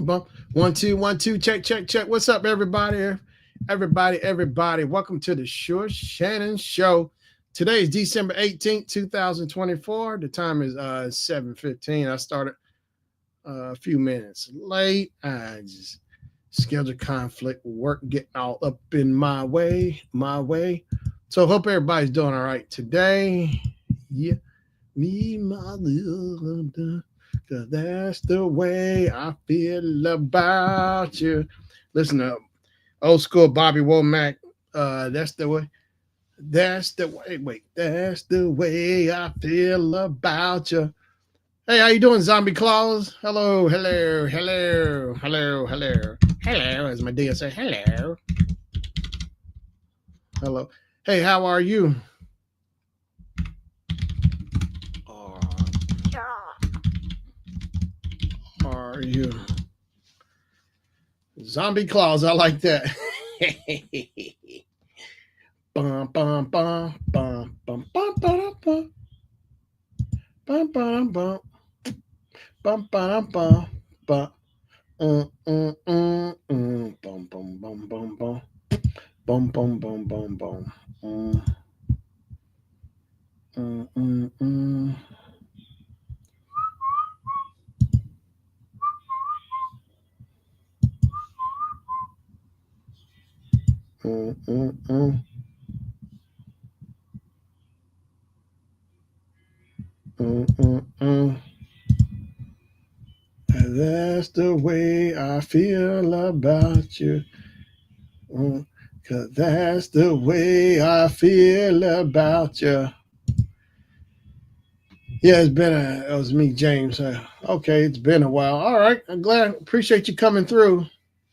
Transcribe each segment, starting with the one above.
bum. 1 2 1 2. Check check check. What's up, everybody? Everybody. Welcome to the Shannon Show. Today is December 18th, 2024. The time is 7:15. I started a few minutes late. I just schedule conflict, work getting all up in my way. So hope everybody's doing all right today. Yeah, me, my little, cause that's the way I feel about you. Listen to old school Bobby Womack. That's the way. That's the way. Wait, that's the way I feel about you. Hey, how you doing, Zombie Claus? Hello, as my dear say, hello. Hey, how are you? Are you? Zombie Claus, I like that. Bum bum bum bum bum bum bum bum bum bum bum bum bum bum bum. Bum bum bum bum bum bum bum bum bum bum. Mm, mm, mm. Mm, mm, mm. Mm, mm, mm. That's the way I feel about you. Cause that's the way I feel about you. Yeah, it was me, James. Okay, it's been a while. All right, I'm glad. Appreciate you coming through.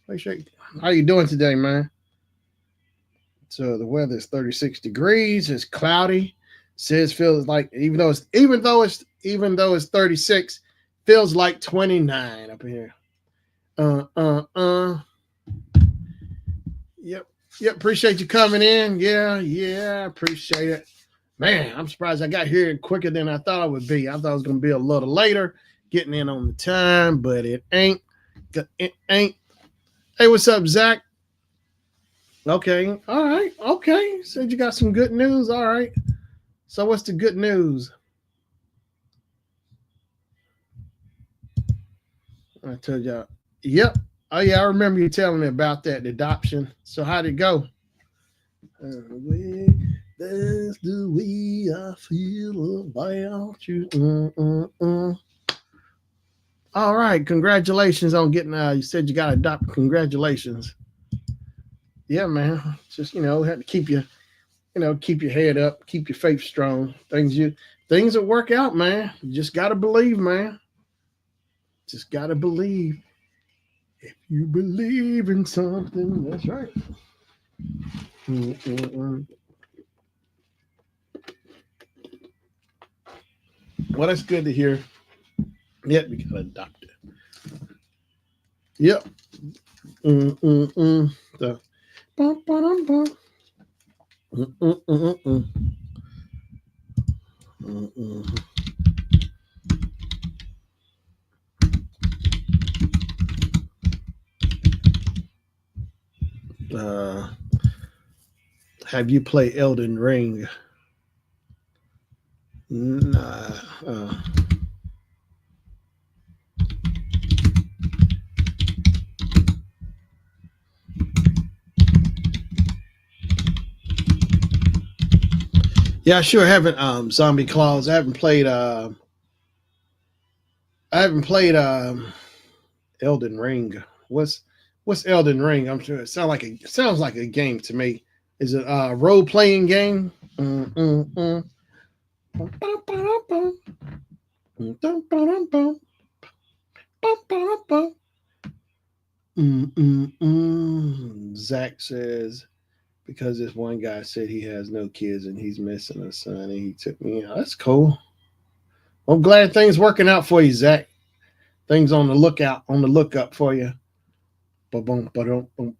Appreciate. How you doing today, man? So the weather is 36 degrees. It's cloudy. Says feels like even though it's 36, feels like 29 up here. Uh uh uh. Yep. Yep. Appreciate you coming in. Yeah. Appreciate it. Man, I'm surprised I got here quicker than I thought I would be. I thought it was gonna be a little later, getting in on the time, but it ain't. It ain't. Hey, what's up, Zach? Okay. All right. Okay. Said you got some good news. All right. So what's the good news? I told y'all. Yep. Oh yeah, I remember you telling me about that adoption. So how'd it go? That's the way I feel about you. All right, congratulations on getting. You said you got adopted. Congratulations. Yeah, man. Just had to keep your head up, keep your faith strong. Things will work out, man. You just gotta believe, man. Just gotta believe. If you believe in something, that's right. Mm-mm-mm. Well, that's good to hear. Yep, we got adopted. Yep. Mm-mm-mm. The bum, bum, bum. Mm-mm-mm-mm. Mm-mm. Uh, have you played Elden Ring? Nah. Yeah, I sure haven't. Zombie Claws. I haven't played Elden Ring. What's Elden Ring? I'm sure it sounds like a game to me. Is it a role playing game? Mm-mm-mm. Zach says because this one guy said he has no kids and he's missing a son and he took me out. That's cool. I'm glad things working out for you, Zach. Things on the lookup for you. Ba-boom, ba-dum, boom.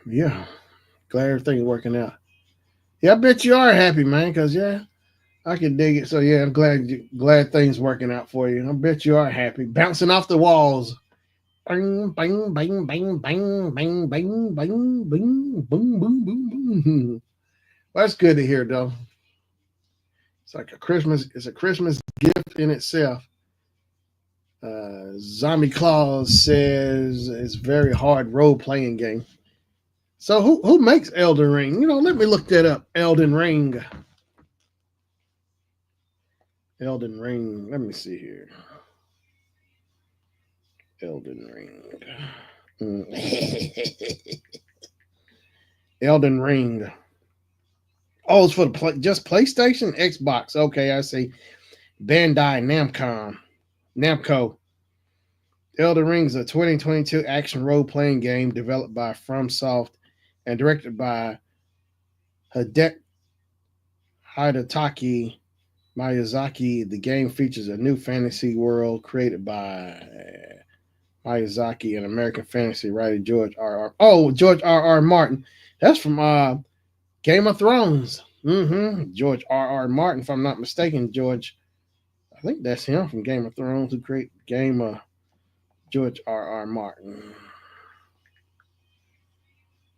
Yeah, glad everything's working out. Yeah, I bet you are happy, man, because, yeah, I can dig it. So, yeah, I'm glad things working out for you. I bet you are happy. Bouncing off the walls. Bang, bang, bang, bang, bang, bang, bang, bang, bang, boom, boom, boom, boom. Well, that's good to hear, though. It's like it's a Christmas gift in itself. Zombie Claus says it's a very hard role playing game. So who makes Elden Ring? Let me look that up. Elden Ring. Elden Ring. Let me see here. Elden Ring. Elden Ring. Oh, it's for just PlayStation, Xbox. Okay, I see. Bandai Namco. Elden Ring is a 2022 action role-playing game developed by FromSoft and directed by Hideaki Miyazaki. The game features a new fantasy world created by Miyazaki and American fantasy writer George R. Martin. That's from Game of Thrones. George R. R. Martin, if I'm not mistaken. I think that's him from Game of Thrones, who created the game. George R. R. Martin.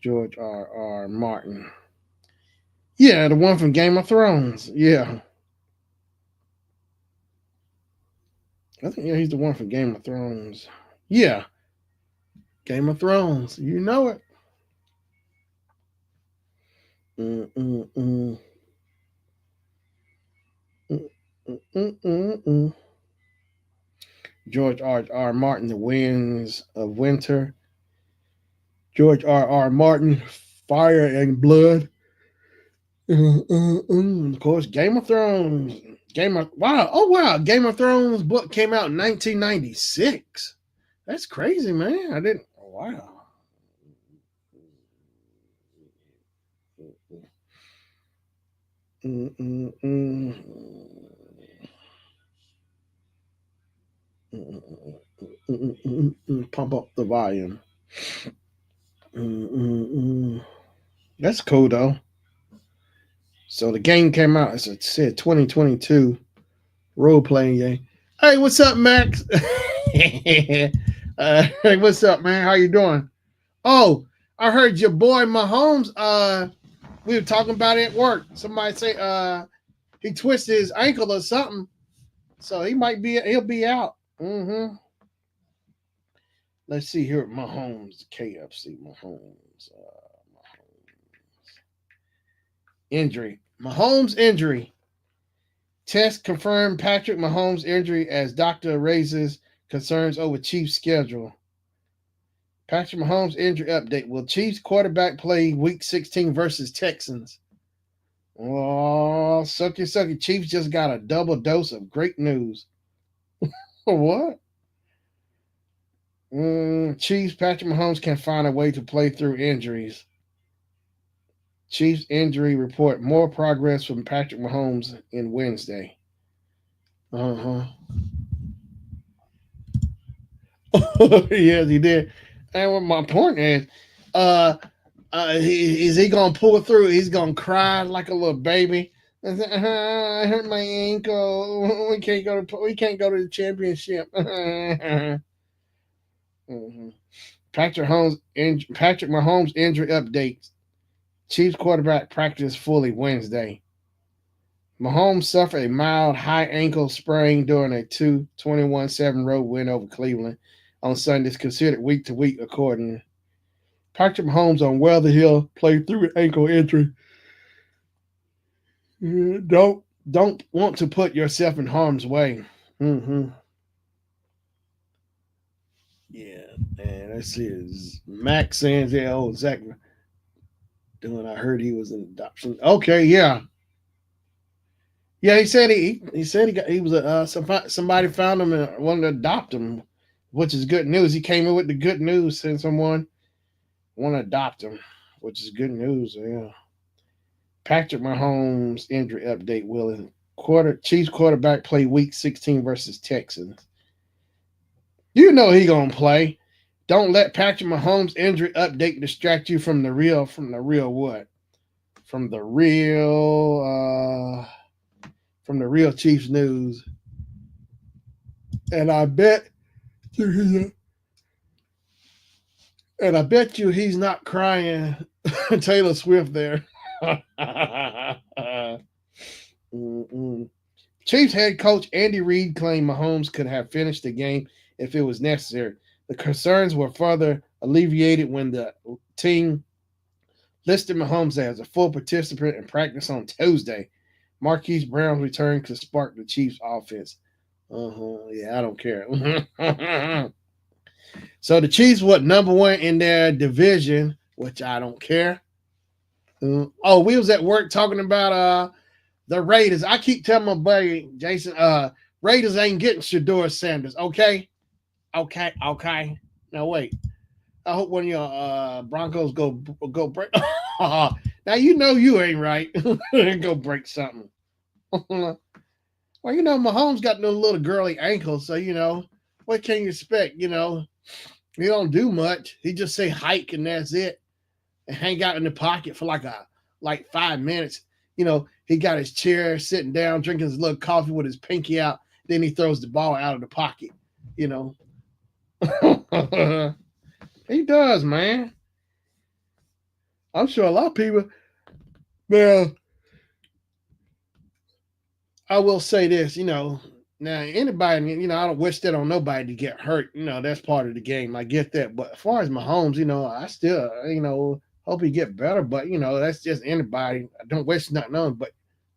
George R. R. Martin. Yeah, the one from Game of Thrones. Yeah. I think he's the one from Game of Thrones. Yeah. Game of Thrones. You know it. Mm-mm-mm. Mm-mm-mm. George R. R. Martin, The Winds of Winter. George R. R. Martin, Fire and Blood. Of course, Game of Thrones. Wow. Game of Thrones book came out in 1996. That's crazy, man. I didn't. Wow. Pump up the volume. That's cool though. So the game came out, as it said, 2022 role playing game. Hey, what's up, Max? Hey, what's up, man? How you doing? Oh, I heard your boy Mahomes. We were talking about it at work. Somebody say he twisted his ankle or something, so he'll be out. Let's see here, Mahomes, KFC, Mahomes injury. Mahomes injury. Test confirmed Patrick Mahomes injury as doctor raises concerns over Chiefs schedule. Patrick Mahomes injury update. Will Chiefs quarterback play Week 16 versus Texans? Oh, sucky. Chiefs just got a double dose of great news. What? Chiefs, Patrick Mahomes can find a way to play through injuries. Chiefs injury report. More progress from Patrick Mahomes in Wednesday. Yes, he did. And what my point is, is he gonna pull through? He's gonna cry like a little baby. I hurt my ankle. We can't go to the championship. Patrick Mahomes injury updates. Chiefs quarterback practiced fully Wednesday. Mahomes suffered a mild high ankle sprain during a 21-7 road win over Cleveland on Sundays, considered week to week accordingly. Patrick Mahomes on whether he'll play through an ankle injury. Don't want to put yourself in harm's way. Yeah, and let's see. Max saying, "Oh, Zach." I heard he was in adoption. Okay, yeah. Yeah, he said he was somebody found him and wanted to adopt him, which is good news. He came in with the good news saying someone want to adopt him, which is good news. Yeah. Patrick Mahomes injury update. Will Chiefs quarterback play Week 16 versus Texans? You know he gonna play. Don't let Patrick Mahomes' injury update distract you from the real. From the real what? From the real. From the real Chiefs news. And I bet you. And I bet you he's not crying Taylor Swift there. Chiefs head coach Andy Reid claimed Mahomes could have finished the game if it was necessary. The concerns were further alleviated when the team listed Mahomes as a full participant in practice on Tuesday. Marquise Brown's return could spark the Chiefs' offense. Yeah, I don't care. So the Chiefs were number one in their division, which I don't care. Oh, we was at work talking about the Raiders. I keep telling my buddy Jason, Raiders ain't getting Shedeur Sanders. Okay. Now wait. I hope one of your Broncos go break. Now you know you ain't right. Go break something. Well, Mahomes got no little girly ankles, so what can you expect? He don't do much. He just say hike and that's it, and hang out in the pocket for like 5 minutes. He got his chair, sitting down, drinking his little coffee with his pinky out. Then he throws the ball out of the pocket. He does, man. I'm sure a lot of people. Now, I will say this, now anybody, I don't wish that on nobody to get hurt. That's part of the game. I get that. But as far as Mahomes, I still, hope he get better. But, that's just anybody. I don't wish nothing on him, but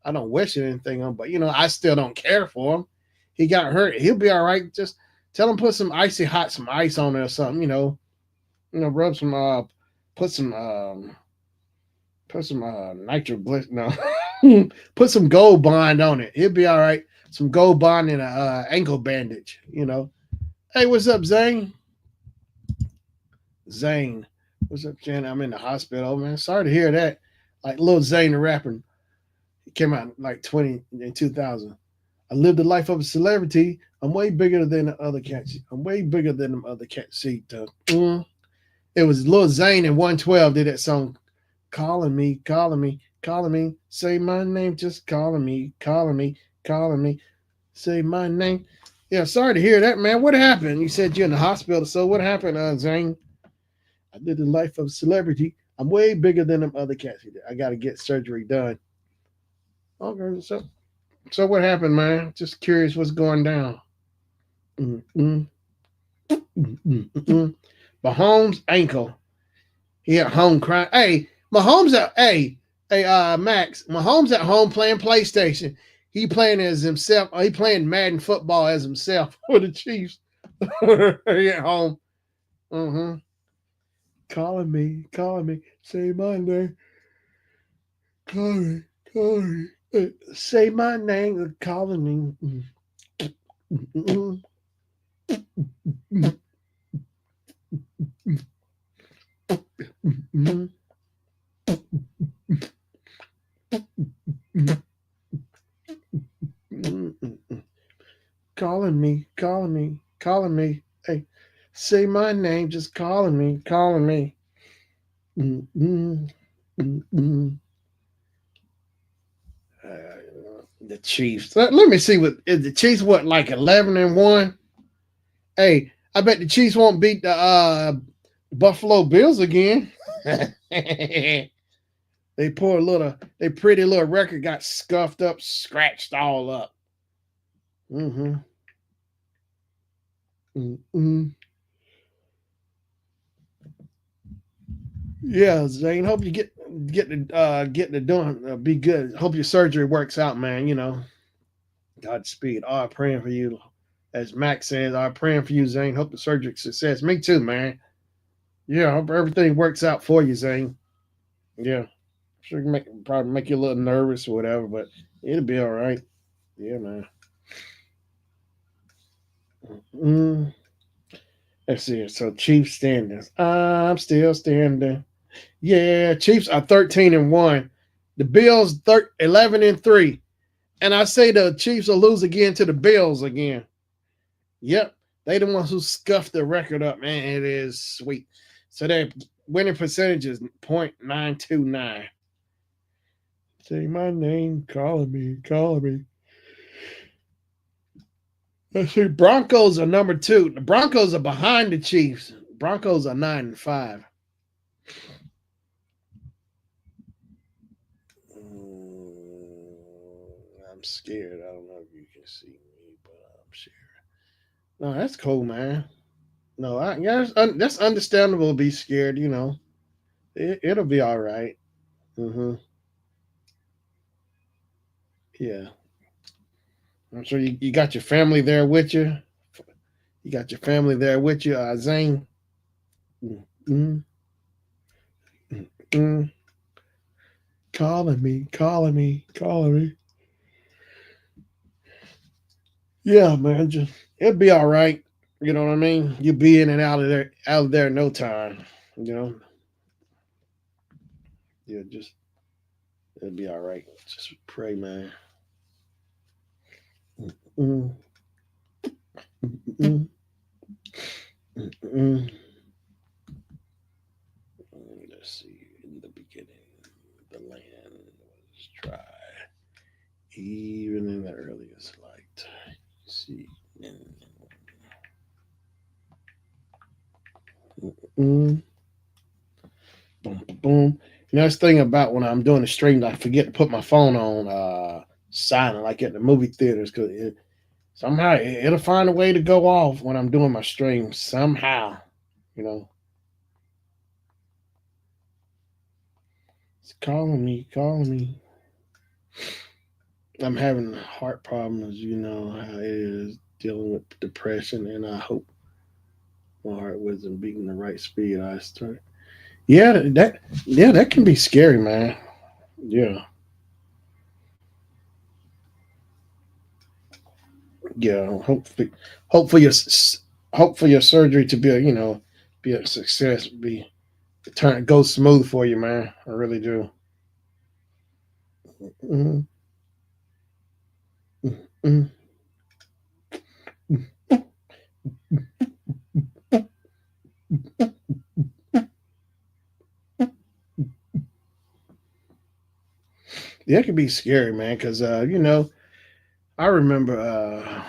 I don't wish anything on him. But, I still don't care for him. He got hurt. He'll be all right. Just tell him put some ice on it or something, rub some, put some nitroglycerin. No, put some gold bond on it. He'll be all right. Some gold bond and a ankle bandage. Hey, what's up, Zane? Zane, what's up, Jen? I'm in the hospital, man. Sorry to hear that. Like Lil Zane, the rapper, he came out like 2000. I lived the life of a celebrity. I'm way bigger than the other cats. I'm way bigger than them other cats. See, it was Lil Zane and 112 did that song. Calling me, say my name, just calling me, say my name. Yeah, sorry to hear that, man. What happened? You said you're in the hospital, so what happened, Zane? I did the life of a celebrity. I'm way bigger than them other cats. I got to get surgery done. Okay, so what happened, man? Just curious what's going down. Mahomes' ankle. He at home crying. Hey, Mahomes Max. Mahomes at home playing PlayStation. He playing as himself. He playing Madden football as himself for the Chiefs. He at home. Calling me. Say my name. Calling me. Say my name. Calling me. Calling me. Hey, say my name, just calling me. The Chiefs. Let me see what is the Chiefs. What, like 11-1? Hey, I bet the Chiefs won't beat the Buffalo Bills again. They pretty little record got scuffed up, scratched all up. Yeah, Zane. Hope you get the done. Be good. Hope your surgery works out, man. Godspeed. All praying for you. As Max says, I'm praying for you, Zane. Hope the surgery success. Me too, man. Yeah, hope everything works out for you, Zane. Yeah. Sure can probably make you a little nervous or whatever, but it'll be all right. Yeah, man. Let's see. So Chiefs standings. I'm still standing. Yeah, Chiefs are 13-1. The Bills 11-3. And I say the Chiefs will lose again to the Bills again. Yep. They the ones who scuffed the record up, man. It is sweet. So their winning percentage is .929. Say my name, calling me. Let's see. Broncos are number two. The Broncos are behind the Chiefs. Broncos are 9-5. I'm scared. I don't know if you can see me, but I'm scared. No, that's cool, man. No, yeah, that's understandable to be scared. It'll be all right. Mm-hmm. Yeah, I'm sure you got your family there with you. You got your family there with you, Zane. Mm-hmm. Mm-hmm. Calling me. Yeah, man, just it'll be all right. You know what I mean? You'll be in and out of there in no time. You know, yeah, just it'll be all right. Just pray, man. Mm-mm, mm-mm, mm-mm. Let's see. In the beginning, the land was dry, even in the earliest light. See. Mm, boom, boom, boom. Next thing about when I'm doing the streams, I forget to put my phone on silent, like at the movie theaters, because somehow it'll find a way to go off when I'm doing my streams. Somehow, you know, it's calling me. I'm having heart problems, you know how it is, dealing with depression, and I hope my heart wasn't beating the right speed. I start, yeah, that can be scary, man. Yeah, yeah. Hopefully hope for your surgery to be be a success, be turn go smooth for you, man. I really do. Mm-hmm. Mm-hmm. Yeah, it can be scary, man, because I remember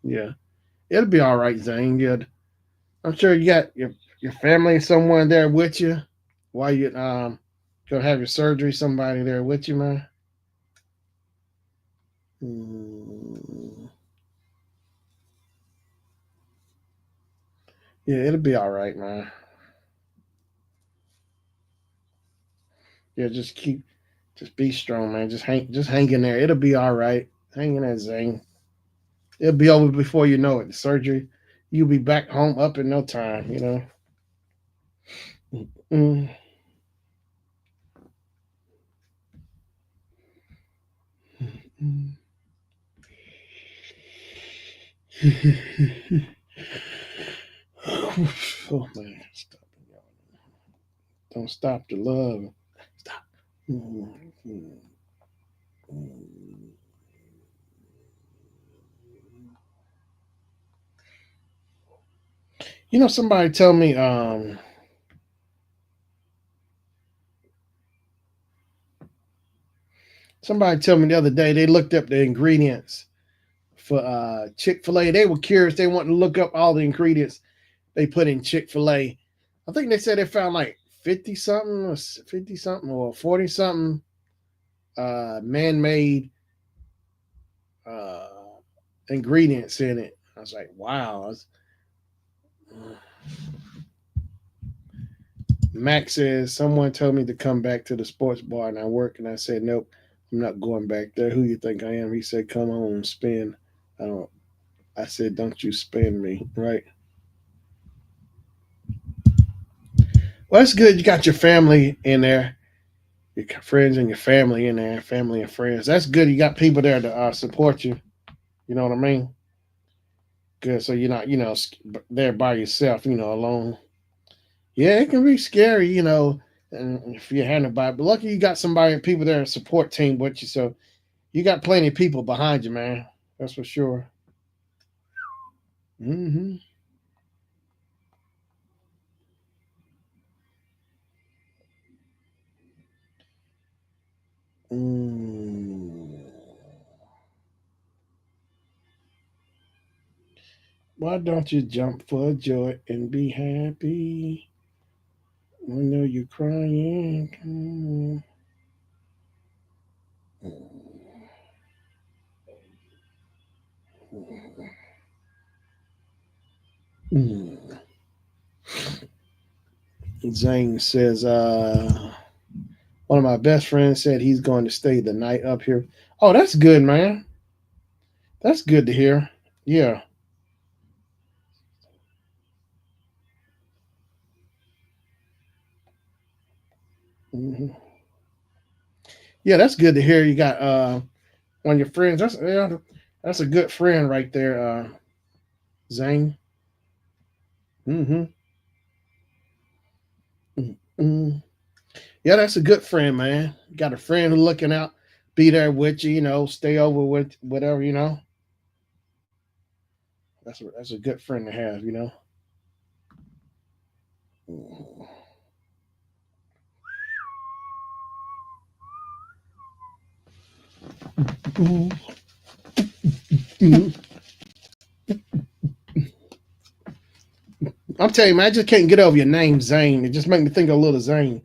yeah, it'll be all right, Zane. Yeah, I'm sure you got your family and someone there with you while you gonna have your surgery. Somebody there with you, man. Mm, yeah, it'll be all right, man. Yeah, just be strong, man. Just hang in there. It'll be all right. Hang in there, Zane. It'll be over before you know it. The surgery, you'll be back home up in no time. Mm. Mm. Oh man, stop it, y'all. Don't stop the love. Stop. Mm. Somebody tell me. Somebody tell me the other day they looked up the ingredients for Chick-fil-A. They were curious. They wanted to look up all the ingredients they put in Chick-fil-A. I think they said they found like 50 something or 40 something man-made uh, ingredients in it. I was like, wow. Max says someone told me to come back to the sports bar and I work, and I said nope, I'm not going back there. Who you think I am? He said, come on and spin. I don't. I said, don't you spin me, right? Well, that's good. You got your family in there, your friends and your family in there, family and friends. That's good. You got people there to support you. You know what I mean? Good. So you're not, there by yourself, alone. Yeah, it can be scary, and if you're handled by it. But lucky you got somebody, people there, a support team with you. So you got plenty of people behind you, man. That's for sure. Mm-hmm. Mm. Why don't you jump for joy and be happy? I know you're crying. Mm. Zane says, one of my best friends said he's going to stay the night up here. Oh, that's good, man. That's good to hear. Yeah. Hmm. Yeah, that's good to hear. You got one of your friends. That's a good friend right there, Zane. Mm-hmm. Mm-hmm. Yeah, that's a good friend, man. You got a friend who's looking out, be there with you, stay over with whatever. That's a good friend to have. Mhm. I'm telling you, man, I just can't get over your name, Zane. It just makes me think of Little Zane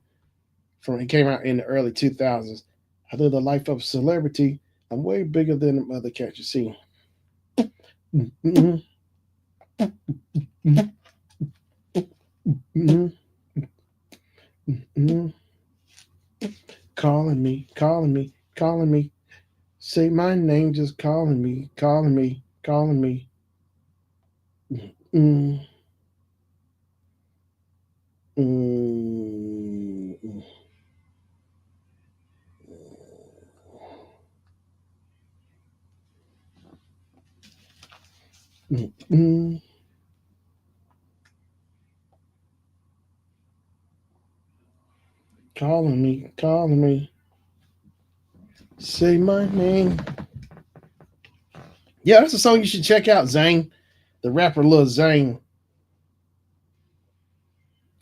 from he came out in the early 2000s. I live the life of a celebrity. I'm way bigger than the other cats you see. Mm-hmm. Mm-hmm. Mm-hmm. Calling me, calling me, calling me. Say my name, just calling me, calling me, calling me. Mm, mm, mm, mm, mm. Calling me, calling me. Say my name. Yeah, that's a song you should check out, Zane. The rapper Lil Zane.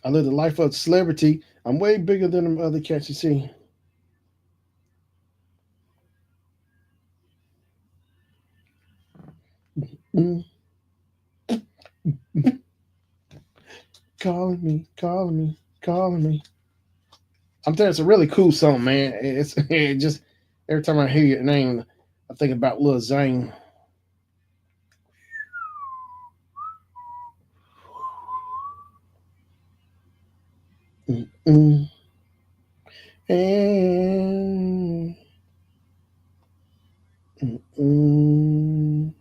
I live the life of a celebrity. I'm way bigger than the other cats you see. Mm. Calling me, calling me, calling me. I'm telling you, it's a really cool song, man. It just every time I hear your name, I think about Lil Zane. Mm-mm. And mm-mm.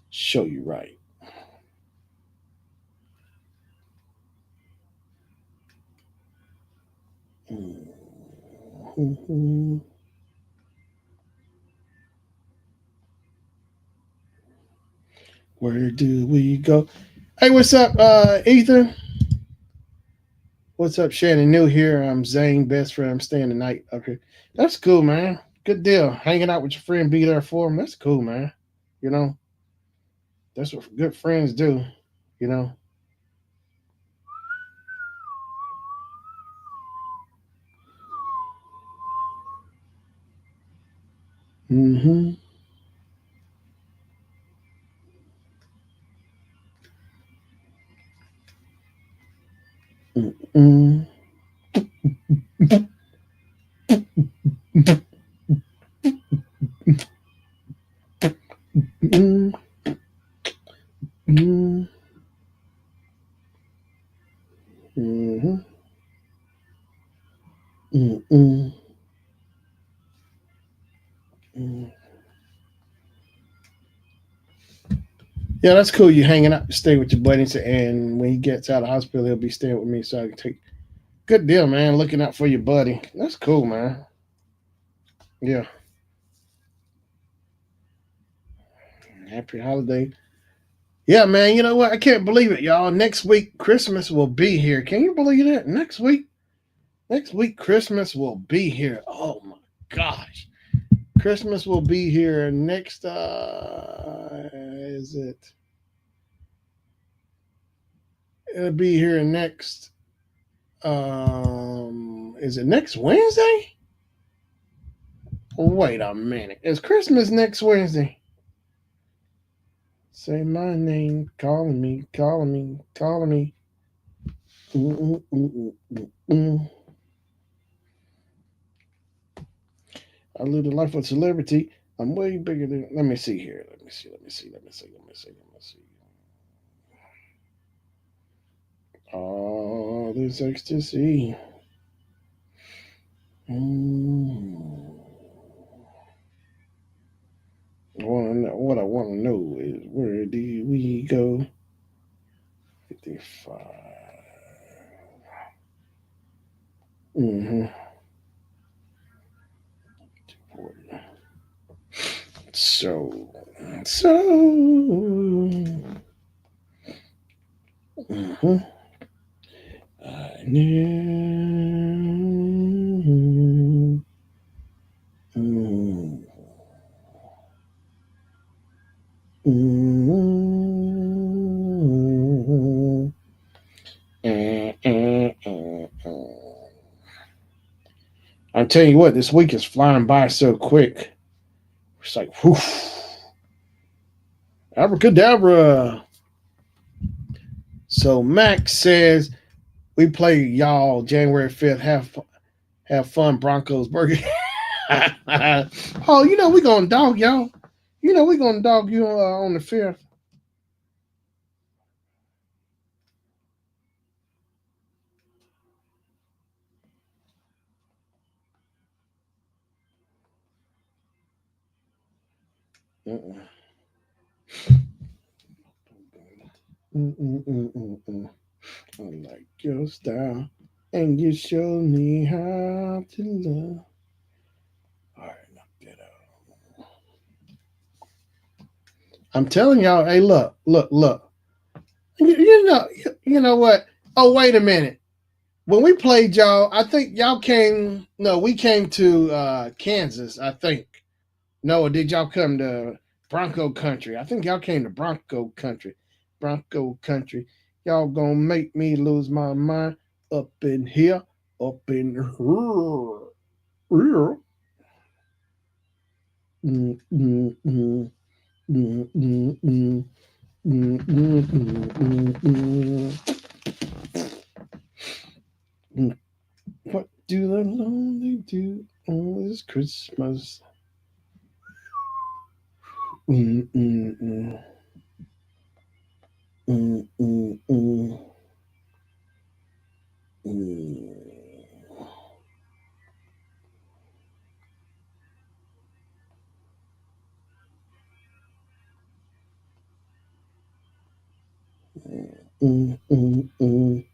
Show you right. Mm-hmm. Where do we go? Hey, what's up, Ethan? What's up, Shannon? New here. I'm Zane, best friend. I'm staying the night up here. That's cool, man. Good deal. Hanging out with your friend, be there for him. That's cool, man. You know, that's what good friends do. You know. Mm-hmm. Mm-mm. Mm-mm. Mm-mm. Mm-hmm. Mm-mm. Mm. Yeah, that's cool. You hanging out, stay with your buddies, and when he gets out of hospital, he'll be staying with me, so I can take. Good deal, man. Looking out for your buddy. That's cool, man. Yeah. Happy holiday. Yeah, man. You know what? I can't believe it, y'all. Next week, Christmas will be here. Can you believe that? Next week, Christmas will be here. Oh my gosh. Christmas will be here next, is it? It'll be here next. Is it next Wednesday? Wait a minute. Is Christmas next Wednesday? Say my name, calling me, calling me, calling me. I live the life of a celebrity. I'm way bigger than. Let me see here. Let me see. Oh, this ecstasy. What I want to know is where do we go? 55. Mm-hmm. 40. So. Mm-hmm. I knew. Mm-hmm. Mm-hmm. I'm telling you what, this week is flying by so quick. It's like, whew. Abracadabra. So Max says we play y'all January 5th. Have fun, Broncos Burger. Oh, we gonna dog y'all. We gonna dog you on the 5th. I like your style, and you show me how to love. All right, knock that out. I'm telling y'all, hey, look. You know what? Oh, wait a minute. When we played y'all, I think y'all came. No, we came to Kansas. I think. No, or did y'all come to Bronco Country? I think y'all came to Bronco Country. Bronco Country. Y'all gonna make me lose my mind up in here, up in here. Mm, mm, mm, mm, mm, mm, mm, mm, mm, mm. What do the lonely do on this Christmas? Mm, mm, mm. Mm, mm, mm. Mm, mm, mm.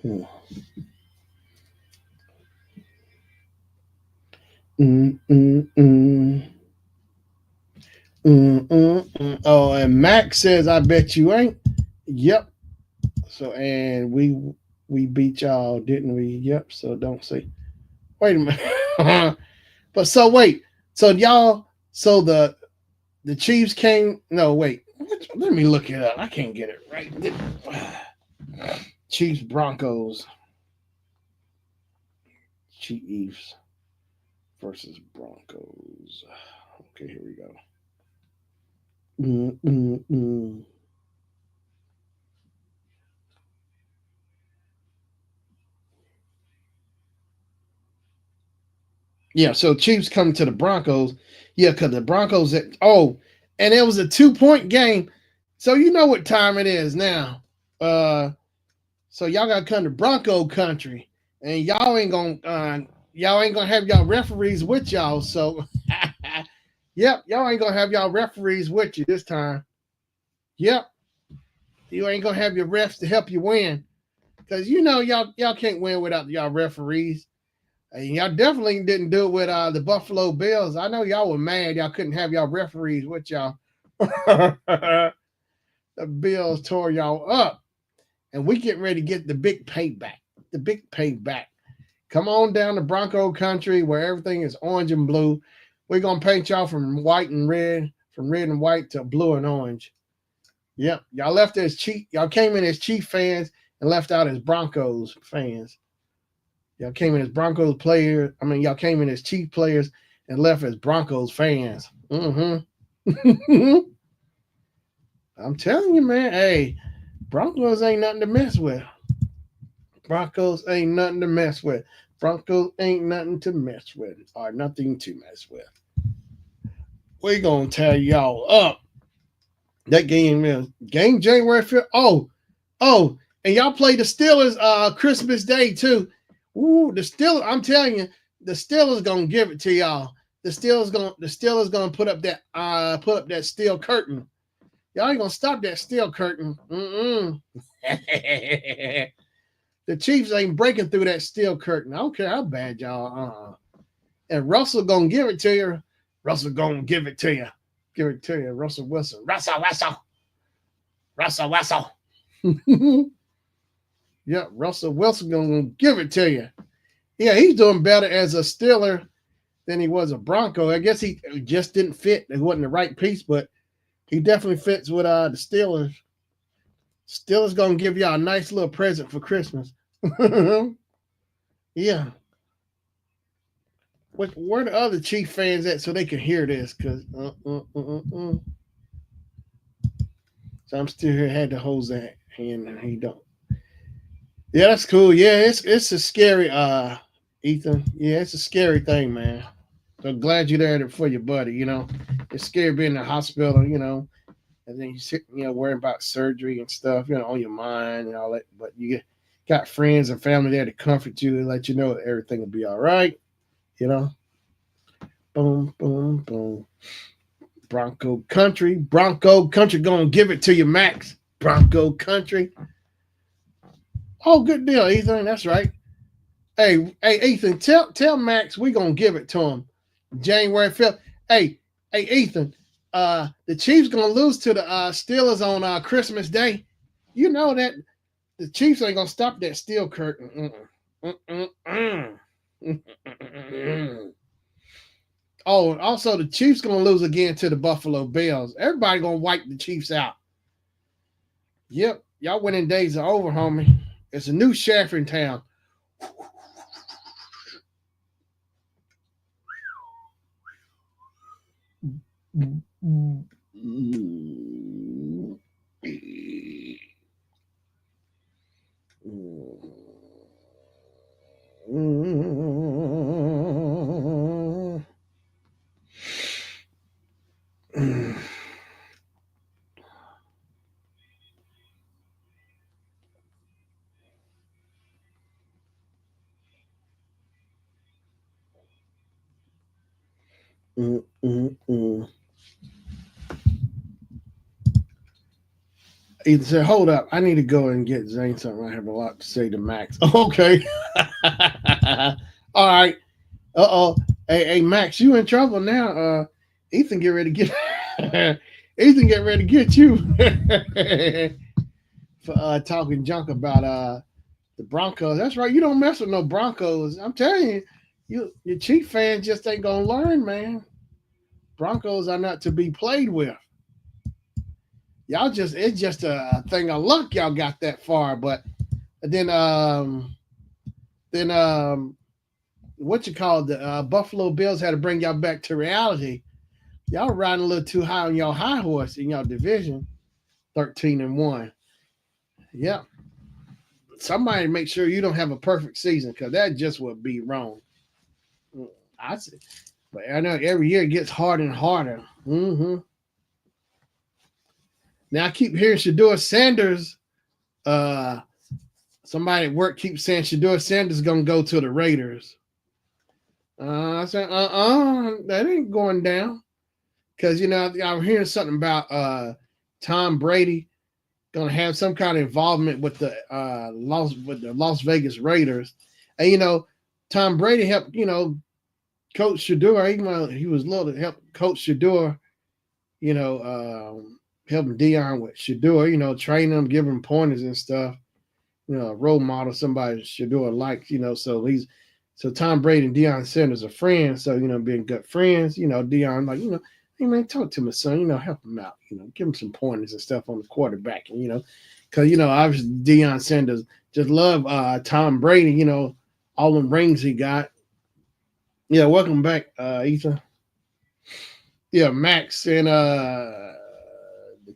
Mm, mm, mm, mm. Mm, mm, mm. Oh, and Max says, "I bet you ain't." Yep. So, and we beat y'all, didn't we? Yep. So don't say. Wait a minute. But so wait. So y'all. So the Chiefs came. No, wait. Let me look it up. I can't get it right. Chiefs Broncos. Chiefs versus Broncos. Okay, here we go. Mm, mm, mm. Yeah, so Chiefs come to the Broncos. Yeah, because the Broncos and it was a 2-point game. So you know what time it is now. Uh so y'all gotta come to Bronco country. And y'all ain't gonna have y'all referees with y'all. So yep, y'all ain't gonna have y'all referees with you this time. Yep. You ain't gonna have your refs to help you win. Cause y'all can't win without y'all referees. And y'all definitely didn't do it with the Buffalo Bills. I know y'all were mad y'all couldn't have y'all referees with y'all. The Bills tore y'all up. And we getting ready to get the big payback. The big payback. Come on down to Bronco country where everything is orange and blue. We're gonna paint y'all from white and red, from red and white to blue and orange. Yep, y'all left as Chief. Y'all came in as Chief fans and left out as Broncos fans. Y'all came in as Broncos players. I mean, y'all came in as Chief players and left as Broncos fans. Mm-hmm. I'm telling you, man. Hey, Broncos ain't nothing to mess with. Broncos ain't nothing to mess with. Broncos ain't nothing to mess with, or nothing to mess with. We gonna tear y'all up. That game is game January 5th. Oh, and y'all play the Steelers Christmas Day too. Ooh, the Steelers, I'm telling you, the Steelers gonna give it to y'all. The Steelers gonna put up that steel curtain. Y'all ain't gonna stop that steel curtain. The Chiefs ain't breaking through that steel curtain. I don't care how bad y'all. And Russell gonna give it to you. Russell gonna give it to you. Give it to you, Russell Wilson. Russell. Yeah, Russell Wilson gonna give it to you. Yeah, he's doing better as a Steeler than he was a Bronco. I guess he just didn't fit. It wasn't the right piece, but he definitely fits with the Steelers. Steelers gonna give y'all a nice little present for Christmas. Yeah. Where the other Chief fans at so they can hear this? Cause So I'm still here. Had to hold that hand, and he don't. Yeah, that's cool. Yeah, it's a scary, Ethan. Yeah, it's a scary thing, man. So glad you're there for your buddy. You know, it's scary being in the hospital. You know, and then you sit, worrying about surgery and stuff. On your mind and all that. But you got friends and family there to comfort you and let you know that everything will be all right. Boom, boom, boom. Bronco country gonna give it to you, Max. Bronco country. Oh, good deal, Ethan. That's right. Hey, Ethan, tell Max we gonna give it to him January 5th. Hey, Ethan. The Chiefs gonna lose to the Steelers on Christmas Day. You know that the Chiefs ain't gonna stop that steel curtain. Oh, and also the Chiefs gonna lose again to the Buffalo Bills. Everybody gonna wipe the Chiefs out. Yep, y'all winning days are over, homie. It's a new sheriff in town. Ethan said, "Hold up, I need to go and get Zane something. I have a lot to say to Max." Okay. All right. Hey, Max, you in trouble now. Ethan, get ready to get. Ethan, get ready to get you for talking junk about the Broncos. That's right. You don't mess with no Broncos. I'm telling you, your Chief fans just ain't gonna learn, man. Broncos are not to be played with. It's just a thing of luck y'all got that far. But then what you call the Buffalo Bills had to bring y'all back to reality. Y'all riding a little too high on your high horse in your division, 13-1. Yeah. Somebody make sure you don't have a perfect season because that just would be wrong. I see. But I know every year it gets harder and harder. Mm-hmm. Now I keep hearing Shedeur Sanders. Somebody at work keeps saying Shedeur Sanders is gonna go to the Raiders. I said, that ain't going down. Because I'm hearing something about Tom Brady gonna have some kind of involvement with the Las Vegas Raiders. And Tom Brady helped, Coach Shedeur, even he was little to help Coach Shedeur, helping Dion with Shedeur, train him, give him pointers and stuff. A role model, somebody Shedeur likes, so So Tom Brady and Deion Sanders are friends. So, being good friends, Deion, like, hey, man, talk to my son, help him out, give him some pointers and stuff on the quarterback. And, because, obviously Deion Sanders just love Tom Brady, all them rings he got. Yeah, welcome back, Ethan. Yeah, Max and the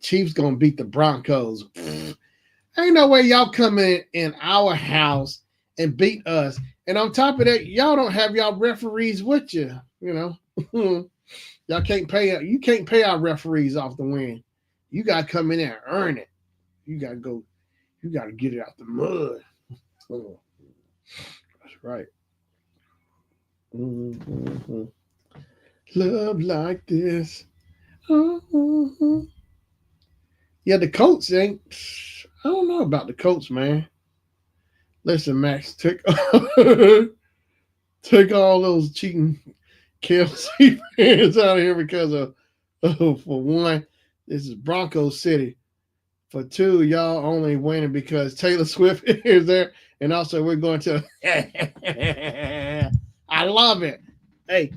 Chiefs gonna beat the Broncos. Ain't no way y'all come in our house and beat us. And on top of that, y'all don't have y'all referees with you. Y'all can't pay. You can't pay our referees off the win. You gotta come in there and earn it. You gotta go. You gotta get it out the mud. That's right. Mm-hmm. Love like this. Mm-hmm. Yeah, the Colts ain't. I don't know about the Colts, man. Listen, Max, take all those cheating KFC fans out of here because of for one, this is Broncos City. For two, y'all only winning because Taylor Swift is there, and also we're going to. I love it. Hey,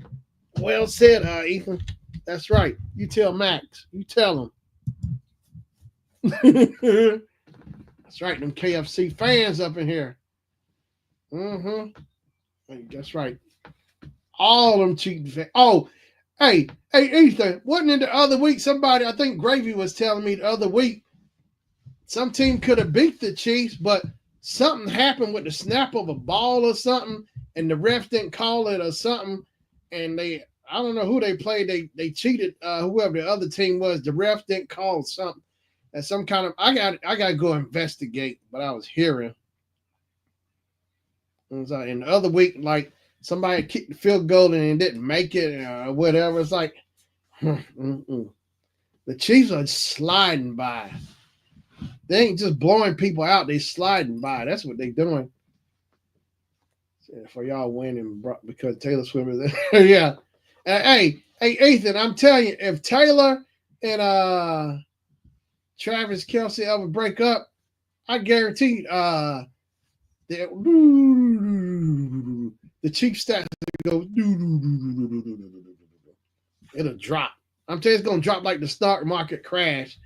well said, Ethan. That's right. You tell Max. You tell him. That's right. Them KFC fans up in here. Mm-hmm. That's right. All them cheating fans. Oh, hey, Ethan. Wasn't it the other week? Somebody, I think Gravy was telling me the other week, some team could have beat the Chiefs, but something happened with the snap of a ball or something, and the ref didn't call it or something, and I don't know who they played. They cheated. Whoever the other team was, the ref didn't call something. And some kind of I got to go investigate. But I was hearing, and the other week, like somebody kicked the field goal and it didn't make it or whatever. It's like the Chiefs are sliding by. They ain't just blowing people out; they sliding by. That's what they doing. For y'all winning because Taylor Swift is there. Yeah. Hey, Ethan, I'm telling you, if Taylor and Travis Kelce ever break up, I guarantee the Chief stats go. It'll drop. I'm telling you, it's gonna drop like the stock market crash.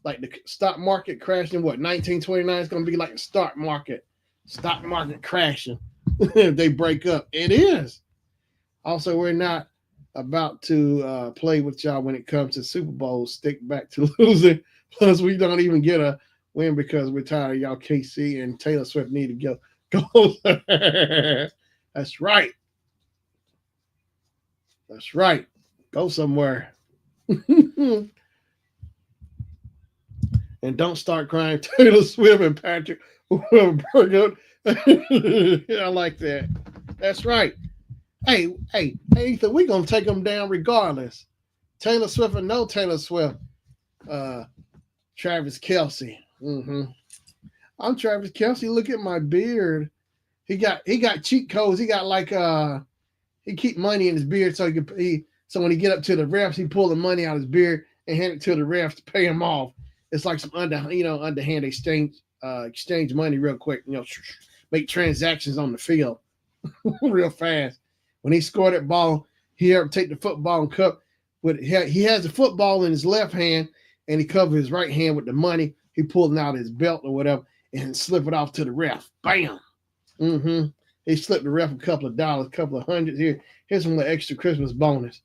Like the stock market crashed in 1929. It's gonna be like the stock market crashing if they break up. It is. Also, we're not about to play with y'all when it comes to Super Bowl. Stick back to losing. Plus, we don't even get a win because we're tired of y'all. KC and Taylor Swift need to go. That's right. That's right. Go somewhere. And don't start crying. Taylor Swift and Patrick will break up. I like that. That's right. Hey, Ethan, we're going to take them down regardless. Taylor Swift and no Taylor Swift. Travis Kelce. Mm-hmm. I'm Travis Kelce. Look at my beard. He got cheat codes. He got like he keep money in his beard so so when he get up to the refs, he pull the money out of his beard and hand it to the refs to pay him off. It's like some underhand exchange money real quick. Make transactions on the field real fast. When he scored that ball, he had to take the football and cup. He has the football in his left hand, and he covered his right hand with the money. He pulled it out of his belt or whatever and slip it off to the ref. Bam. Mm-hmm. He slipped the ref a couple of dollars, a couple of hundreds here. Here's some little extra Christmas bonus.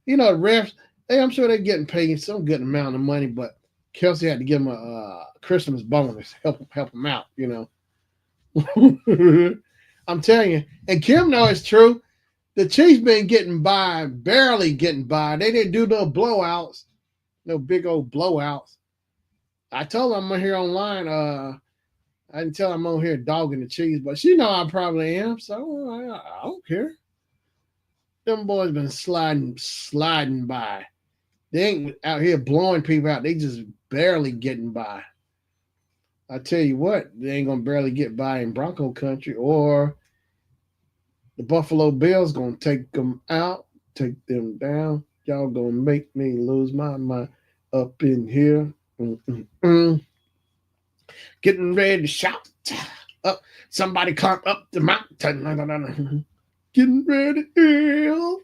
The refs, I'm sure they're getting paid some good amount of money, but Kelce had to give him a Christmas bonus, help him out. I'm telling you, and Kim knows it's true. The Chiefs been getting by, barely getting by. They didn't do no blowouts, no big old blowouts. I told them I'm here online. I didn't tell them I'm on here dogging the Chiefs, but she know I probably am, so I don't care. Them boys been sliding by. They ain't out here blowing people out. They just barely getting by. I tell you what, they ain't gonna barely get by in Bronco country, or the Buffalo Bills gonna take them out, take them down. Y'all gonna make me lose my mind up in here. Getting ready to shout. Up, somebody come up the mountain. Getting ready to thrill.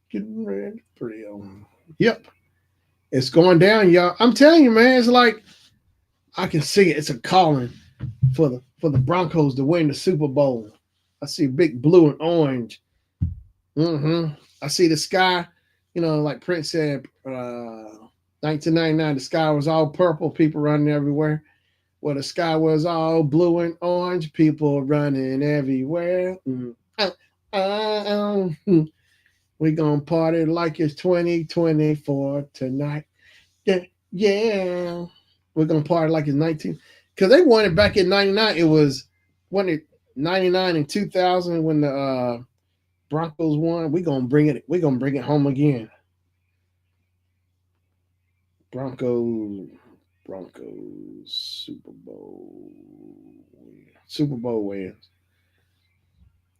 Getting ready to thrill. Yep. It's going down, y'all. I'm telling you, man, it's like I can see it. It's a calling for the Broncos to win the Super Bowl. I see big blue and orange. I see the sky, like Prince said, 1999, the sky was all purple, people running everywhere. Well, the sky was all blue and orange, people running everywhere. We gonna party like it's 2024 tonight. Yeah, yeah. We're gonna party like it's 19. Because they won it back in 99. It was when it 99 and 2000 when the Broncos won. We're gonna bring it. We're gonna bring it home again. Broncos, Super Bowl, Super Bowl wins.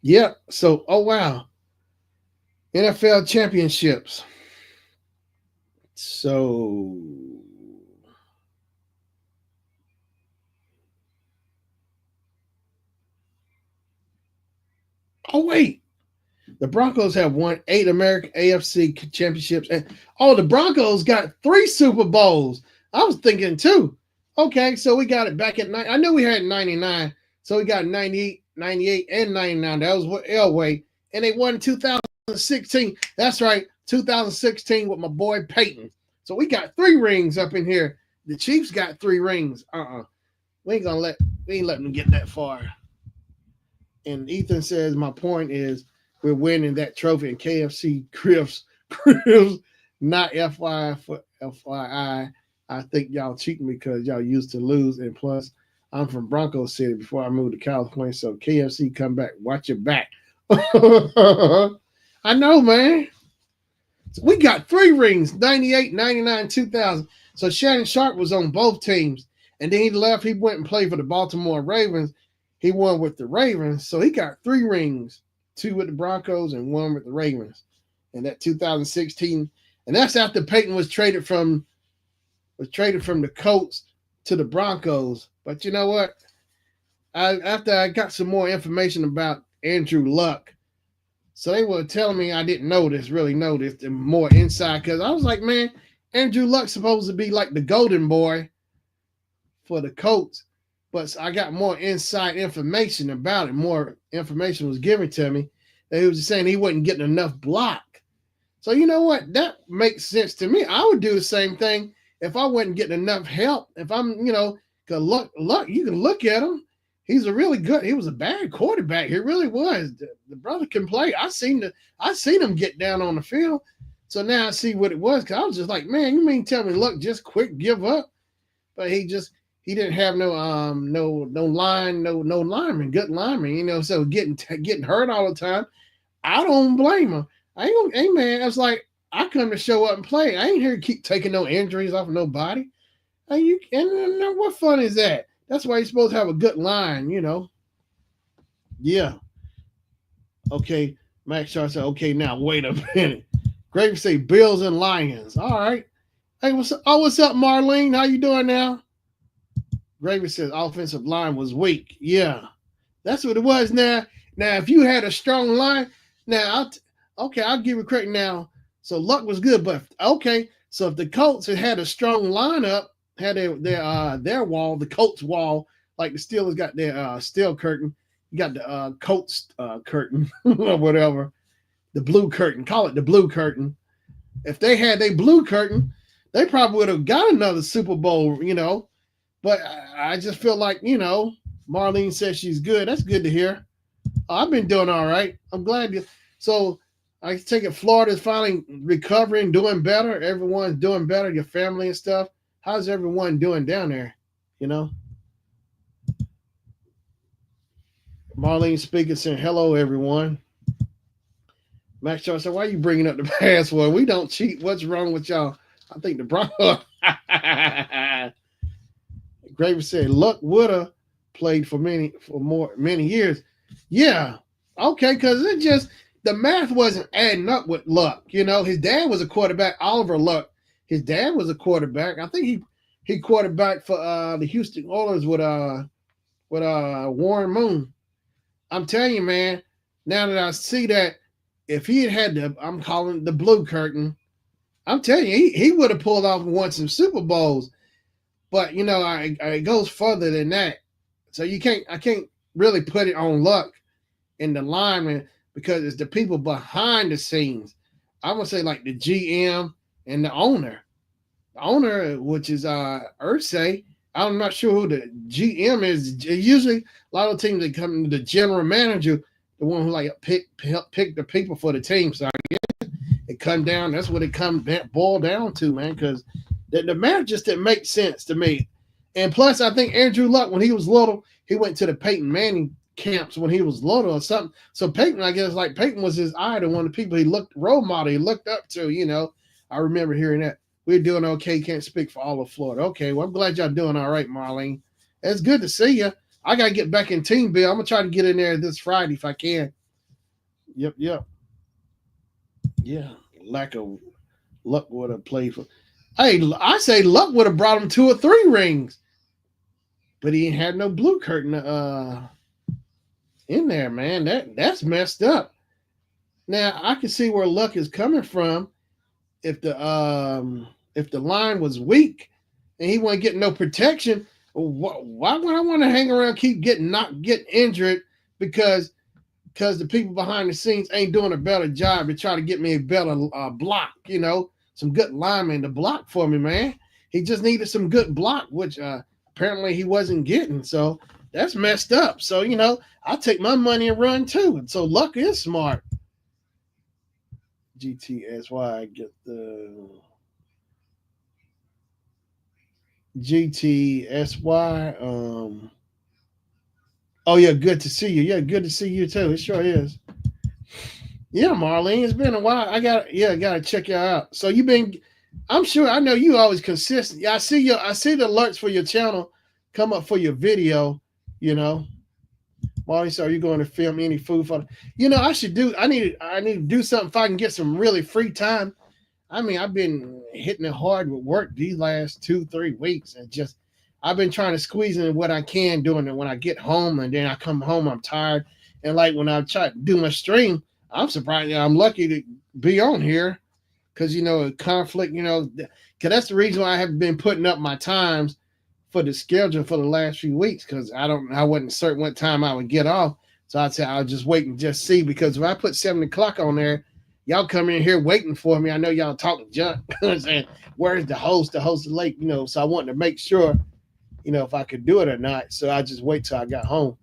Yep. So, oh wow, NFL championships. So, oh wait, the Broncos have won 8 American AFC championships, and the Broncos got 3 Super Bowls. I was thinking 2. Okay, so we got it back at 9. I knew we had 99, so we got 98, 98, and 99. That was what Elway, and they won 2016. That's right, 2016 with my boy Peyton. So we got 3 rings up in here. The Chiefs got 3 rings. We ain't letting them get that far. And Ethan says my point is we're winning that trophy in KFC cribs, not FYI. I think y'all cheating because y'all used to lose, and plus I'm from Bronco City before I moved to California, so KFC come back, watch your back. I know, man. So we got 3 rings, 98, 99, 2000. So Shannon Sharp was on both teams, and then he left. He went and played for the Baltimore Ravens. He won with the Ravens, so he got 3 rings, 2 with the Broncos and 1 with the Ravens. And that 2016, and that's after Peyton was traded from the Colts to the Broncos. But you know what? After I got some more information about Andrew Luck, so they were telling me I didn't really know this, and more inside, because I was like, man, Andrew Luck's supposed to be like the golden boy for the Colts. But I got more inside information about it. More information was given to me. He was just saying he wasn't getting enough block. So you know what? That makes sense to me. I would do the same thing if I wasn't getting enough help. If I'm, because Luck, you can look at him. He was a bad quarterback. He really was. The brother can play. I seen him get down on the field. So now I see what it was. Because I was just like, man, you mean tell me Luck just quit, give up? But he didn't have no lineman, good lineman, so getting hurt all the time. I don't blame him. Hey man, it's like I come to show up and play. I ain't here to keep taking no injuries off of nobody. And what fun is that? That's why you're supposed to have a good line, Yeah. Okay, Max Shaw said, okay, now wait a minute. Gravy say Bills and Lions. All right. Hey, what's up, Marlene? How you doing now? Gravy says offensive line was weak. Yeah, that's what it was. Now, if you had a strong line, I'll give you credit now. So Luck was good, but okay. So if the Colts had a strong lineup, had their wall, the Colts wall, like the Steelers got their steel curtain, you got the Colts curtain or whatever, the blue curtain. Call it the blue curtain. If they had their blue curtain, they probably would have got another Super Bowl, But I just feel like, Marlene says she's good. That's good to hear. I've been doing all right. I'm glad. So I take it Florida's finally recovering, doing better. Everyone's doing better, your family and stuff. How's everyone doing down there? Marlene speaking, saying, hello, everyone. Max Charles said, why are you bringing up the password? We don't cheat. What's wrong with y'all? I think the Broncos. Gravy said Luck would have played for many years. Yeah. Okay, because the math wasn't adding up with Luck. His dad was a quarterback, Oliver Luck. His dad was a quarterback. I think he quarterbacked for the Houston Oilers with Warren Moon. I'm telling you, man, Now that I see that, if he had the, I'm calling it the blue curtain, I'm telling you, he would have pulled off and won some Super Bowls. But you know, it goes further than that. So I can't really put it on luck in the lineman because it's the people behind the scenes. I'm gonna say like the GM and the owner. The owner, which is Ursay. I'm not sure who the GM is. Usually, a lot of teams that come to the general manager, the one who like pick the people for the team. So it come down. That's what it come boil down to, man. Because the marriage just didn't make sense to me. And plus, I think Andrew Luck, when he was little, he went to the Peyton Manning camps when he was little or something. So Peyton, I guess, like Peyton was his idol, one of the people he looked role model, he looked up to. You know, I remember hearing that. We're doing okay. Can't speak for all of Florida. Okay, well, I'm glad y'all doing all right, Marlene. It's good to see you. I gotta get back in team, Bill. I'm gonna try to get in there this Friday if I can. Yep, yep. Yeah, lack of luck would have played for. Hey, I say luck would have brought him 2 or 3 rings, but he ain't had no blue curtain in there, man. That's messed up. Now I can see where luck is coming from if the line was weak and he wasn't getting no protection. Why would I want to hang around, keep get injured because the people behind the scenes ain't doing a better job to try to get me a better block, you know, some good linemen to block for me, man. He just needed some good block, which apparently he wasn't getting. So that's messed up. So, you know, I'll take my money and run too. And so luck is smart. GTSY, I get the GTSY. Oh yeah, good to see you. Yeah, good to see you too. It sure is. Yeah, Marlene, it's been a while. I gotta check you out. So you've been, I'm sure I know you always consistent. Yeah, I see the alerts for your channel come up for your video, you know. Marlene, so are you going to film any food for, you know, I need to do something if I can get some really free time. I mean, I've been hitting it hard with work these last 2-3 weeks, and just I've been trying to squeeze in what I can doing it when I get home, and then I come home, I'm tired. And like when I try to do my stream, I'm surprised I'm lucky to be on here because you know, conflict, you know, because that's the reason why I haven't been putting up my times for the schedule for the last few weeks, because I wasn't certain what time I would get off. So I'd say I'll just wait and just see, because if I put 7 o'clock on there, y'all come in here waiting for me. I know y'all talking junk. Saying, where's the host? The host is late, you know. So I wanted to make sure, you know, if I could do it or not. So I just wait till I got home.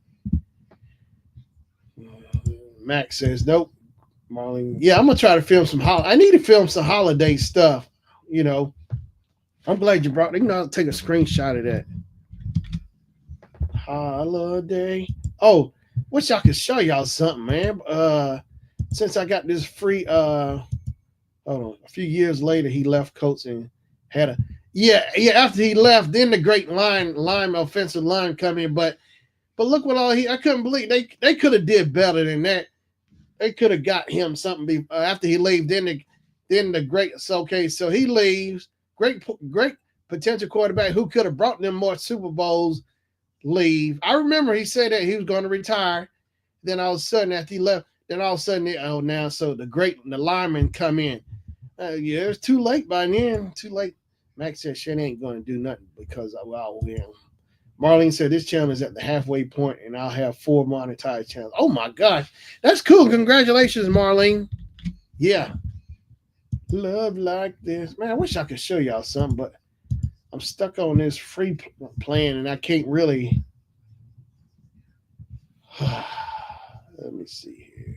Max says, nope. Marlene, yeah, I'm gonna try to film some. I need to film some holiday stuff. You know, I'm glad you brought. You know, I'll take a screenshot of that holiday. Oh, wish I could show y'all something, man. Since I got this free hold on, a few years later he left Colts and had a after he left, then the great offensive line come in, but look what all I couldn't believe they could have did better than that. They could have got him something after he leave. Then the great, so okay, so he leaves, great potential quarterback who could have brought them more Super Bowls, leave. I remember he said that he was going to retire. Then all of a sudden after he left, then all of a sudden now so the linemen come in. Yeah, it's too late by then. Too late. Max said Shannon ain't going to do nothing because I'll win. Marlene said this channel is at the halfway point and I'll have 4 monetized channels. Oh my gosh. That's cool. Congratulations, Marlene. Yeah. Love like this. Man, I wish I could show y'all something, but I'm stuck on this free plan and I can't really. Let me see here.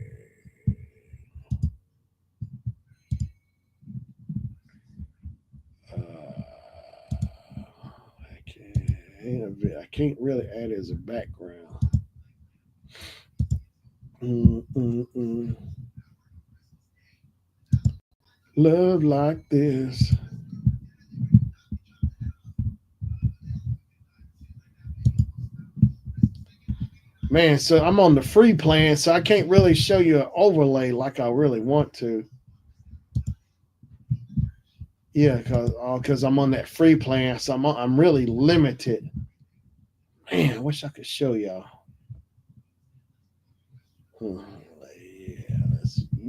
I can't really add it as a background. Love like this. Man, so I'm on the free plan, so I can't really show you an overlay like I really want to. Yeah, because I'm on that free plan, so I'm really limited. Man, I wish I could show y'all.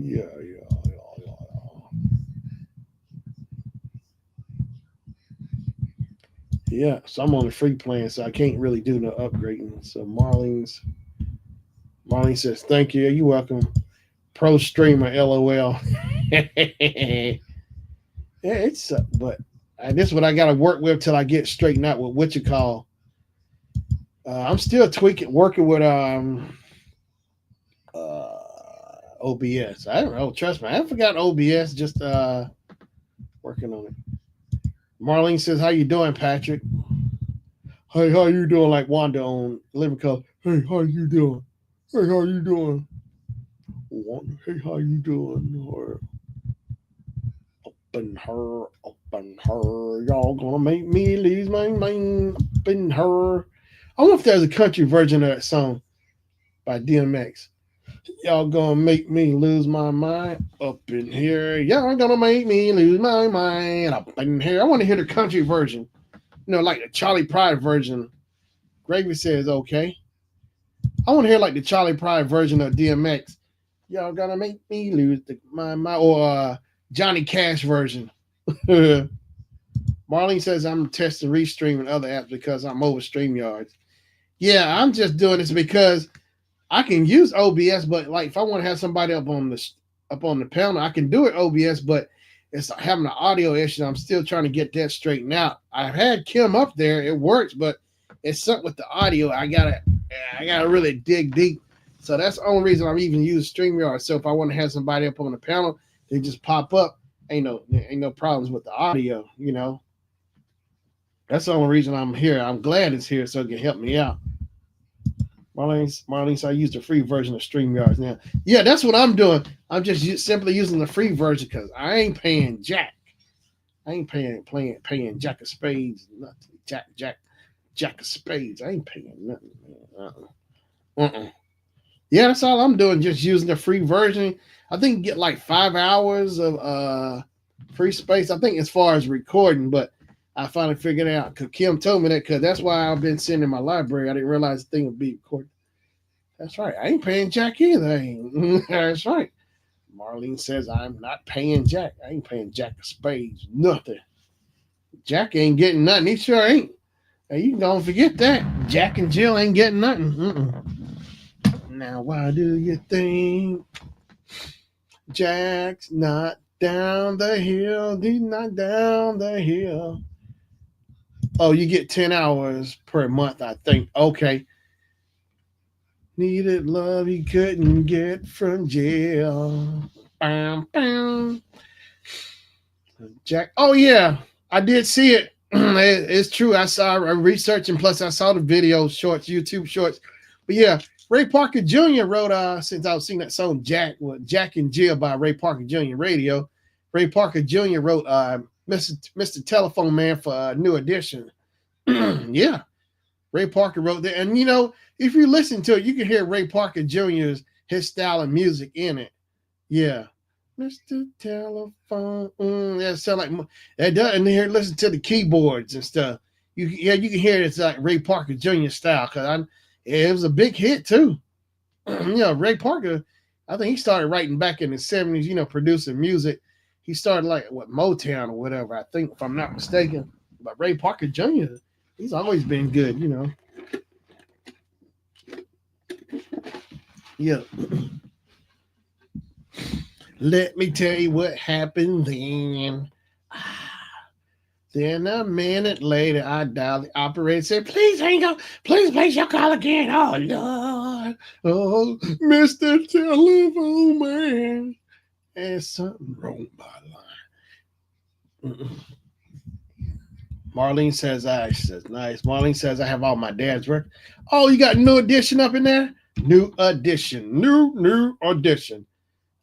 Yeah. Yeah, so I'm on the free plan, so I can't really do no upgrading. So Marlene says, thank you. You're welcome. Pro streamer, LOL. Yeah, it's but this is what I got to work with till I get straightened out with what you call. I'm still working with uh, OBS. I don't know. Trust me, I haven't forgotten OBS. Just working on it. Marlene says, "How you doing, Patrick?" Hey, how you doing? Like Wanda on Living Color. Hey, how you doing? Hey, how you doing? Wanda, hey, how you doing? Or up in her, y'all gonna make me lose my mind. Up in her. I wonder if there's a country version of that song by DMX. Y'all gonna make me lose my mind up in here. Y'all gonna make me lose my mind up in here. I want to hear the country version. Like the Charlie Pride version. Gravy says okay. I want to hear like the Charlie Pride version of DMX. Y'all gonna make me lose my mind, or Johnny Cash version. Marlene says I'm testing restreaming other apps because I'm over StreamYards. Yeah, I'm just doing this because I can use OBS, but like if I want to have somebody up on the panel, I can do it OBS, but it's having an audio issue. I'm still trying to get that straightened out. I've had Kim up there, it works, but it's something with the audio. I gotta really dig deep. So that's the only reason I'm even using StreamYard. So if I want to have somebody up on the panel, they just pop up. Ain't no problems with the audio. That's the only reason I'm here. I'm glad it's here so it can help me out. Marlene, so I use the free version of StreamYards now. Yeah, that's what I'm doing. I'm just simply using the free version because I ain't paying jack. I ain't paying jack of spades. Nothing. Jack of spades. I ain't paying nothing. Yeah, that's all I'm doing. Just using the free version. I think you get like 5 hours of free space. I think as far as recording, but I finally figured it out because Kim told me that because that's why I've been sitting in my library. I didn't realize the thing would be recorded. That's right. I ain't paying Jack either. That's right. Marlene says I'm not paying Jack. I ain't paying Jack of spades. Nothing. Jack ain't getting nothing. He sure ain't. Hey, you don't forget that. Jack and Jill ain't getting nothing. Now, why do you think Jack's not down the hill? He's not down the hill. Oh, you get 10 hours per month, I think. Okay. Needed love he couldn't get from jail. Bam, bam. Jack. Oh, yeah. I did see it. It's true. I researched and plus I saw the video shorts, YouTube shorts. But yeah, Ray Parker Jr. wrote, since I've seen that song Jack and Jill by Ray Parker Jr. Radio, Ray Parker Jr. wrote Mr. Telephone Man for New Edition. Yeah. Ray Parker wrote that. And if you listen to it, you can hear Ray Parker Jr.'s his style of music in it. Yeah. Mr. Telephone. That sound like that does, and here listen to the keyboards and stuff. You can hear it's like Ray Parker Jr. style because it was a big hit too. Ray Parker, I think he started writing back in the 70s, producing music. He started like Motown or whatever, I think, if I'm not mistaken. But Ray Parker Jr., he's always been good, Yeah. Let me tell you what happened then. Then a minute later, I dialed the operator and said, please hang up. Please place your call again. Oh, Lord. Oh, Mr. Telephone Man. There's something wrong by line. Marlene says, she says, nice. Marlene says, I have all my dad's work. Oh, you got New Edition up in there? New Edition. New Edition.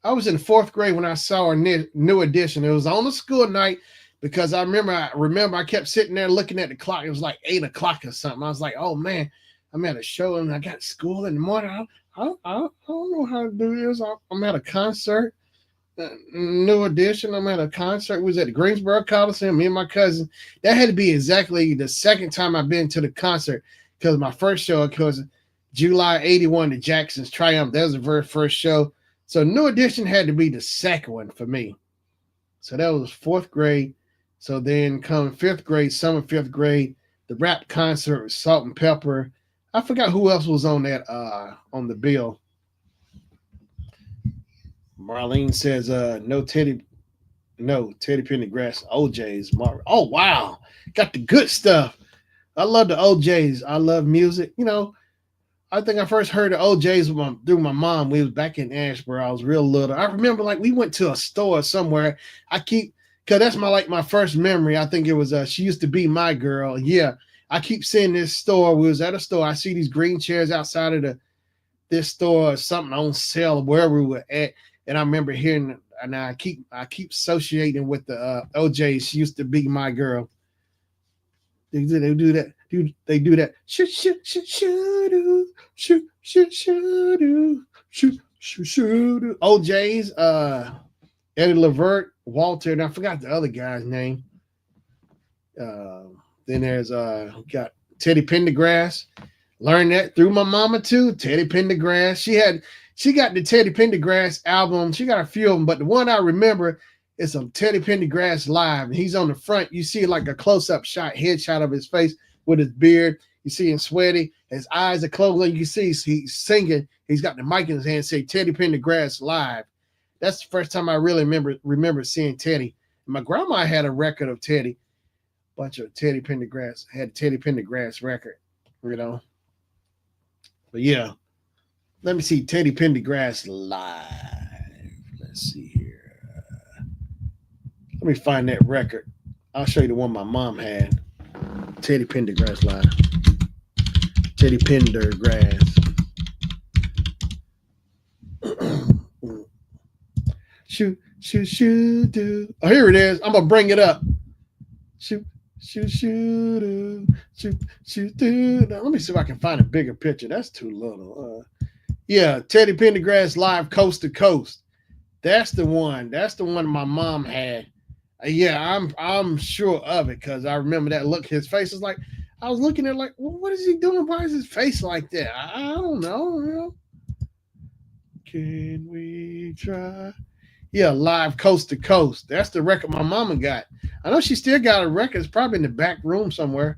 I was in 4th grade when I saw a New Edition. It was on a school night because I remember I kept sitting there looking at the clock. It was like 8 o'clock or something. I was like, oh man, I'm at a show and I got school in the morning. I don't know how to do this. I'm at a concert. New Edition. I'm at a concert. It was at the Greensboro Coliseum. Me and my cousin. That had to be exactly the second time I've been to the concert because my first show, because July '81, the Jacksons Triumph. That was the very first show. So New Edition had to be the second one for me. So that was fourth grade. So then come fifth grade, summer fifth grade, the rap concert with Salt and Pepper. I forgot who else was on that on the bill. Marlene says no Teddy Pendergrass, OJ's. Oh wow, got the good stuff. I love the OJ's. I love music. I think I first heard the OJ's through my mom. We was back in Asheboro. I was real little. I remember like we went to a store somewhere. Cause that's my first memory. I think it was She Used to Be My Girl. Yeah. I keep seeing this store. We was at a store. I see these green chairs outside of this store or something on sale wherever we were at. And I remember hearing, and I keep associating with the OJ. She Used to Be My Girl. They do that. They do that. Shoot, shoot, shoot, shoot, shoot, shoot, shoot, shoot, shoot, shoot. OJ's, Eddie Levert, Walter, and I forgot the other guy's name. Then there's got Teddy Pendergrass. Learned that through my mama too. Teddy Pendergrass. She got the Teddy Pendergrass album. She got a few of them, but the one I remember is some Teddy Pendergrass live. And he's on the front. You see like a close-up headshot of his face with his beard. You see him sweaty. His eyes are closed. You can see he's singing. He's got the mic in his hand. Say Teddy Pendergrass live. That's the first time I really remember seeing Teddy. My grandma had a record of Teddy. Bunch of Teddy Pendergrass. Had a Teddy Pendergrass record. But yeah. Let me see Teddy Pendergrass live. Let's see here. Let me find that record. I'll show you the one my mom had. Teddy Pendergrass live. Teddy Pendergrass. Shoot, shoot, shoot, do. Oh, here it is. I'm gonna bring it up. Shoot, shoot, shoot, do. Shoot, shoot, do. Now, let me see if I can find a bigger picture. That's too little. Yeah, Teddy Pendergrass live, coast to coast. That's the one. That's the one my mom had. Yeah, I'm sure of it because I remember that look. His face is like, I was looking at it like, well, what is he doing? Why is his face like that? I don't know. Can we try? Yeah, live coast to coast. That's the record my mama got. I know she still got a record. It's probably in the back room somewhere.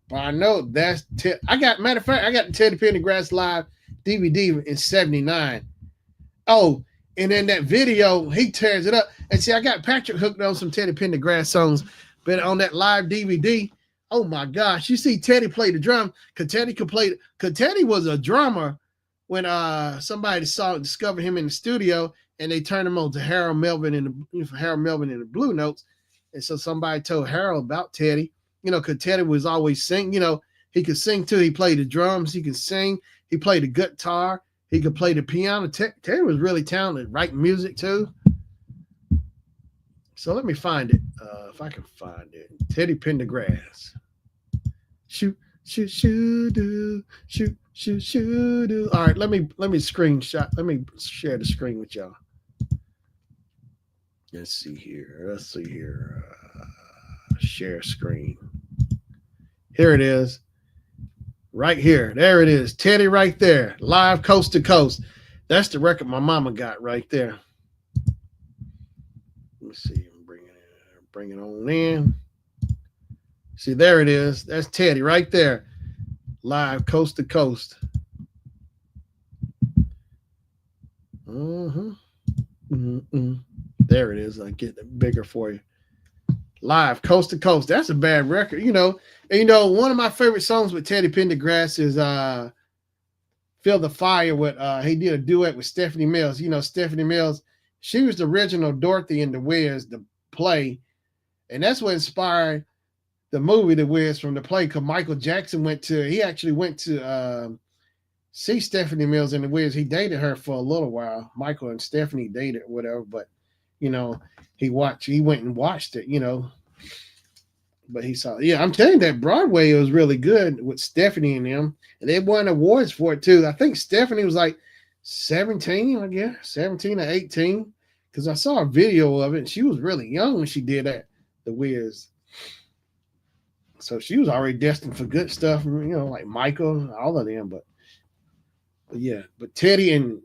But I know matter of fact, I got the Teddy Pendergrass live DVD in 79. Oh, and in that video, he tears it up. And see, I got Patrick hooked on some Teddy Pendergrass songs, but on that live DVD, oh my gosh, you see Teddy play the drum. Teddy was a drummer when somebody discovered him in the studio, and they turned him on to Harold Melvin and the Blue Notes. And so somebody told Harold about Teddy, because Teddy was always sing. He could sing too. He played the drums. He could sing. He played the guitar. He could play the piano. Teddy was really talented, writing music too. So let me find it. If I can find it. Teddy Pendergrass. Shoot, shoot, shoot, do. Shoot, shoot, shoot, do. All right, let me screenshot. Let me share the screen with y'all. Let's see here. Share screen. Here it is. Right here. There it is. Teddy right there. Live coast to coast. That's the record my mama got right there. Let me see. I'm bring it on in. See, there it is. That's Teddy right there. Live coast to coast. There it is. I get it bigger for you. Live coast to coast. That's a bad record, And one of my favorite songs with Teddy Pendergrass is Feel the Fire with he did a duet with Stephanie Mills. Stephanie Mills, she was the original Dorothy in The Wiz, the play. And that's what inspired the movie The Wiz from the play, because Michael Jackson went to see Stephanie Mills in The Wiz. He dated her for a little while. Michael and Stephanie dated, whatever, but he went and watched it, But he saw, I'm telling you, that Broadway was really good with Stephanie and them. And they won awards for it too. I think Stephanie was like 17, I guess, 17 or 18. Because I saw a video of it. And she was really young when she did that, The Wiz. So she was already destined for good stuff, like Michael, all of them. But Teddy and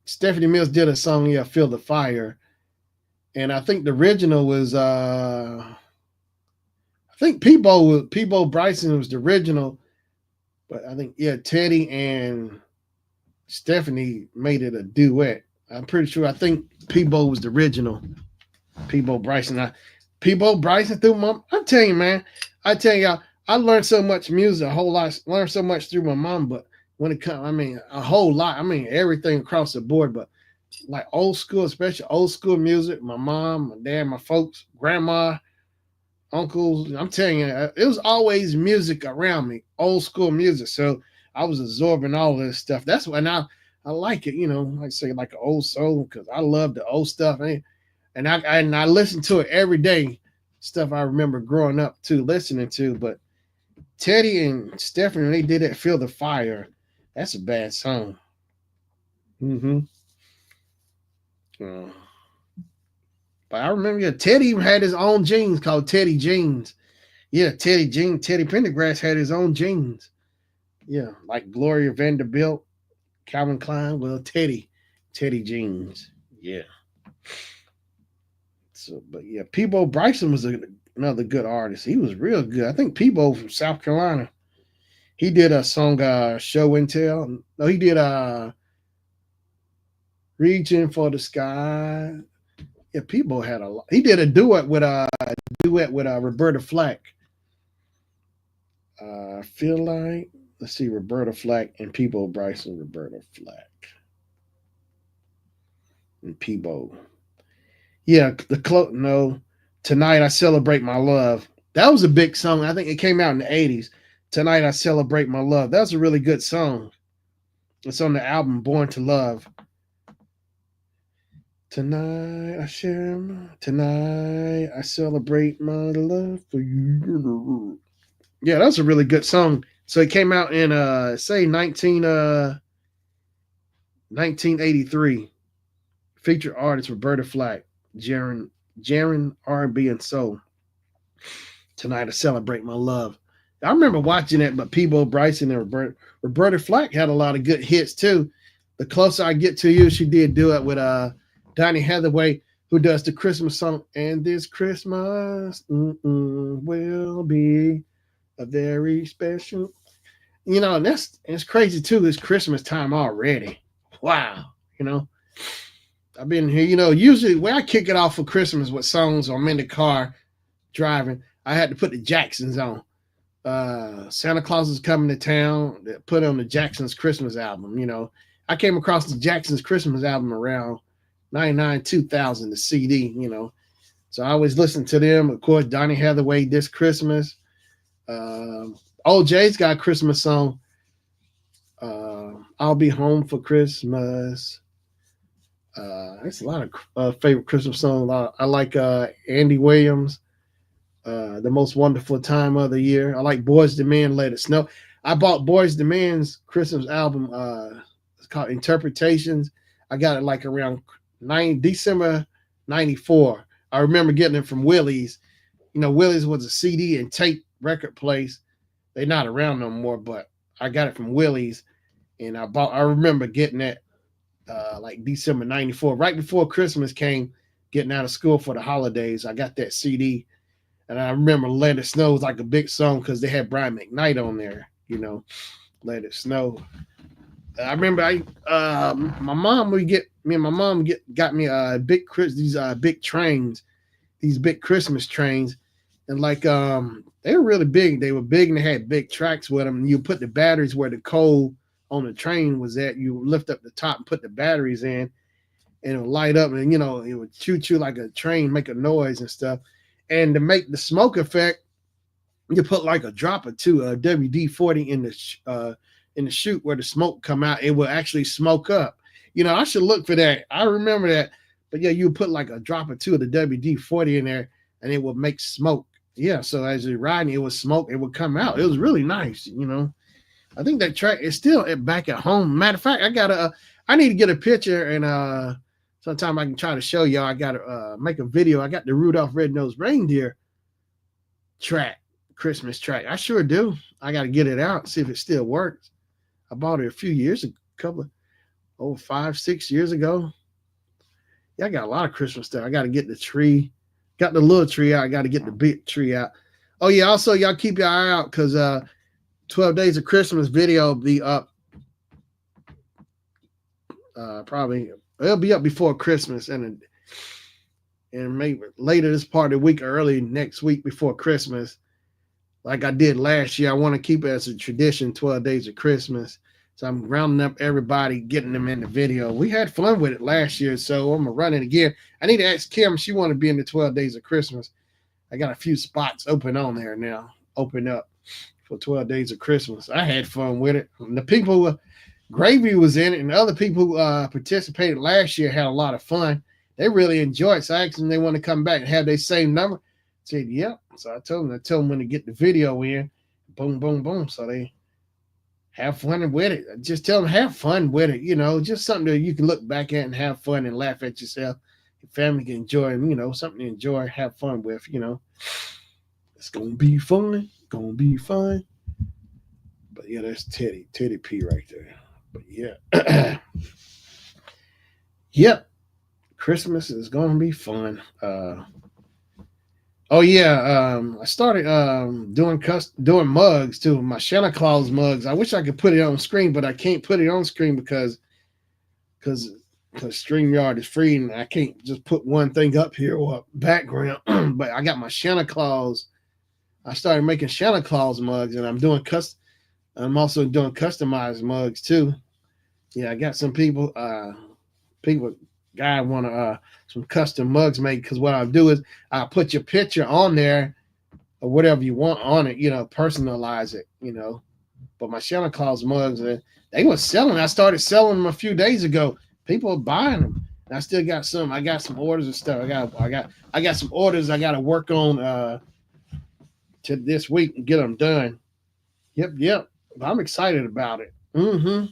Stephanie Mills did a song, yeah, Feel the Fire. And I think the original was I think Peebo Bryson was the original, but I think yeah, Teddy and Stephanie made it a duet. I'm pretty sure. I think Peebo was the original. Peebo Bryson. Peebo Bryson through my. I'm telling you, man. I tell y'all, I learned so much music, a whole lot. Learned so much through my mom, but when it comes, I mean, a whole lot. I mean, everything across the board. But like old school, especially old school music. My mom, my dad, my folks, grandma, uncles. I'm telling you, it was always music around me, old school music. So I was absorbing all this stuff. That's why now I like it. You know, like I say, like an old soul because I love the old stuff. And I listen to it every day. Stuff I remember growing up too, listening to. But Teddy and Stephanie, they did that "Feel the Fire." That's a bad song. Mm-hmm. Uh, but I remember, yeah, Teddy had his own jeans called Teddy Jeans. Yeah, Teddy Pendergrass had his own jeans. Yeah, like Gloria Vanderbilt, Calvin Klein. Well, Teddy Jeans. Yeah. So, but yeah, Peebo Bryson was another good artist. He was real good. I think Peebo from South Carolina. He did a song, Show and Tell. No, he did Reaching for the Sky. Yeah, Peebo had a lot. He did a duet with Roberta Flack. I feel like let's see, Roberta Flack and Peebo Bryson, Roberta Flack and Peebo. Yeah, no. Tonight I Celebrate My Love. That was a big song. I think it came out in the 80s. Tonight I Celebrate My Love. That was a really good song. It's on the album Born to Love. Tonight I celebrate my love for you. Yeah, that's a really good song. So it came out in say 1983. Featured artist Roberta Flack, Jaron R&B and Soul. Tonight I Celebrate My Love. I remember watching it, but Peebo Bryson and Roberta Flack had a lot of good hits too. The Closer I Get to You, she did do it with Donny Hathaway, who does the Christmas song. And this Christmas will be a very special. You know, and it's crazy too. It's Christmas time already. Wow. You know, I've been here. You know, usually when I kick it off for Christmas with songs, or I'm in the car driving, I had to put the Jacksons on. Santa Claus is Coming to Town. That put on the Jacksons Christmas album. You know, I came across the Jacksons Christmas album around 99, 2000, the CD. You know, so I always listen to them. Of course, Donny Hathaway, This Christmas. OJ's got a Christmas song. I'll Be Home for Christmas. There's a lot of favorite Christmas songs. I like Andy Williams, The Most Wonderful Time of the Year. I like Boys II Men, Let It Snow. I bought Boys II Men's Christmas album. It's called Interpretations. I got it like around December 94. I remember getting it from Willie's. You know, Willie's was a CD and tape record place. They're not around no more, but I got it from Willie's. And I remember getting that like December 94, right before Christmas came, getting out of school for the holidays. I got that CD, and I remember Let It Snow was like a big song because they had Brian McKnight on there, you know, Let It Snow. I remember my mom got me these big trains, these big Christmas trains, and like they were really big. They were big and they had big tracks with them. You put the batteries where the coal on the train was at. You lift up the top and put the batteries in, and it would light up, and you know it would choo like a train, make a noise and stuff. And to make the smoke effect, you put like a drop or two of WD-40 in the chute where the smoke come out. It will actually smoke up. You know, I should look for that. I remember that. But yeah, you put like a drop or two of the WD-40 in there, and it will make smoke. Yeah, so as you're riding, it would smoke. It would come out. It was really nice. You know, I think that track is still back at home. Matter of fact, I need to get a picture, and sometime I can try to show y'all. I got to make a video. I got the Rudolph Red-Nosed Reindeer track, Christmas track. I sure do. I got to get it out, see if it still works. I bought it a few years ago. oh 5-6 years ago. Yeah, I got a lot of Christmas stuff. I got to get the tree, got the little tree out. I got to get the big tree out. Oh yeah, also y'all keep your eye out because 12 Days of Christmas video will be up. Probably it'll be up before Christmas and maybe later this part of the week or early next week before Christmas. Like I did last year, I want to keep it as a tradition, 12 Days of Christmas. So I'm rounding up everybody, getting them in the video. We had fun with it last year, so I'm going to run it again. I need to ask Kim, she want to be in the 12 Days of Christmas. I got a few spots open on there now, open up for 12 Days of Christmas. I had fun with it. And the people, Gravy was in it, and the other people who participated last year had a lot of fun. They really enjoyed it, so I asked them they want to come back and have their same number. I said, yep. So I told them when to get the video in. Boom, boom, boom. So they have fun with it. Just tell them have fun with it. Just something that you can look back at and have fun and laugh at yourself. Your family can enjoy, something to enjoy, have fun with, It's going to be fun. Going to be fun. But yeah, that's Teddy P right there. But yeah. Yep. Christmas is going to be fun. Oh yeah, I started doing mugs too. My Shannon Claus mugs. I wish I could put it on screen, but I can't put it on screen because StreamYard is free, and I can't just put one thing up here or background. But I got my Shannon Claus. I started making Shannon Claus mugs, and I'm also doing customized mugs too. Yeah, I got some people guy want some custom mugs made, because what I'll do is I'll put your picture on there or whatever you want on it, personalize it, But my Shannon Claus mugs, they were selling. I started selling them a few days ago. People are buying them. And I still got some. I got some orders and stuff. I got some orders I got to work on to this week and get them done. Yep. I'm excited about it. But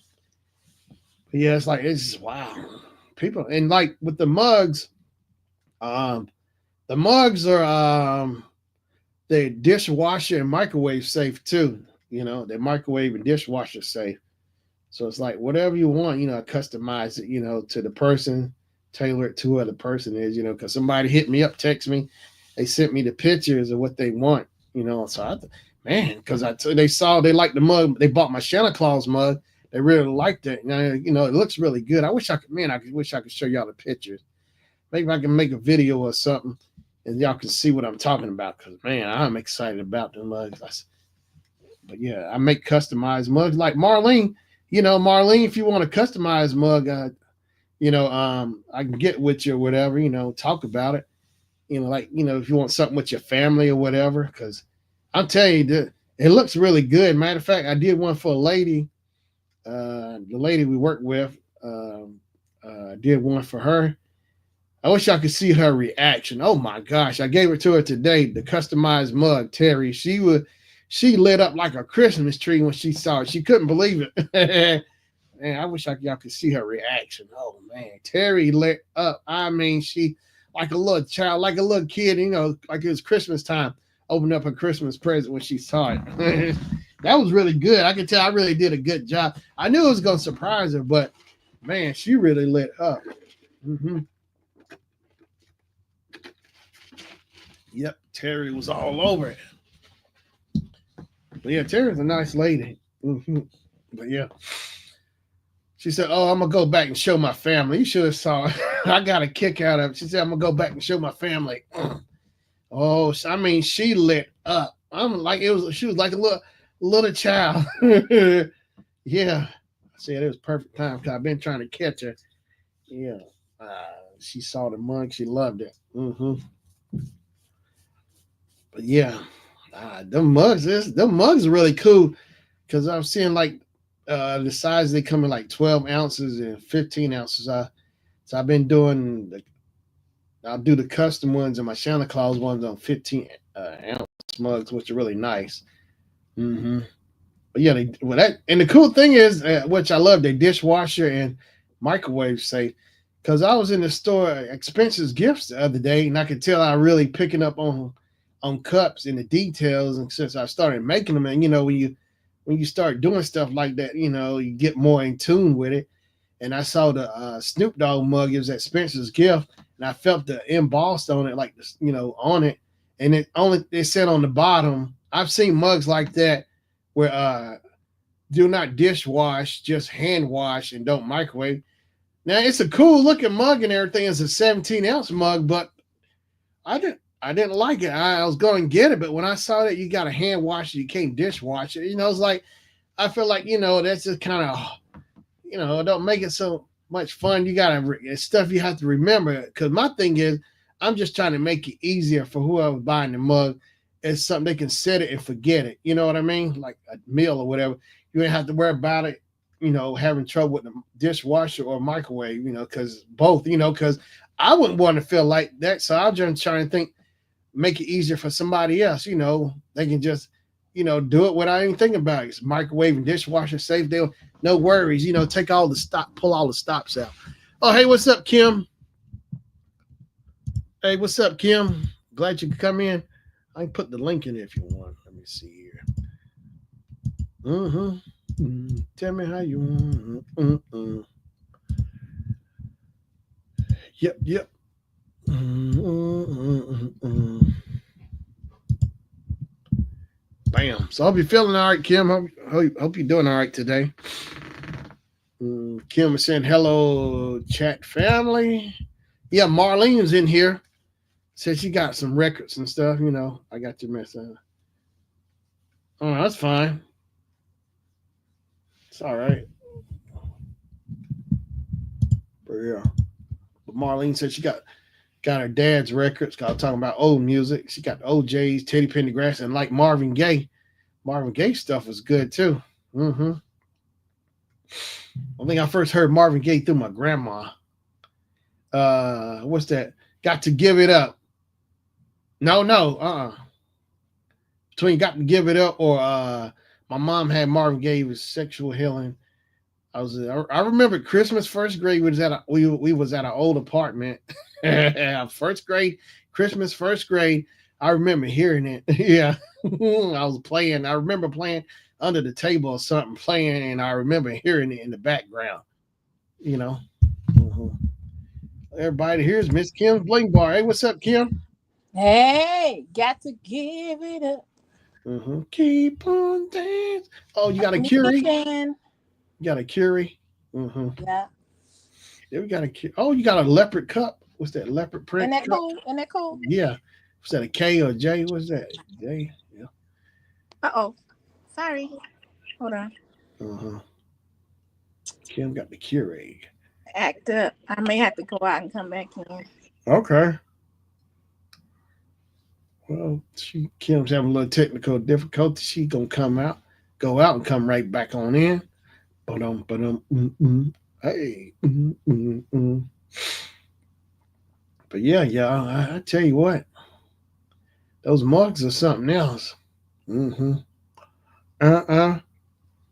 yeah, it's wow. People, and like with the mugs are they're dishwasher and microwave safe too. They're microwave and dishwasher safe, so it's like whatever you want, customize it, to the person, tailor it to who the person is, because somebody hit me up, text me, they sent me the pictures of what they want, so because they liked the mug, they bought my Santa Claus mug. They really liked it. It looks really good. I wish I could show y'all the pictures. Maybe I can make a video or something and y'all can see what I'm talking about. Because, man, I'm excited about the mugs. But, yeah, I make customized mugs. Like Marlene, Marlene, if you want a customized mug, I can get with you or whatever, talk about it. If you want something with your family or whatever. Because I'm telling you, it looks really good. Matter of fact, I did one for a lady. The lady we work with did one for her. I wish I could see her reaction. Oh my gosh, I gave it to her today, the customized mug, Terry. She lit up like a Christmas tree when she saw it. She couldn't believe it. Man, I wish y'all could see her reaction. Oh man, Terry lit up. I mean, she like a little child, like a little kid, like it was Christmas time, opened up a Christmas present when she saw it. That was really good. I could tell I really did a good job. I knew it was going to surprise her, but man, she really lit up. Yep, Terry was all over it. But yeah, Terry's a nice lady. But yeah, she said, "Oh, I'm gonna go back and show my family." You should have saw it. I got a kick out of it. She said, "I'm gonna go back and show my family." Oh, I mean, she lit up. I'm like, she was like a little child. Yeah, I said it was perfect time because I've been trying to catch her. Yeah, she saw the mug, she loved it. But yeah, them mugs are really cool because I'm seeing like the size they come in like 12 ounces and 15 ounces. So I've been doing I'll do the custom ones and my Santa Claus ones on 15 ounce mugs, which are really nice. But yeah, and the cool thing is, which I love, they dishwasher and microwave safe. Because I was in the store, Expenses Gifts, the other day, and I could tell I really picking up on cups and the details. And since I started making them, and when you start doing stuff like that, you get more in tune with it. and I saw the Snoop Dogg mug. It was at Spencer's gift, and I felt the embossed on it, like on it, and it said on the bottom. I've seen mugs like that where do not dishwash, just hand wash and don't microwave. Now it's a cool looking mug and everything. It's a 17-ounce mug, but I didn't like it. I was going to get it, but when I saw that you got to hand wash it, you can't dishwash it. It's like I feel like that's just kind of don't make it so much fun. You got to stuff you have to remember. Because my thing is, I'm just trying to make it easier for whoever buying the mug. It's something they can set it and forget it. You know what I mean? Like a meal or whatever. You ain't have to worry about it. Having trouble with the dishwasher or microwave. Because both. Because I wouldn't want to feel like that. So I'm just trying to think, make it easier for somebody else. They can just, do it without even thinking about it. It's microwave and dishwasher safe. They'll no worries. Take all the pull all the stops out. Oh, hey, what's up, Kim? Hey, what's up, Kim? Glad you could come in. I can put the link in if you want. Let me see here. Tell me how you want. Yep. Bam. So I hope you're feeling all right, Kim. Hope you're doing all right today. Kim is saying hello, chat family. Yeah, Marlene's in here. Said she got some records and stuff. I got your message. Oh, that's fine. It's all right. But yeah. But Marlene said she got her dad's records. Got talking about old music. She got the OJ's, Teddy Pendergrass, and like Marvin Gaye. Marvin Gaye stuff was good too. I think I first heard Marvin Gaye through my grandma. What's that? Got to Give It Up. No. Between Got to Give It Up or my mom had Marvin Gaye with Sexual Healing. I remember Christmas first grade. We was at an old apartment. First grade, Christmas first grade. I remember hearing it. Yeah, I was playing. I remember playing under the table or something, playing, and I remember hearing it in the background. Everybody here's Miss Kim's Bling Bar. Hey, what's up, Kim? Hey, got to give it up. Keep on dancing. Oh, you got a Curie? You got a Curie? Yeah. Yeah, we got a. Oh, you got a leopard cup. What's that leopard print? Isn't that cool? Isn't that cool? Yeah. Was that a K or a J? What's that? J. Yeah. Sorry. Hold on. Kim got the Curie. Act up. I may have to go out and come back in. Okay. Well, Kim's having a little technical difficulty. She gonna go out and come right back on in. Hey. But yeah, I tell you what, those mugs are something else.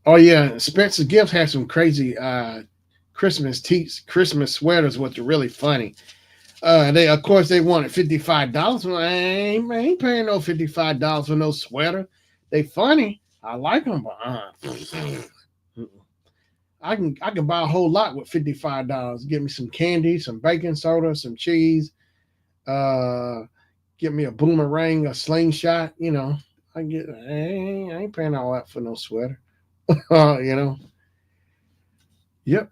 Oh yeah, Spencer Gifts had some crazy Christmas Christmas sweaters, which are really funny. They wanted $55. Well, I ain't paying no $55 for no sweater. They funny. I like them, but I can buy a whole lot with $55. Get me some candy, some baking soda, some cheese. Get me a boomerang, a slingshot. I ain't paying all that for no sweater. Yep.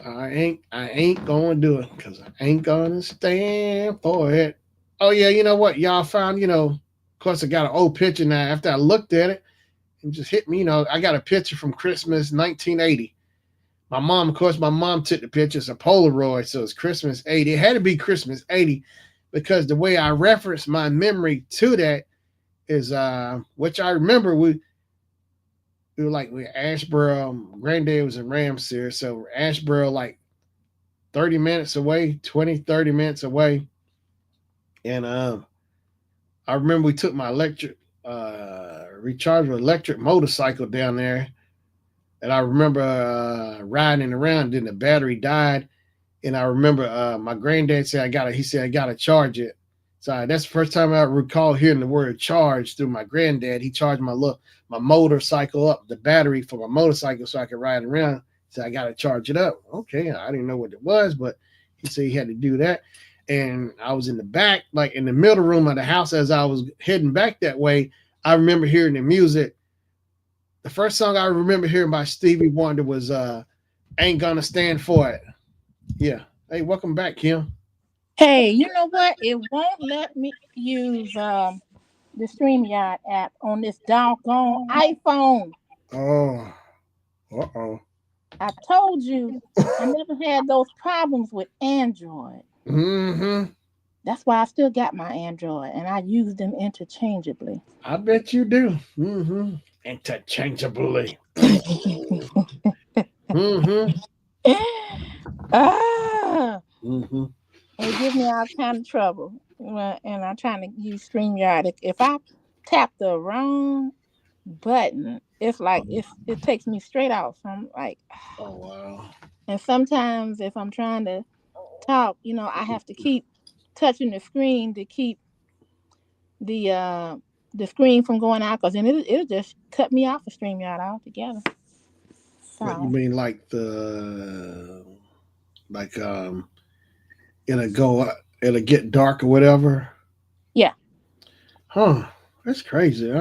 I ain't gonna do it because I ain't gonna stand for it. Oh yeah, you know what? Y'all found, of course I got an old picture now. After I looked at it, it just hit me, I got a picture from Christmas 1980. My mom took the picture. It's a Polaroid, so it's Christmas 80. It had to be Christmas 80 because the way I reference my memory to that is which I remember we were like Asheboro. Granddad was in Ramsey, so Asheboro like 30 minutes away, 30 minutes away. And I remember we took my rechargeable electric motorcycle down there. And I remember riding around, then the battery died. And I remember my granddad said, I got to charge it. So that's the first time I recall hearing the word charge through my granddad. He charged my motorcycle up, the battery for my motorcycle so I could ride around. So I got to charge it up. Okay, I didn't know what it was, but he said he had to do that. And I was in the back, like in the middle room of the house as I was heading back that way. I remember hearing the music. The first song I remember hearing by Stevie Wonder was Ain't Gonna Stand For It. Yeah. Hey, welcome back, Kim. Hey, you know what? It won't let me use the StreamYard app on this doggone iPhone. Oh, uh-oh. I told you I never had those problems with Android. Mm-hmm. That's why I still got my Android and I use them interchangeably. I bet you do. Mm-hmm. Interchangeably. Mm-hmm. ah, Mm-hmm. it gives me all kind of trouble. And I'm trying to use StreamYard. If I tap the wrong button, it's like it takes me straight off. I'm like, Oh wow. and sometimes if I'm trying to talk, I have to keep touching the screen to keep the uh the screen from going out because then it'll just cut me off of StreamYard altogether. What you So mean like the like it'll go it'll get dark or whatever? yeah, Huh. That's crazy.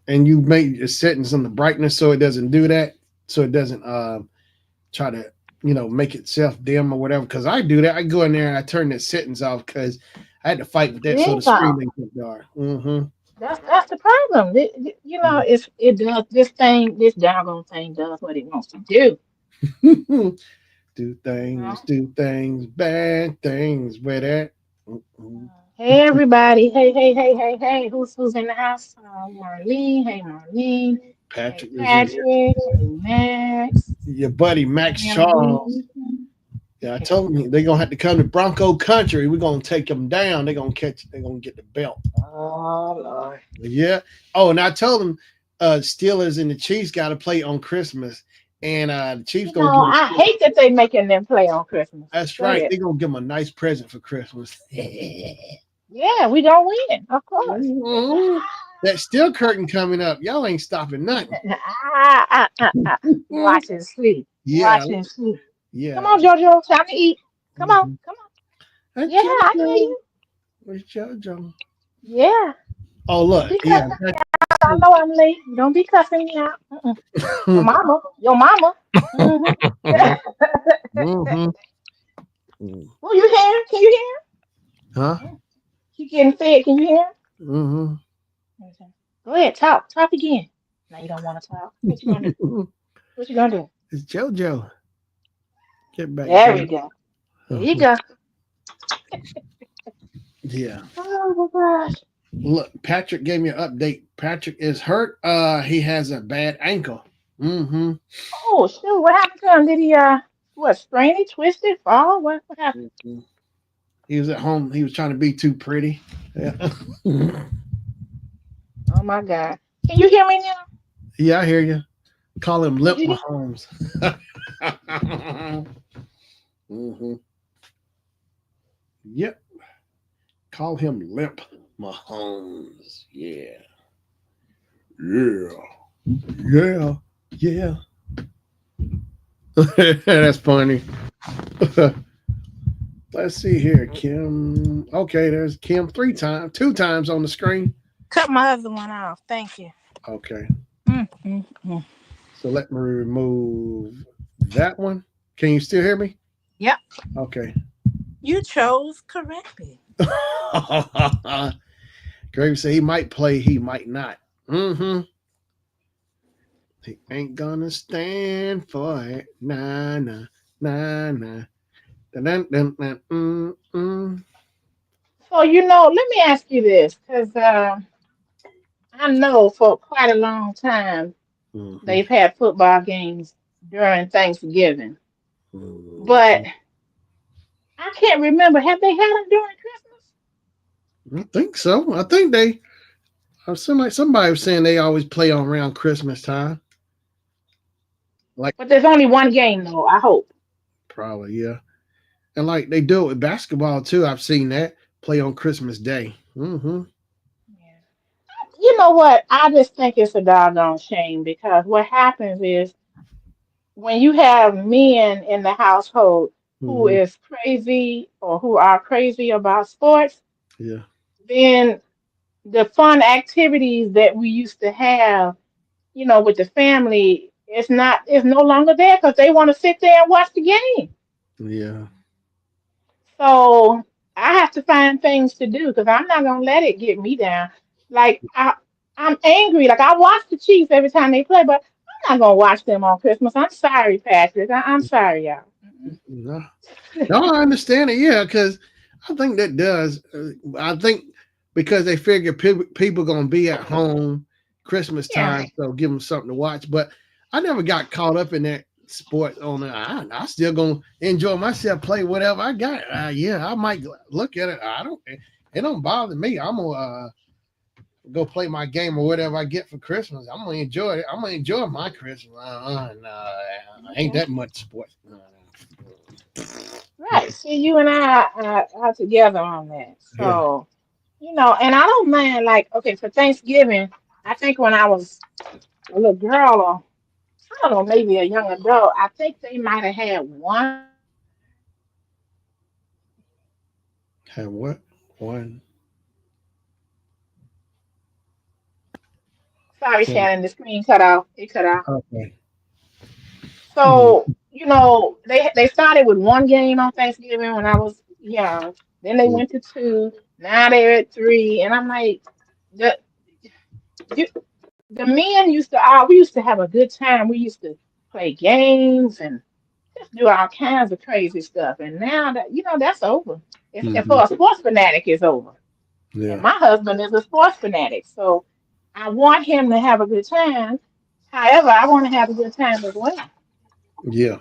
And you made your settings on the brightness so it doesn't do that. So it doesn't try to, make itself dim or whatever. Cause I do that. I go in there and I turn the settings off because I had to fight with that so the screen bingo. didn't get dark. Mm-hmm. That's the problem. It does this doggone thing does what it wants to do. You know. Do things, bad things with it. Mm-mm. Hey everybody! Hey! Who's in the house? Marlene. Hey Marlene. Hey Patrick is in there. Patrick. Hey Max. Your buddy Max Charles. Family. Yeah, I told him they're gonna have to come to Bronco Country. We're gonna take them down. They're gonna catch. They're gonna get the belt. Oh Lord. Yeah. Oh, and I told them Steelers and the Chiefs got to play on Christmas, and the Chiefs gonna give. I hate that they making them play on Christmas. That's Go right. ahead. They're gonna give them a nice present for Christmas. Yeah, we don't win, of course. Mhm. That steel curtain coming up. Y'all ain't stopping nothing. Watch and sleep. Yeah, Watch and sleep. Come yeah. on, Jojo. Time to eat. Come on. Mm-hmm. Come on. That's Yeah, I hear JoJo. you. Where's JoJo? Yeah. Oh, Don't look. be Yeah. cussing me out. I know I'm late. Don't be cussing me out. Your mama. Your mama. Mm-hmm. Mm-hmm. Well, you hear? Can you Huh? hear? She getting fed. Can you hear? Mm-hmm. Okay. Go ahead. Talk. Talk again. Now you don't want to talk. What you gonna do? What you gonna do? It's JoJo. Get back, There we JoJo. go. There you go. Yeah. Oh my gosh. Look, Patrick gave me an update. Patrick is hurt. He has a bad ankle. Mm-hmm. Oh shoot! What happened to him? Did he what sprain it, twist it, fall? What happened? Mhm. He was at home. He was trying to be too pretty. Yeah. Oh my God! Can you hear me now? Yeah, I hear you. Call him Did Limp you get? Mahomes. hmm Yep. Call him Limp Mahomes. Yeah. Yeah. Yeah. Yeah. That's funny. Let's see here, Kim. Okay, there's Kim two times on the screen. Cut my other one off. Thank you. Okay, Mm. so let me remove that one. Can you still hear me? Yep. Okay. You chose correctly. Gravy said he might play, he might not. Mm-hmm. He ain't gonna stand for it. Nah, nah, nah, nah. Dun, dun, dun, dun, So let me ask you this, because I know for quite a long time mm-hmm. they've had football games during Thanksgiving, but Mm-hmm. I can't remember. Have they had them during Christmas? I think so. I think they. Somebody was saying they always play on around Christmas time. Like But there's only one game, though. I hope. probably yeah, and like they do it with basketball too. I've seen that play on Christmas Day. Mm-hmm. Yeah. You know what? I just think it's a doggone shame because what happens is when you have men in the household who Mm-hmm. is crazy or who are crazy about sports, Yeah. then the fun activities that we used to have, with the family, it's no longer there because they want to sit there and watch the game. Yeah. So I have to find things to do because I'm not gonna let it get me down. Like I'm angry. Like I watch the Chiefs every time they play, but I'm not gonna watch them on Christmas. I'm sorry, Patrick. I'm sorry, y'all. No, no, I understand it. Yeah, because I think that does. I think because they figure people gonna be at home Christmas Yeah. time, so give them something to watch. But I never got caught up in that sport. On it, I still gonna enjoy myself, play whatever I got. Yeah, I might look at it. I don't. It don't bother me. I'm gonna go play my game or whatever I get for Christmas. I'm gonna enjoy it. I'm gonna enjoy my Christmas. No, ain't Okay. that much sports. Right. See, you and I are together on that. Yeah. So, and I don't mind, like, okay, for Thanksgiving, I think when I was a little girl, or I don't know, maybe a young adult, I think they might have had one. Have what? One. Sorry, Yeah. Shannon, the screen cut off. It cut off. Okay. Mhm. So, they started with one game on Thanksgiving when I was young. Then they went to two. Now they're at three, and I'm like, the you, the men used to. We used to have a good time. We used to play games and just do all kinds of crazy stuff. And now that that's over. It's Mhm. for a sports fanatic, it's over. And Yeah. my husband is a sports fanatic, so I want him to have a good time. However, I want to have a good time as well. Yeah.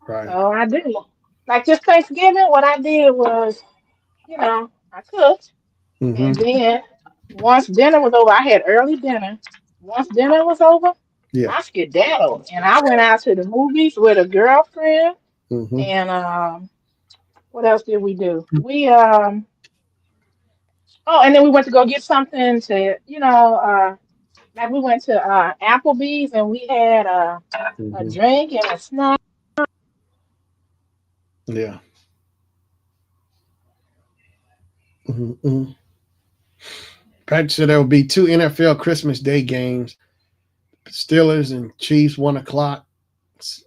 Right. So I do. Like just Thanksgiving, what I did was, I cooked, Hmm. and then once dinner was over, I had early dinner. Once dinner was over, Yeah. I skedaddled and I went out to the movies with a girlfriend. Hmm. And what else did we do? Oh, and then we went to go get something to, like we went to Applebee's and we had a Hmm. drink and a snack. Yeah. Hmm. Patrick said there will be two NFL Christmas Day games: Steelers and Chiefs, 1 o'clock,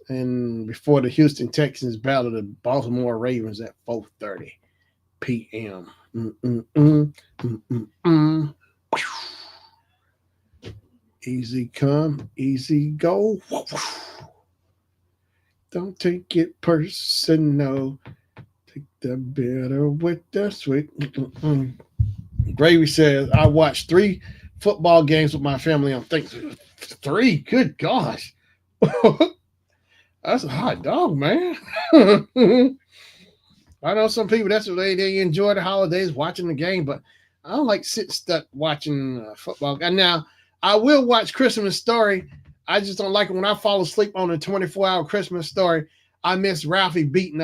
and before the Houston Texans battle the Baltimore Ravens at 4:30 p.m. Mm-mm-mm. Mm-mm-mm. Easy come, easy go. Don't take it personal. Take the bitter with the sweet. Mm-mm-mm. Gravy says, I watched 3 football games with my family on Thanksgiving. 3? Good gosh. That's a hot dog, man. I know some people, that's what they enjoy the holidays, watching the game, but I don't like sitting stuck watching football. And now, I will watch Christmas Story. I just don't like it when I fall asleep on the 24-hour Christmas Story. I miss Ralphie beating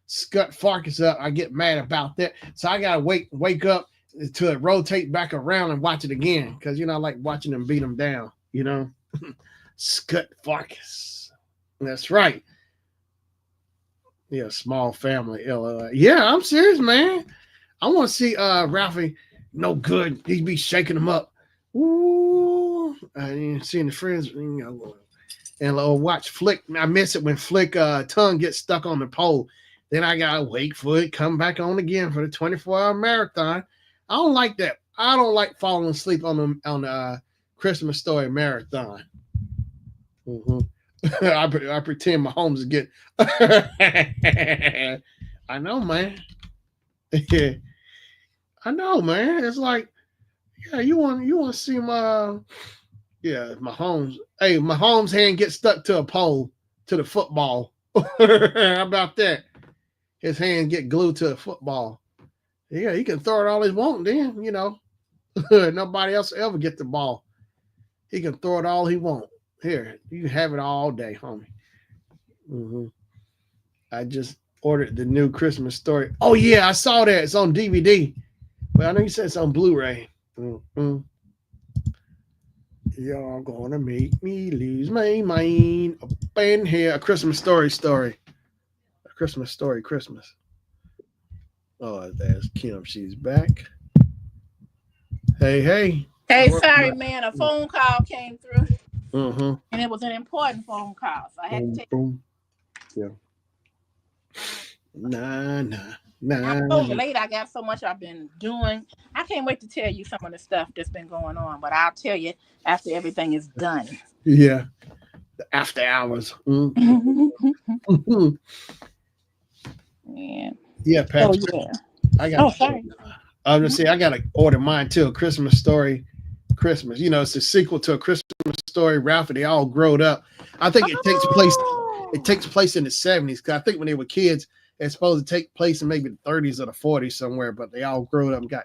Scott Farkas up. I get mad about that. So I got to wake up to rotate back around and watch it again because, I like watching them beat them down. Scott Farkas. That's right. Yeah, small family. Yeah, I'm serious, man. I want to see Ralphie. No good. He be shaking him up. Ooh, and seeing the friends, and watch Flick. I miss it when Flick tongue gets stuck on the pole. Then I gotta wait for it, come back on again for the 24-hour marathon. I don't like that. I don't like falling asleep on the Christmas Story marathon. Mm-hmm. I pretend my homes get. I know, man. I know, man. It's like, yeah, you want to see my Mahomes. Hey, Mahomes' hand gets stuck to a pole to the football. How about that? His hand get glued to a football. Yeah, he can throw it all he wants. Then nobody else will ever get the ball. He can throw it all he wants. Here, you can have it all day, homie. Hmm. I just ordered the new Christmas Story. Oh yeah, I saw that. It's on DVD. But I know you said it's on Blu-ray. Mm-hmm. Y'all gonna make me lose my mind up in here. A Christmas story. A Christmas story, Christmas. Oh, there's Kim. She's back. Hey, hey. Hey, Welcome sorry, back. man. A phone call came through, Mm-hmm. and it was an important phone call, so I had to Boom, take. boom. Yeah. Nah, nah, I'm nah, so nah. late. I got so much I've been doing. I can't wait to tell you some of the stuff that's been going on, but I'll tell you after everything is done. Yeah. The after hours. Mm-hmm. Yeah. Yeah, Oh Patrick. yeah. I got Oh, to. sorry. I was gonna say I gotta order mine too. A Christmas story. Christmas. You know, it's a sequel to a Christmas story. Ralph, they all growed up. I think it takes place. It Oh. takes place in the 70s. Cause I think when they were kids, it's supposed to take place in maybe the 30s or the 40s somewhere. But they all growed up and got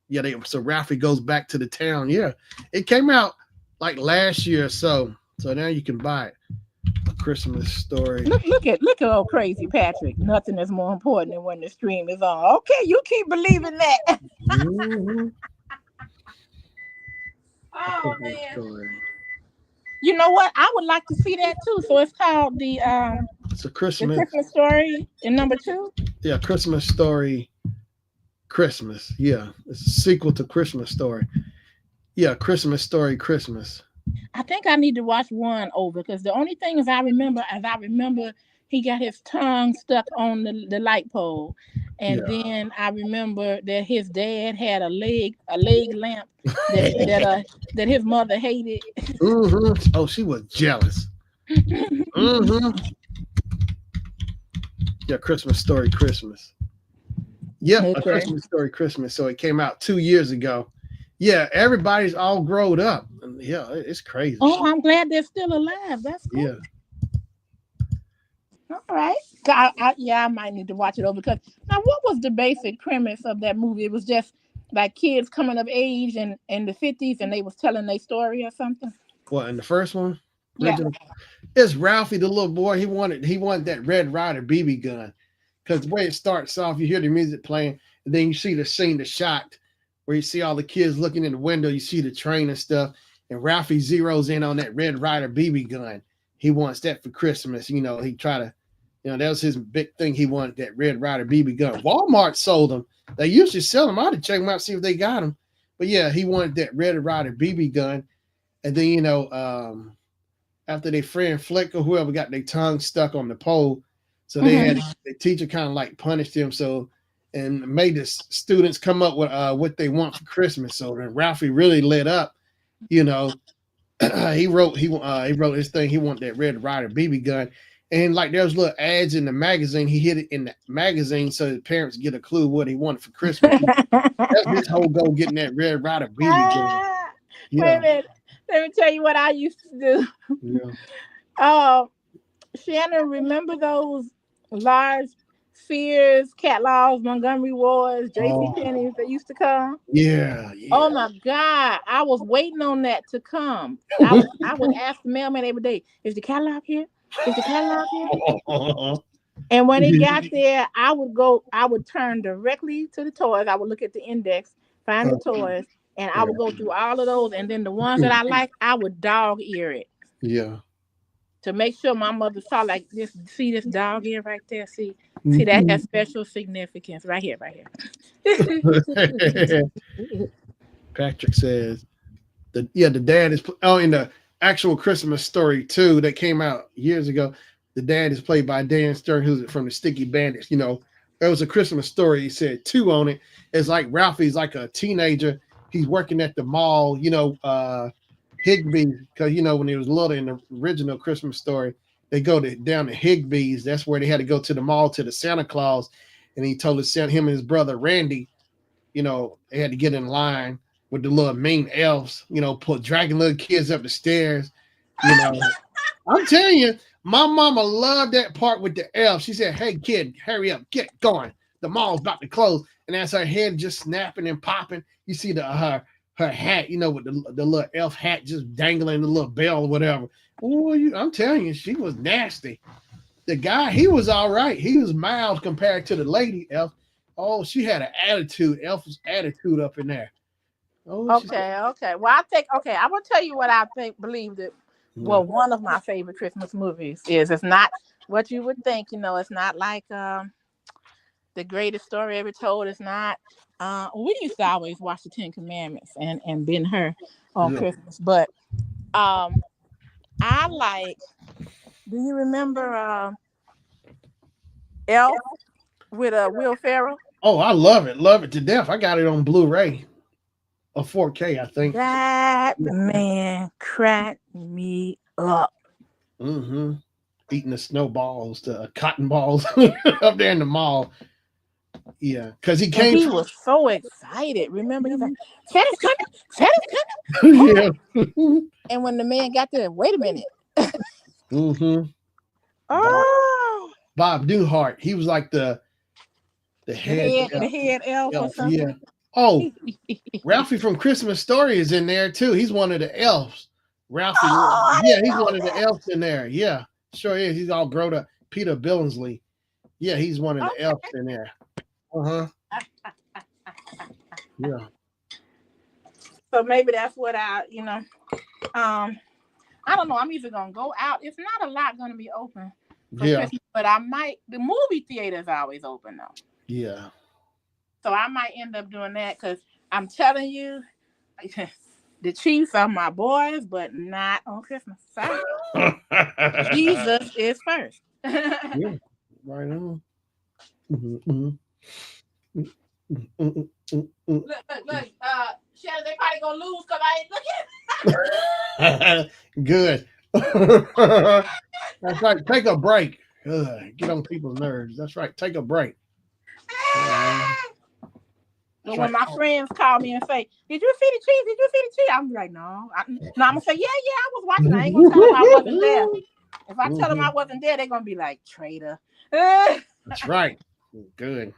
yeah. So Ralphie goes back to the town. Yeah, it came out like last year or so. So now you can buy it. A Christmas story. Look at old crazy Patrick. Nothing is more important than when the stream is on. Okay, you keep believing that. Mm-hmm. A Oh Christmas man. story. You know what? I would like to see that too. So it's called It's a the Christmas. Christmas story in number two. Yeah, Christmas story. Christmas. Yeah, it's a sequel to Christmas story. Yeah, Christmas story. Christmas. I think I need to watch one over because the only thing is I remember he got his tongue stuck on the light pole. And Yeah. then I remember that his dad had a leg lamp that his mother hated. Mm-hmm. Oh, she was jealous. Mm-hmm. Yeah, Christmas story. Christmas. Yep, a Okay. Christmas story. Christmas. So it came out 2 years ago. Yeah, everybody's all grown up. And yeah, it's crazy. Oh, I'm glad they're still alive. That's cool. Yeah. All right. Yeah, I might need to watch it over because now what was the basic premise of that movie? It was just like kids coming of age in the 50s and they was telling their story or something. What in the first one? Yeah. Original. It's Ralphie, the little boy. He wanted that Red Ryder BB gun. Because the way it starts off, you hear the music playing, and then you see the scene, the shot, where you see all the kids looking in the window, you see the train and stuff, and Ralphie zeroes in on that Red Ryder BB gun. He wants that for Christmas. You know, he try to, that was his big thing. He wanted that Red Ryder BB gun. Walmart sold them. They usually sell them. I had to check them out, see if they got them. But yeah, he wanted that Red Ryder BB gun. And then, after their friend Flick or whoever got their tongue stuck on the pole, so they had the teacher kind of like punished them. So and made the students come up with what they want for Christmas. So then Ralphie really lit up. You know, he wrote his thing. He wanted that Red Ryder BB gun, and like there was little ads in the magazine. He hid it in the magazine so the parents get a clue what he wanted for Christmas. That's his whole goal, getting that Red Ryder BB gun. Ah, wait Yeah, a minute. Let me tell you what I used to do. yeah. Oh, Shannon, remember those large Sears, Catlaws, Montgomery Wards, J.C. Oh, Penney's that used to come? yeah, Oh yeah. my God. I was waiting on that to come. I would ask the mailman every day, is the catalog here? Is the catalog here? And when it got there, I would turn directly to the toys. I would look at the index, find the toys, and I would go through all of those. And then the ones that I like, I would dog ear it Yeah. to make sure my mother saw like this. See this dog ear right there? See that Mhm. has special significance right here, right here. Patrick says the dad is in the actual Christmas story too that came out years ago. The dad is played by Dan Stern, who's from the Sticky Bandits. There was a Christmas story. He said two on it. It's like Ralphie's like a teenager. He's working at the mall. Higby, because when he was little in the original Christmas story, they go down to Higby's. That's where they had to go to the mall to the Santa Claus, and he told him and his brother Randy, they had to get in line with the little mean elves, put dragging little kids up the stairs. I'm telling you, my mama loved that part with the elves. She said, "Hey kid, hurry up, get going. The mall's about to close." And as her head just snapping and popping, you see her hat, with the little elf hat just dangling the little bell or whatever. Oh, I'm telling you, she was nasty. The guy, he was all right. He was mild compared to the lady elf. Oh, she had an attitude, elf's attitude up in there. Oh, she said, Okay. Well, I think I will tell you what I think. Believe that. yeah, Well, one of my favorite Christmas movies is. It's not what you would think. It's not like the greatest story ever told. It's not. We used to always watch the Ten Commandments and Ben Hur on yeah. Christmas, but um, I like. Do you remember Elf with Will Ferrell? Oh, I love it to death. I got it on Blu-ray, a 4K, I think. That Yeah. man cracked me up. Mm-hmm. Eating the snowballs, the cotton balls up there in the mall. Yeah, because he And came he from. was so excited. Remember, he's like, Santa's coming, Santa's coming. Oh. Yeah. And when the man got there, wait a minute. Mm-hmm. Bob, Oh, Bob Newhart. He was like the head the head elf or elf. Yeah. something. Oh, Ralphie from Christmas Story is in there too. He's one of the elves. Ralphie. Oh, I Yeah, didn't he's know one of the elves in there. Yeah, sure is. He's all grown up. Peter Billingsley. Yeah, he's one of that. the elves in there. Uh huh. Yeah. So maybe that's what I don't know. I'm either gonna go out. It's not a lot gonna be open for Yeah. Christmas, but I might. The movie theater is always open though, Yeah. so I might end up doing that because I'm telling you, the Chiefs are my boys, but not on Christmas. Sorry, Jesus is first. Yeah. Right on. Mhm, mhm, mhm, mhm, mhm, Look. Shannon, they probably gonna lose because I ain't looking. mhm. Good. That's right. Take a break. Ugh, get on people's nerves. That's right. Take a break. Mhm. But That's when right. my friends call me and say, "Did you see the Chiefs? Did you see the Chiefs?" I'm like, "No." No, I'm gonna say, "Yeah, I was watching." I ain't gonna tell them I wasn't there. If I tell them I Mhm. wasn't there, they're gonna be like, "Traitor." But That's right. Good.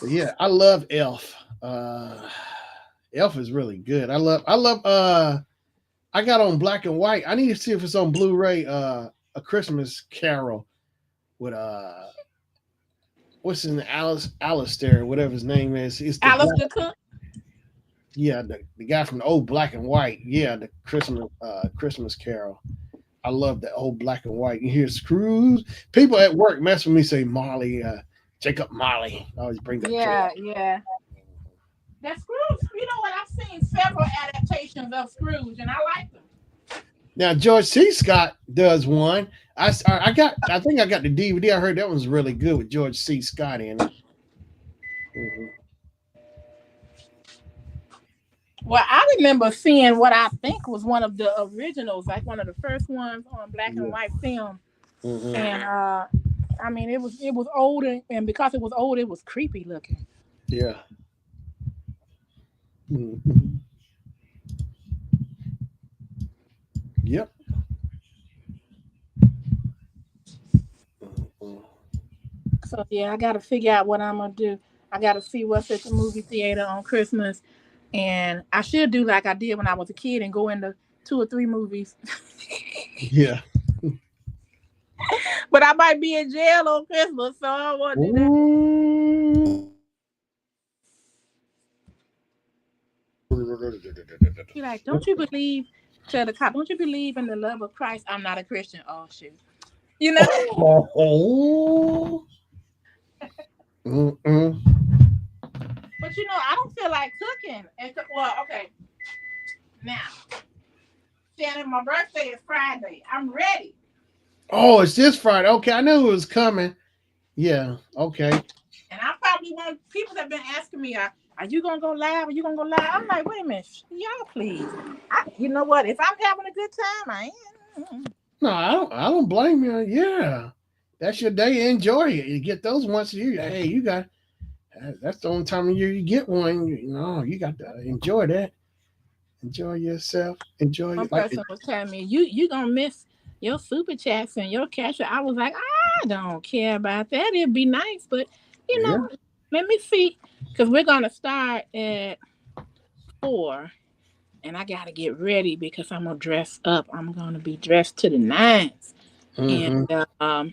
Yeah, I love Elf. Elf is really good. I love I got on black and white. I need to see if it's on Blu-ray, A Christmas Carol with what's his name? Alistair, whatever his name is. It's the black, Alistair Cook. yeah, the guy from the old black and white. Yeah, the Christmas Carol. I love that old black and white. You hear Scrooge. People at work mess with me, say Marley, Jacob Marley. I always bring that Jacob. Yeah. That Scrooge. You know what? I've seen several adaptations of Scrooge, and I like them. Now George C. Scott does one. I think I got the DVD. I heard that one's really good with George C. Scott in it. Mhm. Well, I remember seeing what I think was one of the originals, like one of the first ones on black and Yeah. white film, Hmm. and I mean, it was old, and because it was old, it was creepy looking. Yeah. Hmm. Yep. Mhm. So yeah, I got to figure out what I'm gonna do. I got to see what's at the movie theater on Christmas, and I should do like I did when I was a kid and go into 2 or 3 movies. Yeah. But I might be in jail on Christmas, so I don't want to do that. Ooh. Be like, don't you believe? Tell the cop, don't you believe in the love of Christ? I'm not a Christian. Oh shoot, you know. Oh. Mm-mm. But I don't feel like cooking. Well, okay, now, Shannon, my birthday is Friday. I'm ready. Oh, it's this Friday. Okay, I knew it was coming. Yeah. Okay. And I probably won't. People have been asking me, "Are you gonna go live? Are you gonna go live?" I'm like, "Wait a minute, y'all, please. You know what? If I'm having a good time, I am." No, I don't. I don't blame you. Yeah, that's your day. Enjoy it. You get those once a year. Hey, you got. That's the only time of year you get one. You got to enjoy that. Enjoy yourself. Enjoy One it. Like, person was telling me, "You gonna miss your super chats and your cash." I was like, "I don't care about that. It'd be nice, but you yeah. know, let me see, because we're gonna start at 4." And I gotta get ready because I'm gonna dress up. I'm gonna be dressed to the nines, and Mm-hmm.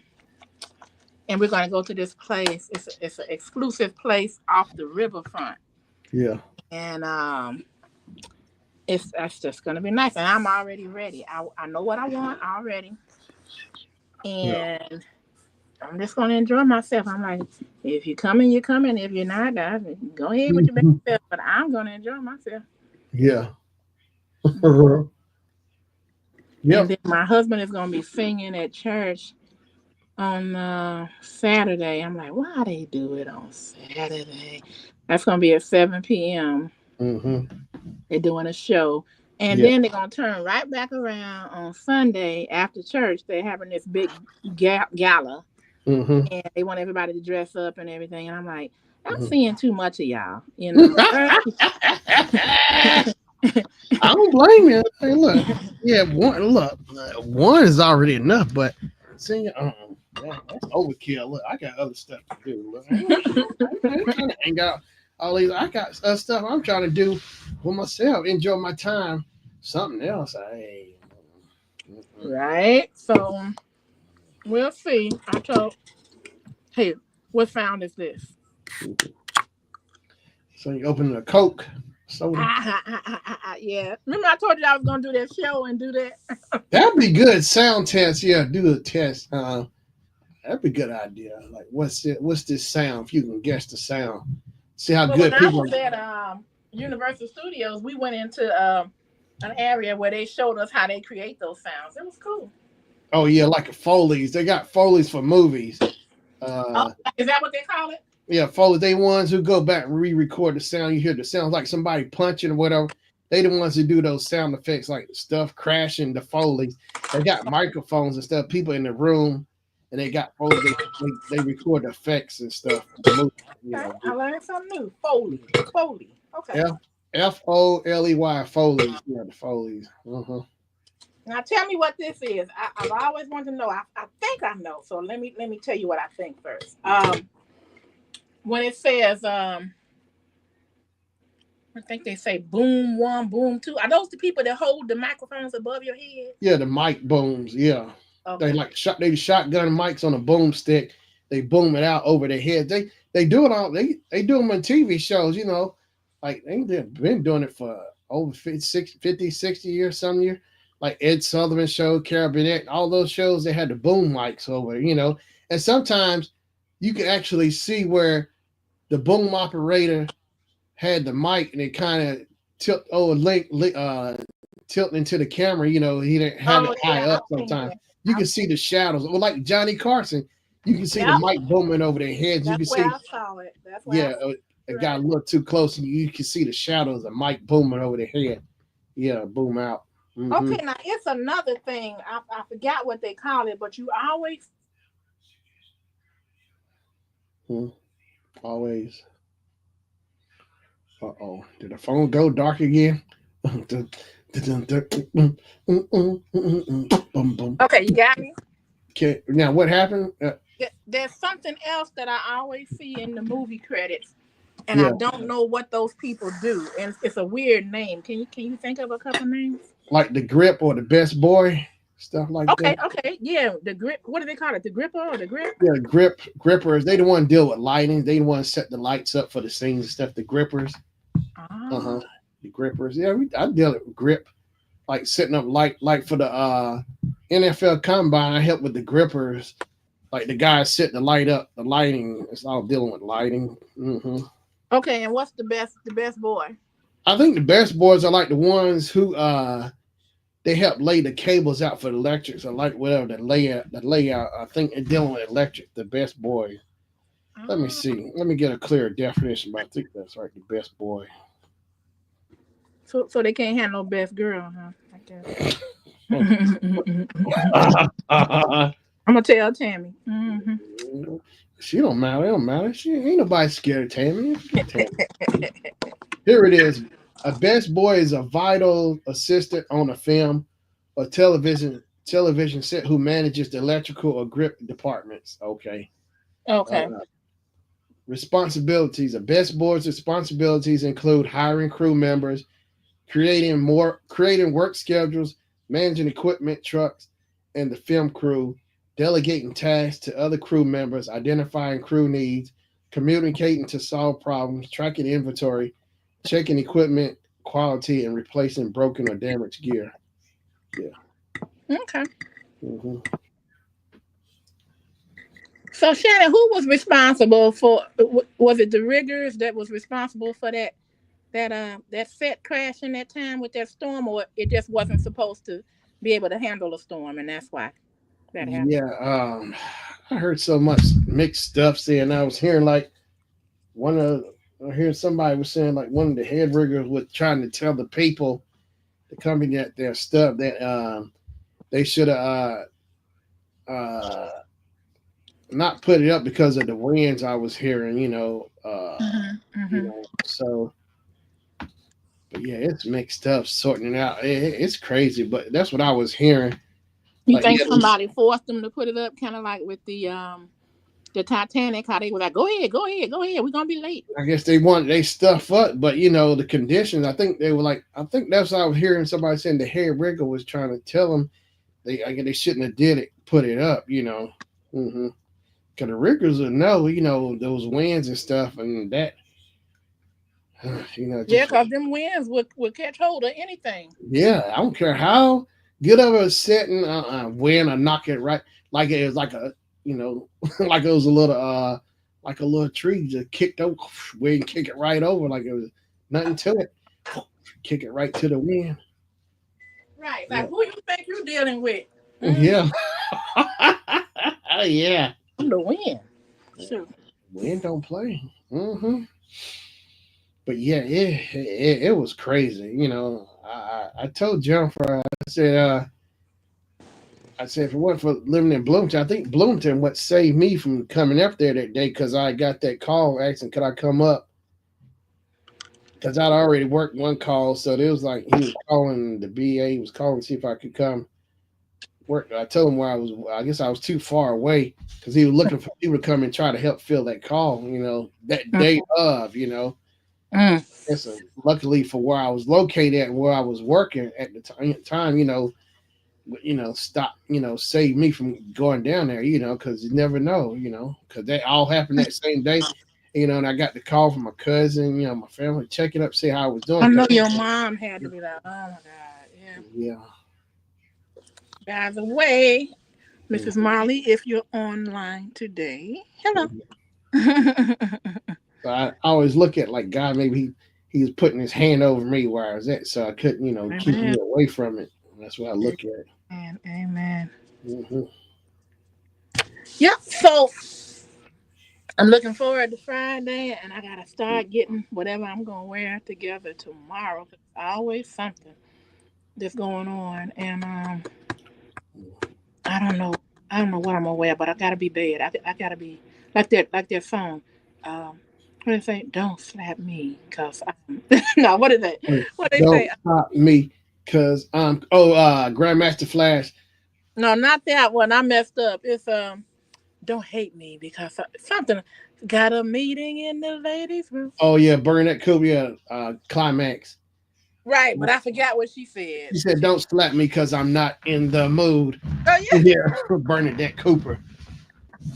and we're going to go to this place. It's an exclusive place off the riverfront, Yeah. and that's just going to be nice. And I'm already ready. I know what I want already, Yeah. and I'm just going to enjoy myself. I'm like, if you're coming, you're coming. If you're not, go ahead with your best self. But I'm going to enjoy myself. Yeah. And Yep. then my husband is going to be singing at church on Saturday. I'm like, why they do it on Saturday? That's gonna be at 7 p.m. Mm-hmm. They're doing a show. And Yeah. then they're gonna turn right back around on Sunday after church. They're having this big gala, Mm-hmm. and they want everybody to dress up and everything. And I'm like, I'm Mm-hmm. seeing too much of y'all, you know. I don't blame you. Hey, look, yeah, one is already enough, but seeing, that's overkill. Look, I got other stuff to do. Look, I kind of ain't got all these. I got stuff I'm trying to do for myself, enjoy my time. Something else, Right. So we'll see. I told, hey, what sound is this? So you open a Coke soda. Yeah. Remember I told you I was gonna do that show and do that? That'd be good. Sound test, yeah. Do a test. That'd be a good idea. Like, what's this sound? If you can guess the sound, see how But when good I people. was at Universal Studios, we went into an area where they showed us how they create those sounds. It was cool. Oh yeah, like a Foley's. They got Foley's for movies. Oh, is that what they call it? Yeah, Foley. They ones who go back and re-record the sound. You hear the sounds like somebody punching or whatever. They the ones who do those sound effects, like stuff crashing. The Foley's. They got microphones and stuff. People in the room, and they got Foley. They record the effects and stuff. You Okay, know, I learned something new. Foley. Foley. Okay. Foley. Foley's. Yeah, the Foley's. Now tell me what this is. I've always wanted to know. I think I know. So let me tell you what I think first. When it says I think they say boom one, boom two. Are those the people that hold the microphones above your head? Yeah, the mic booms. Yeah, Okay. they shotgun mics on a boomstick. They boom it out over their head. They do it all. They do them in TV shows. You know, like they've been doing it for over 50, 60 years, some year. Like Ed Sullivan show, Carol Burnett, all those shows. They had the boom mics over. You know, and sometimes you can actually see where the boom operator had the mic and it kind of tilt tilting into the camera. You know, he didn't have it Oh high yeah, up I've seen sometimes. that. You can see the shadows. Or like Johnny Carson, you can see the Yep, mic booming over their heads. You that's can where see, I saw it. That's where I yeah, saw it. it got a Right. little too close and you can see the shadows of mic booming over their head. Yeah, boom out. Okay, now it's another thing. I forgot what they call it, but you always Hmm. Always. Uh-oh. Did the phone go dark again? okay. You got me. Okay, now what happened? There's something else that I always see in the movie credits, and I Yeah, don't know what those people do, and it's a weird name. Can you think of a couple names? like the grip or the best boy, stuff like that. Okay, yeah. The grip. What do they call it? The gripper or the grip? Yeah, grippers. They the one deal with lighting. They the one set the lights up for the scenes and stuff. The grippers. Ah, The grippers. Yeah, I deal with grip, like setting up light, like for the NFL Combine. I help with the grippers, like the guys set the light up, the lighting. It's all dealing with lighting. okay. And what's the best boy? I think the best boys are like the ones who they help lay the cables out for the electrics or like whatever the layout. I think they're dealing with electric. The best boy. Let me Ah, see. Let me get a clear definition, but I think that's right. The best boy. so they can't have no best girl, huh? I guess. I'm gonna tell Tammy. She don't matter. It don't matter. She ain't nobody scared of Tammy. Here it is. A best boy is a vital assistant on a film or television set who manages the electrical or grip departments. Okay. Uh, Okay. responsibilities. A best boy's responsibilities include hiring crew members, creating work schedules, managing equipment, trucks, and the film crew, delegating tasks to other crew members, identifying crew needs, communicating to solve problems, tracking inventory, checking equipment quality, and replacing broken or damaged gear. Yeah. Okay. Hmm. So Shannon, who was responsible for? Was it the riggers that was responsible for that set crashing that time with that storm, or it just wasn't supposed to be able to handle a storm, and that's why that happened? Yeah. I heard so much mixed stuff saying I was hearing like one of I hear somebody was saying like one of the head riggers was trying to tell the people, the company that their stuff that they should have not put it up because of the winds I was hearing, Hmm. Hmm. so but yeah, it's mixed up sorting it out. It's crazy, but that's what I was hearing. You Like think yeah, somebody forced them to put it up, kind of like with the Titanic, how they were like, "Go ahead, go ahead, go ahead. We're gonna be late." I guess they wanted they stuff up, but the conditions. I think they were like. I think that's what I was hearing somebody saying the head rigger was trying to tell them I guess they shouldn't have did it, put it up. Mm-hmm. Because the riggers would know, those winds and stuff, and that, Yeah, just cause them winds would catch hold of anything. yeah. I don't care how good of a setting, wind or knock it right, like it was like a, like it was like a little tree just kicked over, wind kick it right over, like it was nothing to it, kick it right to the wind. Right. Yeah, Like, who you think you're dealing with? Mm, yeah, yeah. I'm the wind. Shoot. Wind don't play. Hmm. But yeah, it was crazy. I told Jennifer, I said if it wasn't for living in Bloomington, I think Bloomington what saved me from coming up there that day because I got that call asking could I come up because I'd already worked one call, so it was like he was calling the BA, he was calling to see if I could come work. I told him where I was. I guess I was too far away because he was looking for people to come and try to help fill that call. That day of. Mm. And so luckily for where I was located and where I was working at the time, stop, save me from going down there, because you never know, because that all happened that same day, and I got the call from my cousin, my family checking up, see how I was doing. I know 'Cause, your mom had to be like, oh my God, yeah. yeah. By the way, Mhm. Mrs. Marley, if you're online today, hello. So I always look at like God, maybe he was putting his hand over me where I was at, so I couldn't, keep me Amen. away from it. That's what I look at. Amen. Amen. Hmm. Yep. So I'm looking forward to Friday, and I gotta start getting whatever I'm gonna wear together tomorrow. 'Cause always something that's going on, and I don't know, I don't know what I'm gonna wear, but I gotta be bad. I gotta be like that song. Um, what do they say? Don't slap me, cause I'm no. What is that? What they Don't say? stop me, cause Grandmaster Flash. No, not that one. I messed up. It's don't hate me because something. Got a meeting in the ladies' room. Oh yeah, Burnett Cooper, Climax. Right, but I forgot what she said. He said, She, "Don't slap me because I'm not in the mood." oh yeah. Yeah, Bernadette Cooper.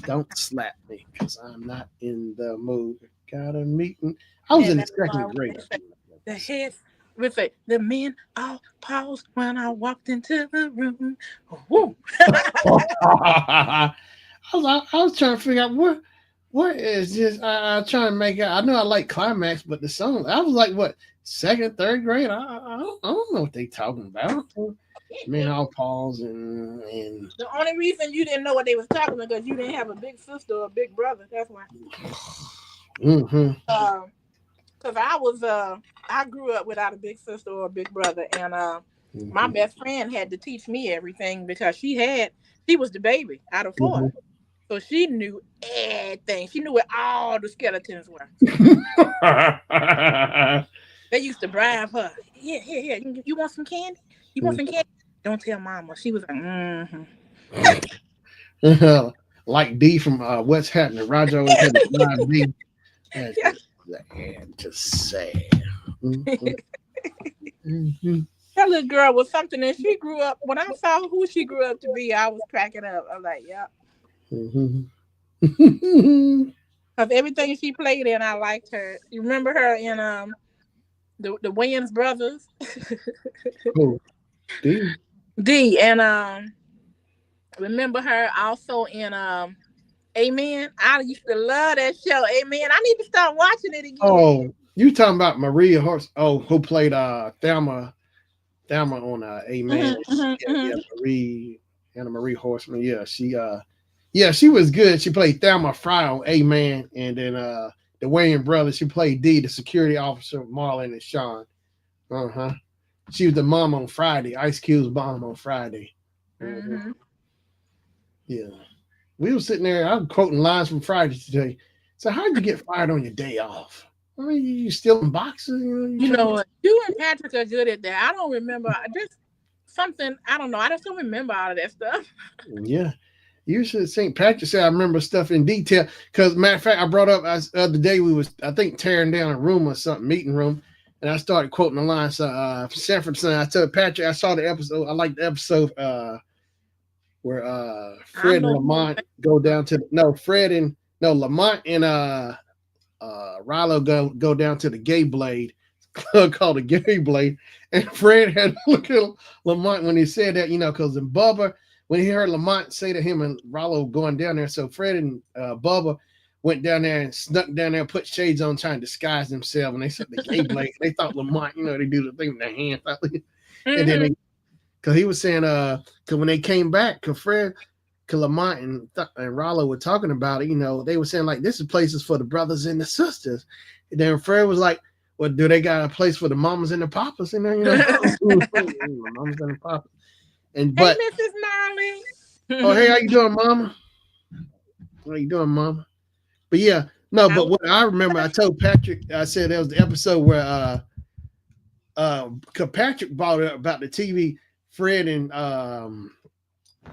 Don't slap me because I'm not in the mood. Got a meeting. I was And in the that's second why grade. they say the head we say the men all paused when I walked into the room. Woo. I was trying to figure out what is this. I trying to make out. I know I like Climax, but the song I was like what second, third grade. I don't know what they talking about. Men all pause and The only reason you didn't know what they was talking about because you didn't have a big sister or a big brother. That's why. mm-hmm, Because I grew up without a big sister or a big brother, and my mm-hmm, best friend had to teach me everything because she was the baby out of four, so she knew everything. She knew where all the skeletons were. mm-hmm. They used to bribe her. Here, here, here. You want some candy? You want some candy? Don't tell mama. She was like, mm-hmm. Like D from What's Happening. Roger always had to blind D. That's Yeah. just sad to say. Mhm, mhm. that little girl was something, and she grew up. When I saw who she grew up to be, I was cracking up. I was like, yeah. Mhm. Of everything she played in, I liked her. You remember her in the Wayans brothers? Oh, D. D, and remember her also in Amen. I used to love that show. Amen. I need to start watching it again. Oh, you talking about Maria Horse? Oh, who played Thelma on Amen. Hmm, hmm, Yeah, hmm. yeah, Anna Marie Horseman. Yeah, she was good. She played Thelma Fry on Amen, and then the Wayans brothers. She played D, the security officer, Marlon and Sean. Uh-huh. She was the mom on Friday. Ice Cube's mom on Friday. Mhm. Hmm. Yeah. We were sitting there. I was quoting lines from Friday today. So how'd you get fired on your day off? I mean, you stealing boxes? You know, you You trying know to. what? You and Patrick are good at that. I don't remember. Just something. I don't know. I just don't remember all of that stuff. Yeah. You should St. Patrick said I remember stuff in detail. Because matter of fact, I brought up the other day we was I think tearing down a room or something, meeting room, and I started quoting the line. So Sanford son, I told Patrick I saw the episode. I like the episode where I Fred and know. Lamont go down to no Fred and no Lamont and Rilo go down to the gay blade club called the gay blade, and Fred had to look at Lamont when he said that, because in Bubba, when he heard Lamont say to him and Rilo going down there, so Fred and Bubba went down there and snuck down there, put shades on, trying to disguise themselves, and they said the gay blade. They thought Lamont, they do the thing with their hands, and then Hmm. they, because he was saying, because when they came back, because Fred, because Lamont and Rollo were talking about it, they were saying like this is places for the brothers and the sisters. And then Fred was like, "Well, do they got a place for the mamas and the papas in there?" The mamas and the papas. And Hey, but Mrs. oh, hey, how Marley. you doing, mama? How you doing, mama? But yeah, no. I But what I remember, I told Patrick, I said that was the episode where cause Patrick brought it up about the TV. Fred and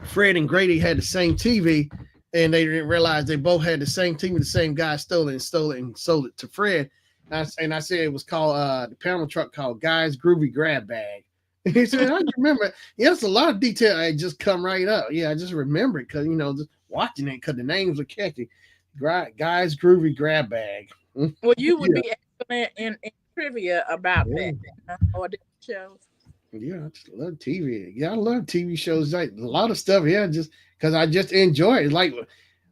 Fred and Grady had the same TV, and they didn't realize they both had the same TV. The same guy stole it and sold it to Fred. And I said it was called the panel truck called Guy's Groovy Grab Bag. And he said, "I remember. Yes, a lot of detail. I just come right up. Yeah, I just remember it because just watching it because the names were catchy. Guy's Groovy Grab Bag. Well, you would Yeah, be excellent in trivia about yeah. that, or the shows. Yeah, I just love TV. Yeah, I love TV shows. Like a lot of stuff. Yeah, just because I just enjoy it. Like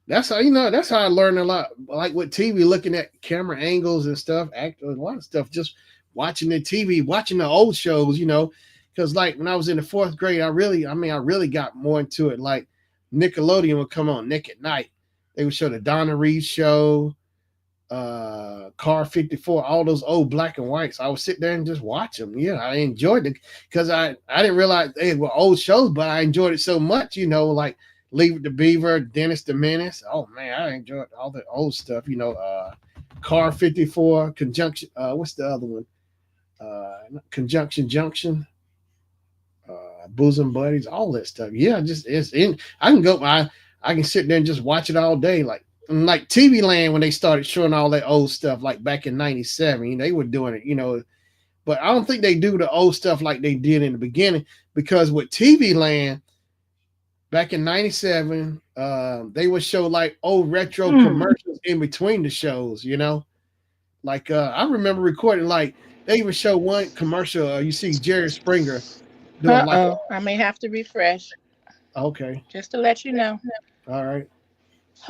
that's how that's how I learned a lot. Like with TV, looking at camera angles and stuff, a lot of stuff. Just watching the TV, watching the old shows. Because like when I was in the fourth grade, I really got more into it. Like Nickelodeon would come on Nick at Night. They would show the Donna Reed show, Car 54, all those old black and whites. I would sit there and just watch them. Yeah, I enjoyed it because I didn't realize they were old shows, but I enjoyed it so much. Like Leave It to Beaver, Dennis the Menace. Oh man, I enjoyed all the old stuff. Car 54, Conjunction. What's the other one? Conjunction Junction. Bosom Buddies, all that stuff. Yeah, just it's in. I can go. I can sit there and just watch it all day. Like TV Land when they started showing all that old stuff, like back in '97, they were doing it. But I don't think they do the old stuff like they did in the beginning because with TV Land back in '97, they would show like old retro Mm. commercials in between the shows. Like I remember recording like they would show one commercial. You see Jerry Springer doing like Uh-oh. I may have to refresh okay, just to let you know. all right.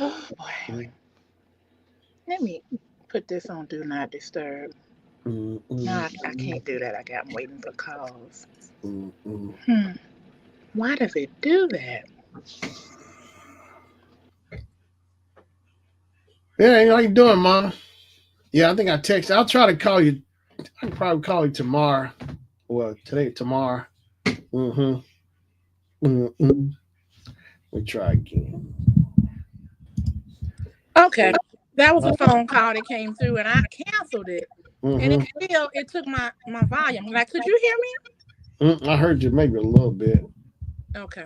Oh boy. Let me put this on Do Not Disturb. Mm, No, mm, I can't do that. I'm waiting for calls. mm, mm. Hmm. Why does it do that? Yeah, how you doing, Mom? Yeah, I think I text. I'll try to call you. I can probably call you tomorrow. Well, tomorrow. Mm-hmm. Mm-hmm. We try again. Okay. That was a phone call that came through and I canceled it. And Mm-hmm. it took my volume. Like, could you hear me? I heard you maybe a little bit. Okay.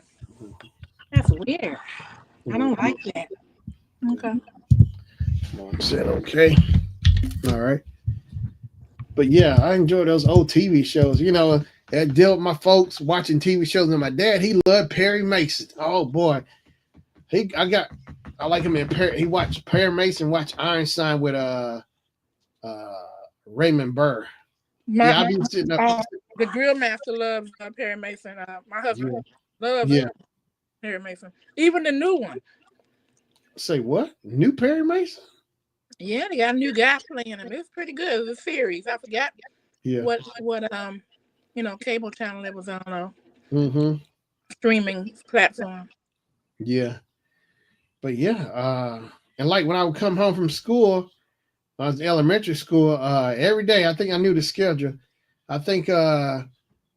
That's weird. I don't like that. Okay. Mom said okay. All right. But yeah, I enjoy those old TV shows. Had to deal with my folks watching TV shows, and my dad, he loved Perry Mason. Oh boy, I like him in Perry. He watched Perry Mason, watch Einstein with uh Raymond Burr. My, Yeah, I my be sitting up. the grill master loves Perry Mason. My husband Yeah, loves yeah. Perry Mason. Even the new one. Say what? New Perry Mason? Yeah, they got a new guy playing him. It's pretty good. It's a series. I forgot Yeah. what cable channel it was on a Mm-hmm. streaming platform. Yeah. But yeah, and like when I would come home from school, I was in elementary school, every day I think I knew the schedule. I think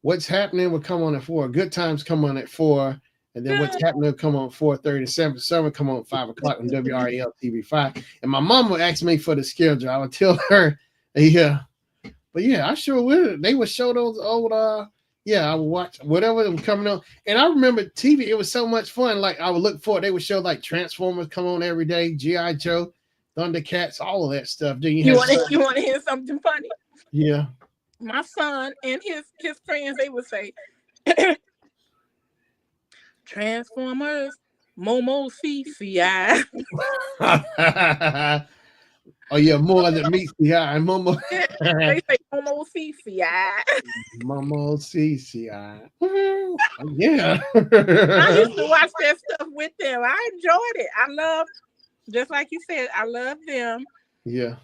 what's happening would come on at 4. Good times come on at 4. And then what's happening would come on 4:30. Seven come on at 5 o'clock on WREL TV5. And my mom would ask me for the schedule. I would tell her, yeah. But yeah, I sure would. They would show those old yeah, I would watch whatever was coming on. And I remember TV, it was so much fun. Like I would look for it. They would show like Transformers come on every day, G.I. Joe, Thundercats, all of that stuff. Then you want to hear something funny? Yeah. My son and his friends, they would say Transformers, Momo CCI. Oh yeah, more than meets the eye. Momo. They say Momo CCI. Momo CCI. Yeah. I used to watch that stuff with them. I enjoyed it. I love, just like you said, I love them. Yeah.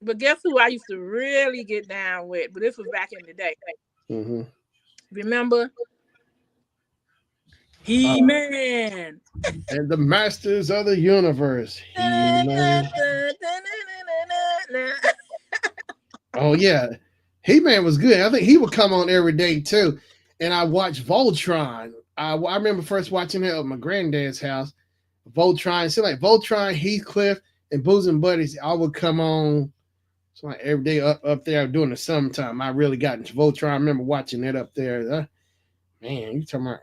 But guess who I used to really get down with? But this was back in the day. Mm-hmm. Remember? He-Man. And the Masters of the Universe. He-Man. Oh yeah. He-Man was good. I think he would come on every day too. And I watched Voltron. I remember first watching it at my granddad's house. Voltron, so like Voltron, Heathcliff, and Booze and Buddies, I would come on. So like every day up there during the summertime. I really got into Voltron. I remember watching it up there. Man, you talking about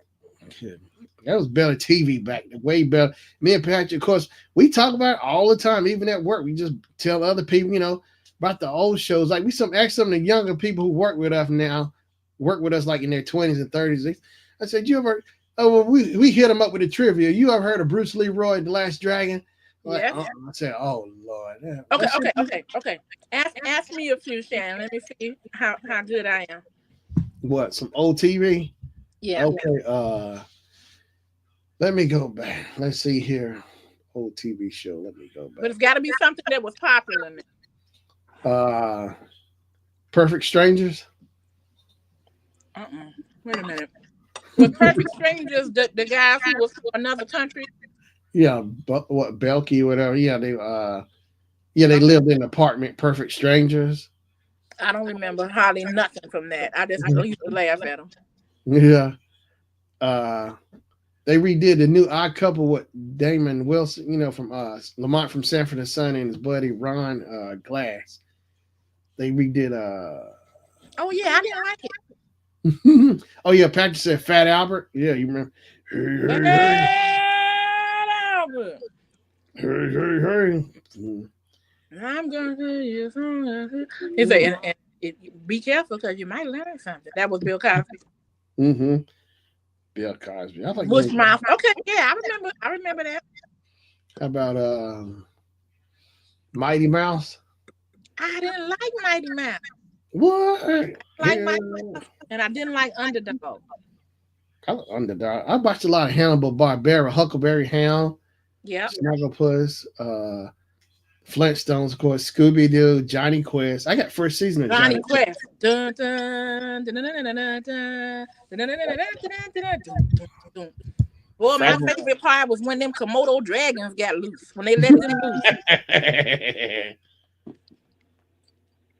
that was better TV back then, way better. Me and Patrick, of course, we talk about it all the time, even at work. We just tell other people, about the old shows. Like we ask some of the younger people who work with us now, work with us like in their 20s and 30s. I said, you ever? Oh, well, we hit them up with a trivia. You ever heard of Bruce Leroy, The Last Dragon? Like, Yeah. I said, oh Lord. Okay. Ask me a few, Shannon. Let me see how good I am. What? Some old TV? Yeah. Okay. Let me go back. Let's see here. Old TV show. Let me go back. But it's got to be something that was popular now. Perfect Strangers. Wait a minute. Was Perfect Strangers the guys who was from another country? Yeah, but what Belky or whatever. Yeah, they lived in an apartment. Perfect Strangers. I don't remember hardly nothing from that. I just used to laugh at them. Yeah. They redid the new Odd Couple with Damon Wilson, from Lamont from Sanford and Son and his buddy Ron Glass. They redid Oh yeah, I didn't like it. Oh yeah, Patrick said Fat Albert. Yeah, you remember? Hey. I'm gonna tell you something. He said, and be careful because you might learn something. That was Bill Cosby. Mm-hmm. Bill Cosby. I like Bushmouth. Okay, yeah, I remember that. How about Mighty Mouse? I didn't like Mighty Mouse. What? Mighty Mouse, and I didn't like Underdog. I like Underdog. I watched a lot of Hannibal Barbera, Huckleberry Hound, Snagglepuss, Flintstones, of course, Scooby Doo, Johnny Quest. I got first season of Johnny Quest. Dun, dun, dun, dun, dun, dun, dun, dun, dun. Well, my favorite part was when them Komodo dragons got loose. When they let them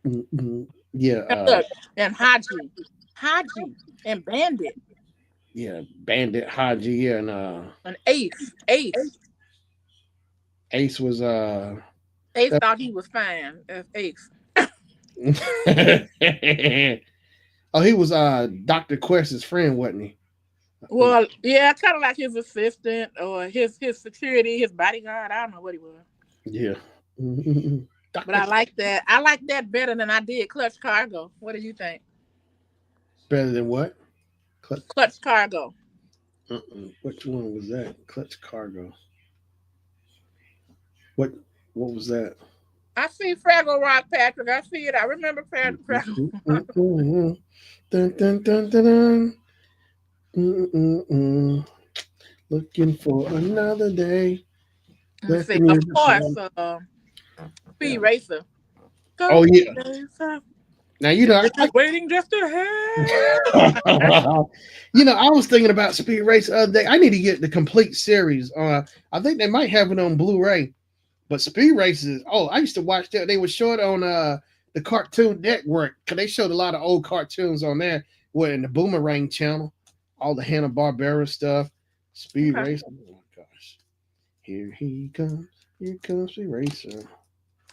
loose. Yeah. And Haji, and Bandit. Yeah, Bandit, Haji, yeah, and Ace. Ace was Ace thought he was fine as Ace. Oh, he was Dr. Quest's friend, wasn't he? Well, yeah, kind of like his assistant or his security, his bodyguard. I don't know what he was. Yeah. But I like that. I like that better than I did Clutch Cargo. What do you think? Better than what? Clutch Cargo. Which one was that? Clutch Cargo. What? What was that? I see Fraggle Rock, Patrick. I see it. I remember Fraggle. Dun, dun, dun, dun, dun. Mm-mm-mm. Looking for another day. Let me Left see. in Of your course, hand. Speed Yeah. Racer. Oh Go yeah. Racer. Now you know. Just waiting just ahead. I was thinking about Speed Race the other day. I need to get the complete series. I think they might have it on Blu-ray. But Speed Races, oh, I used to watch that. They were short on the Cartoon Network because they showed a lot of old cartoons on there. What in the Boomerang channel, all the Hanna Barbera stuff, Speed Okay. Racer. Oh my gosh, here comes Speed Racer.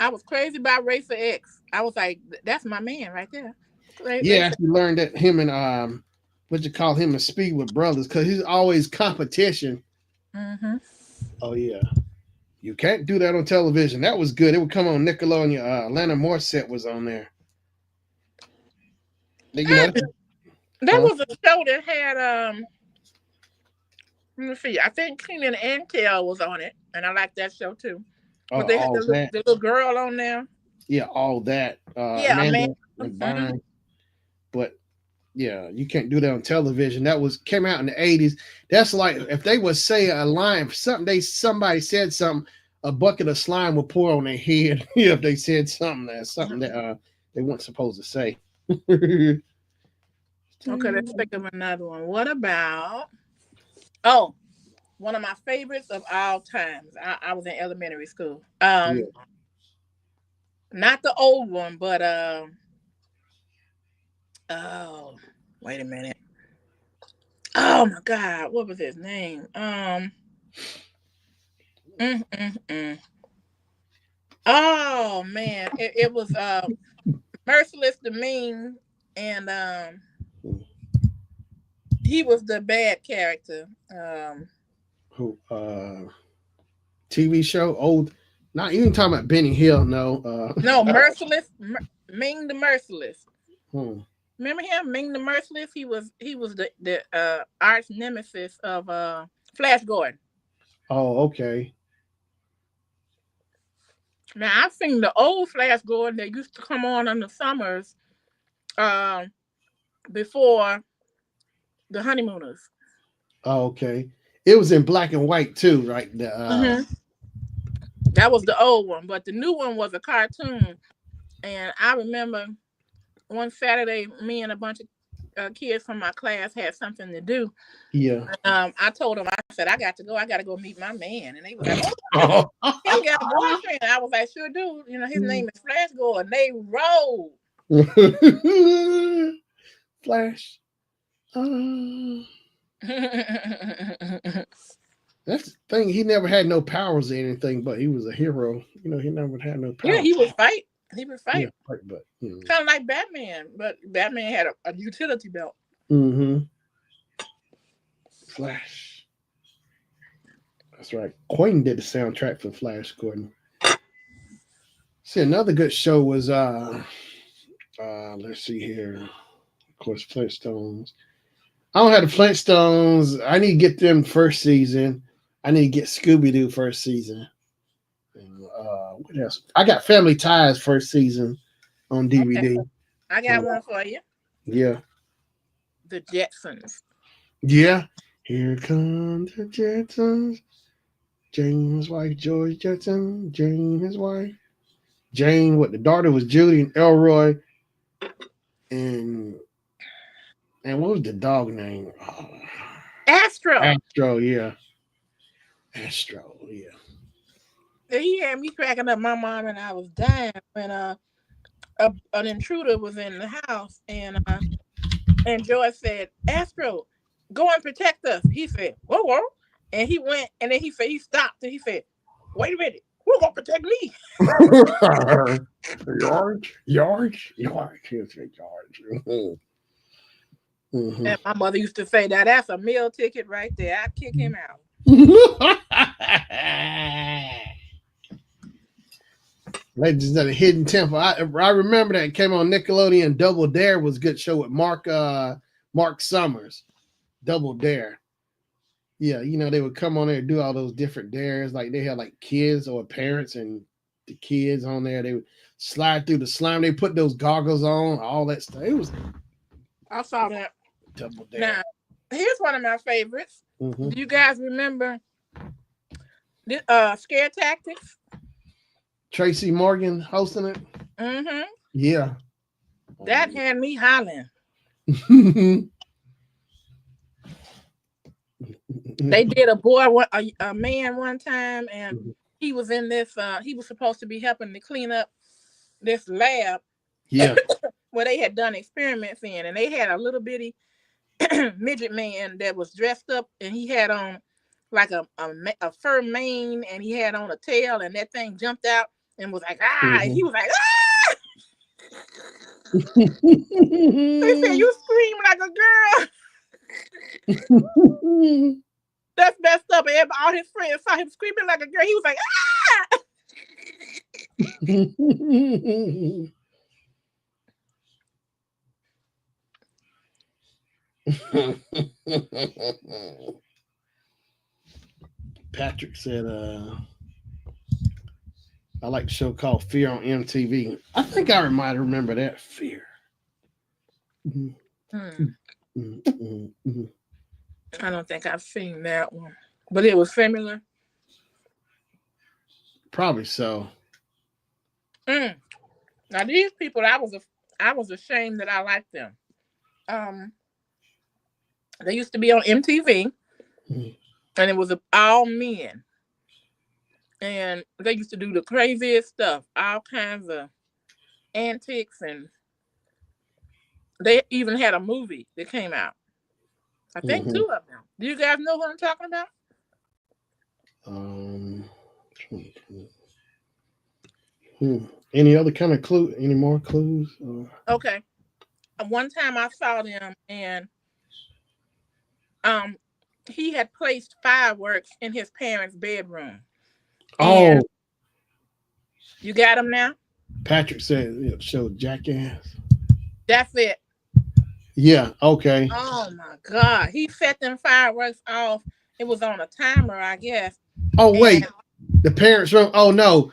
I was crazy about Racer X. I was like, that's my man right there. Yeah, Racer. you learned that him and what you call him and Speed with brothers because he's always competition. Mm-hmm. Oh yeah. You can't do that on television. That was good. It would come on Nickelodeon. Atlanta Morissette was on there. You know, There huh? was a show that had let me see. I think Keenan and Kel was on it, and I liked that show too. But they had All that. the little girl on there. Yeah, all that. Yeah, Amanda Amanda. and Mhm. Vine. But yeah, you can't do that on television. That was came out in the 80s. That's like if they would say a line, somebody said something, a bucket of slime would pour on their head if they said something that they weren't supposed to say. Okay, let's think of another one. What about? Oh, one of my favorites of all times. I was in elementary school. Yeah. Not the old one, but oh, wait a minute. Oh my God, what was his name? Mm, mm, mm. Oh man, it was Merciless the Mean, and he was the bad character. Who TV show old not even talking about Benny Hill, no. No, Merciless, Ming the Merciless. Hmm. Remember him, Ming the Merciless? He was the arch nemesis of Flash Gordon. Oh, okay. Now I've seen the old Flash Gordon that used to come on in the summers, um, before the Honeymooners. Oh, okay. It was in black and white too, right? Hmm. That was the old one, but the new one was a cartoon. And I remember one Saturday, me and a bunch of kids from my class had something to do. Yeah. I told them, I said, I got to go. I got to go meet my man. And they were like, oh, Oh. him got a boyfriend. I was like, sure do. You know, his name is Flash Gordon. They rolled. Flash. Uh, that's the thing. He never had no powers or anything, but he was a hero. He never had no Yeah, powers. he would fight. He would Yeah, fight. but Kind of like Batman, but Batman had a utility belt. mm-hmm. Flash. That's right. Queen did the soundtrack for Flash Gordon. See, another good show was let's see here. Of course, Flintstones. I don't have the Flintstones. I need to get them first season. I need to get Scooby Doo first season. And, what else? I got Family Ties first season on Okay, DVD. I got one for you. Yeah. The Jetsons. Yeah. Here come the Jetsons. Jane's wife, George Jetson. Jane, his wife. Jane, what the daughter was Judy and Elroy. And what was the dog name? Astro. Astro, yeah. Astro, yeah. He had me cracking up. My mom and I was dying when an intruder was in the house, and George said, Astro, go and protect us. He said, whoa, whoa. And he went, and then he said, he stopped, and he said, wait a minute, who's going to protect me? Yarge. Here's a Yarge. Mm-hmm. And my mother used to say, that's a meal ticket right there. I'd kick him out. Legends of the Hidden Temple. I remember that it came on Nickelodeon. Double Dare was a good show with Mark Mark Summers, Double Dare. Yeah, they would come on there and do all those different dares. Like they had like kids or parents and the kids on there. They would slide through the slime. They put those goggles on, all that stuff. It was I saw that. Double Dare. Now, here's one of my favorites. Mm-hmm. Do you guys remember this, Scare Tactics? Tracy Morgan hosting it. Mm-hmm. Yeah. That had me hollering. They did a man one time, and he was in this. He was supposed to be helping to clean up this lab. Yeah. Where they had done experiments in, and they had a little bitty midget man that was dressed up, and he had on like a fur mane, and he had on a tail, and that thing jumped out and was like, ah! And he was like, ah! They said, you scream like a girl. That's messed up. And all his friends saw him screaming like a girl. He was like, ah! Patrick said, I like the show called Fear on MTV. I think I might remember that. Fear. I don't think I've seen that one, but it was similar. Probably so. Now these people, I was ashamed that I liked them. They used to be on MTV, and it was all men, and they used to do the craziest stuff, all kinds of antics, and they even had a movie that came out. I think 2 of them. Do you guys know what I'm talking about? Any other kind of clue? Any more clues? Okay. One time I saw them, and he had placed fireworks in his parents' bedroom. Oh, you got them now? Patrick said it showed Jackass. That's it. Yeah, okay. Oh my God. He set them fireworks off. It was on a timer, I guess. Oh, wait. The parents' room. Oh, no.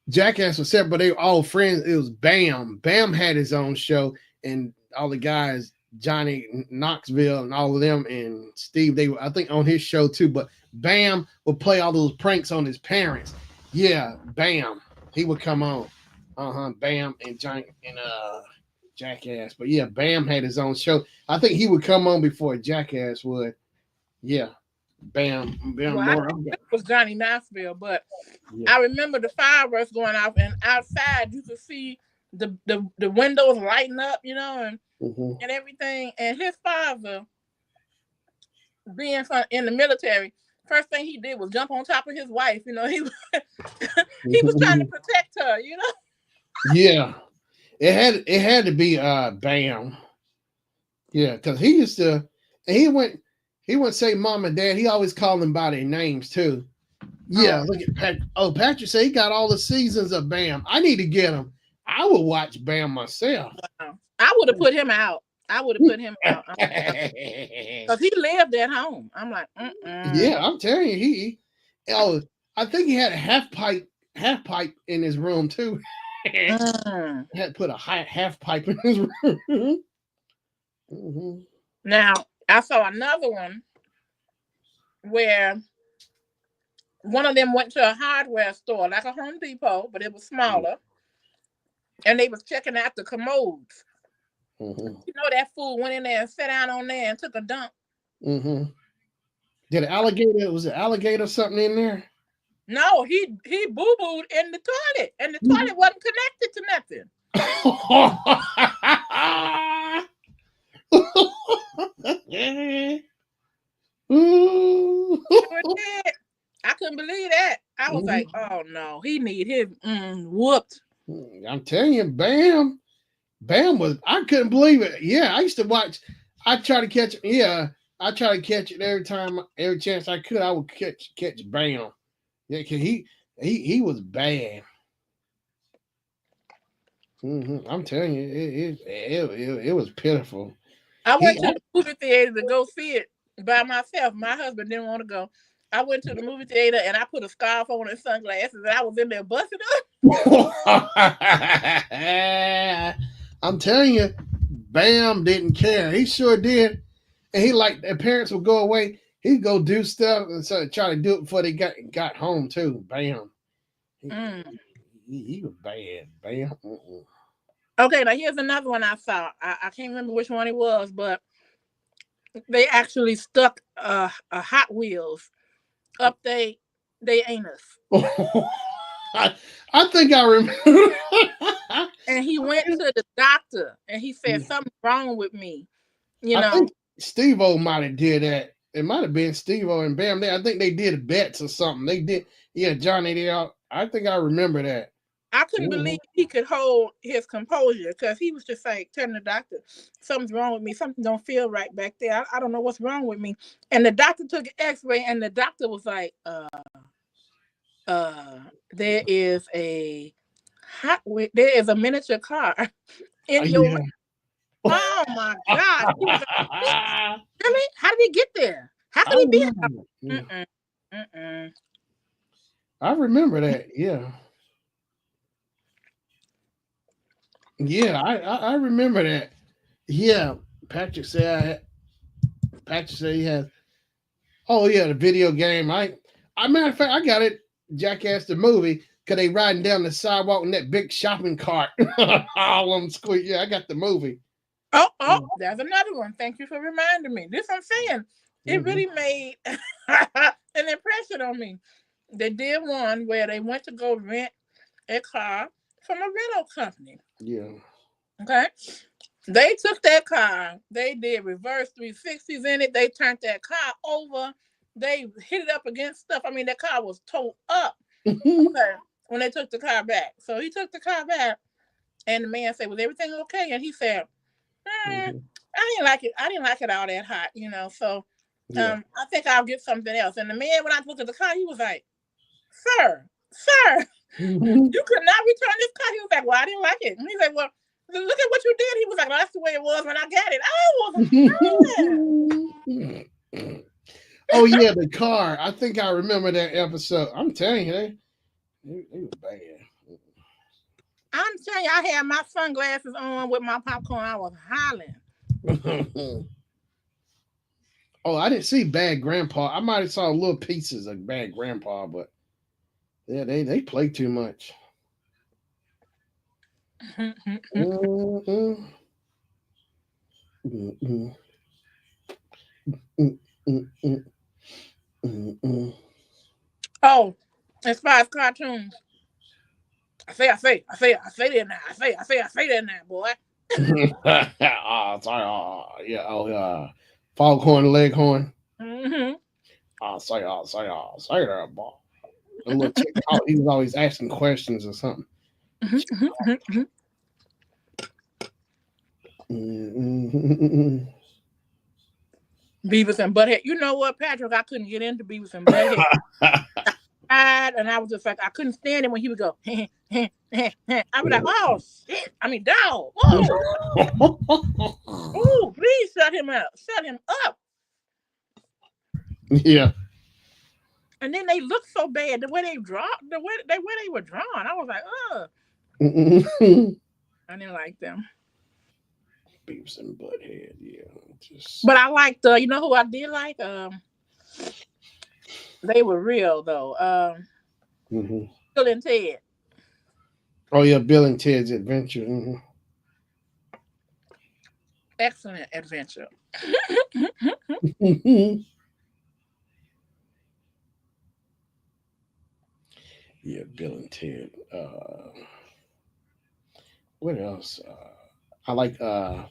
Jackass was separate, but they were all friends. It was Bam. Bam had his own show, and all the guys, Johnny Knoxville and all of them, and Steve, they were, I think, on his show too. But Bam would play all those pranks on his parents. Yeah, Bam. He would come on. Bam and Johnny and Jackass. But yeah, Bam had his own show. I think he would come on before Jackass would. Yeah. Bam. Well, I think it was Johnny Knoxville, but yeah. I remember the fireworks going off, and outside you could see the windows lighting up, and everything. And his father, being in the military, first thing he did was jump on top of his wife. He was trying to protect her. Yeah, it had to be Bam. Yeah, because he used to. He wouldn't say mom and dad. He always called them by their names too. Yeah, look at Patrick. Oh, Patrick said he got all the seasons of Bam. I need to get him. I would watch Bam myself. Wow. I would have put him out. Because he lived at home. I'm like, yeah, I'm telling you, I think he had a half pipe in his room too. Had to put a half pipe in his room. Now, I saw another one where one of them went to a hardware store, like a Home Depot, but it was smaller, and they was checking out the commodes. That fool went in there and sat down on there and took a dump. Was an alligator something in there? No, he boo-booed in the toilet, and the toilet wasn't connected to nothing. I couldn't believe that. I was like, oh no, he need his whooped. I'm telling you, Bam was, I couldn't believe it. Yeah, I used to watch. I try to catch it. Yeah, I try to catch it every chance I could. I would catch Bam. Yeah, cause he was bad. I'm telling you, it was pitiful. I He went to the movie theater to go see it by myself. My husband didn't want to go. I went to the movie theater and I put a scarf on and sunglasses and I was in there busting up. I'm telling you, Bam didn't care. He sure did. And he like their parents would go away. He'd go do stuff and so try to do it before they got home too. Bam. He, Mm. he was bad. Bam. Okay, now here's another one I saw. I can't remember which one it was, but they actually stuck a Hot Wheels up they anus. I, I think I remember. And he went to the doctor and he said something's wrong with me. You I know, think Steve O might have did that. It might have been Steve O and Bam. I think they did bets or something. They did. Yeah, Johnny. I think I remember that. I couldn't Mhm. believe he could hold his composure because he was just like telling the doctor, something's wrong with me. Something don't feel right back there. I don't know what's wrong with me. And the doctor took an x-ray and the doctor was like, uh, there is a there is a miniature car in your, Yeah. oh my God. He was like, I really? How did he get there? How could he be? remember. Yeah. Mm-mm, mm-mm. I remember that. Yeah. Yeah. I remember that. Yeah. Patrick said. Patrick said he has. Oh yeah, the video game. Matter of fact, I got it. Jackass the movie. Cause they riding down the sidewalk in that big shopping cart. All of them squeak. Yeah, I got the movie. Oh, there's another one. Thank you for reminding me. This I'm saying. It Mm-hmm. really made an impression on me. They did one where they went to go rent a car from a rental company. Yeah. Okay. They took that car, they did reverse 360s in it, they turned that car over, they hit it up against stuff. I mean, that car was towed up. Mm-hmm. Okay. When they took the car back. So he took the car back and the man said, was everything okay? And he said, Mm-hmm. I didn't like it. I didn't like it all that hot, you know. So Yeah. I think I'll get something else. And the man, when I looked at the car, he was like, sir, Mm-hmm. you could not return this car. He was like, well, I didn't like it. And he's like, well, look at what you did. He was like, well, that's the way it was when I got it. I was mad. Oh yeah, the car. I think I remember that episode. I'm telling you, they was bad. I'm telling you, I had my sunglasses on with my popcorn. I was hollering. Oh, I didn't see Bad Grandpa. I might have saw little pieces of Bad Grandpa, but yeah, they play too much. Mm-mm. Mm-mm. Mm-mm. Mm-mm. Oh, as far as cartoons, I say that now. I say that now, boy. Oh, sorry. Oh, yeah. Oh, Foghorn Leghorn. Mm-hmm. Say that, boy. A little chick. Oh, he was always asking questions or something. Mm-hmm. Mm-mm. Beavis and Butthead. You know what, Patrick? I couldn't get into Beavis and Butthead. And I was just like, I couldn't stand it when he would go. I'd be like, oh shit! I mean, dog. Whoa, oh, please shut him up, shut him up. Yeah. And then they look so bad. The way they draw, the way they were drawn, I was like, ugh. Mm-mm. I didn't like them. Beavis and Butthead. Yeah. Just. But I liked, you know who I did like? They were real though. Mhm. Bill and Ted. Oh yeah, Bill and Ted's Adventure. Mhm. Excellent adventure. Yeah, Bill and Ted. What else? I like Johnny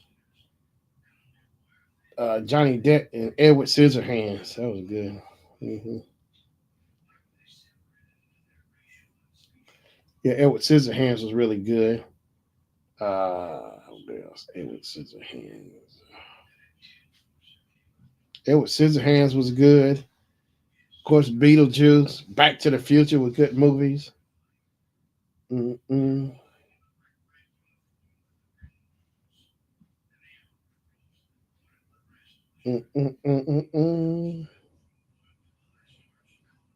Depp and Edward Scissorhands. That was good. Hmm. Yeah, Edward Scissorhands was really good. What else? Edward Scissorhands. Edward Scissorhands was good. Of course, Beetlejuice, Back to the Future were good movies. Mm-mm. Mm, mm, mm, mm, mm.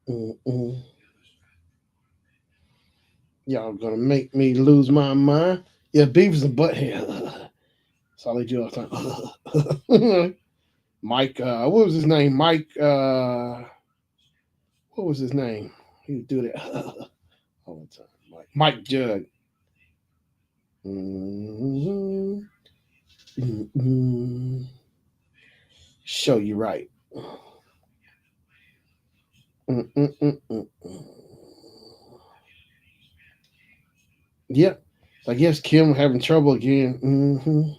Mm, mm. Y'all gonna make me lose my mind. Yeah, Beavis and Butthead. That's all they do all the time. Mike, what was his name? Mike, what was his name? He would do that all the time. Mike Judd. Mm-hmm. Mm-hmm. Show you right. Mm-mm-mm-mm. Yep. So I guess Kim having trouble again. Mm-hmm.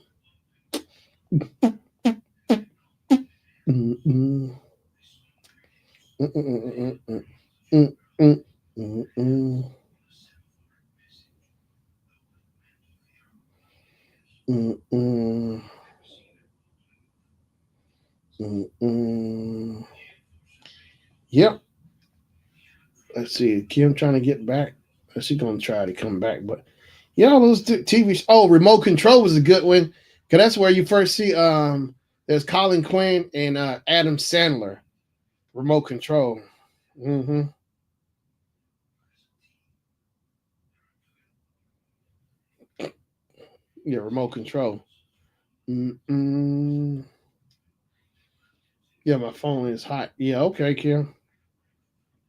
Mm-mm. Mm-mm-mm-mm. Mm-mm. Mm-mm. Mm-mm. Mm-mm. Yep. Let's see. Kim trying to get back. She's gonna try to come back, but yeah, those TV. Oh, Remote Control was a good one because that's where you first see there's Colin Quinn and Adam Sandler. Remote Control. Mm-hmm. Yeah, Remote Control. Mm-mm. Yeah, my phone is hot. Yeah, okay, Kim.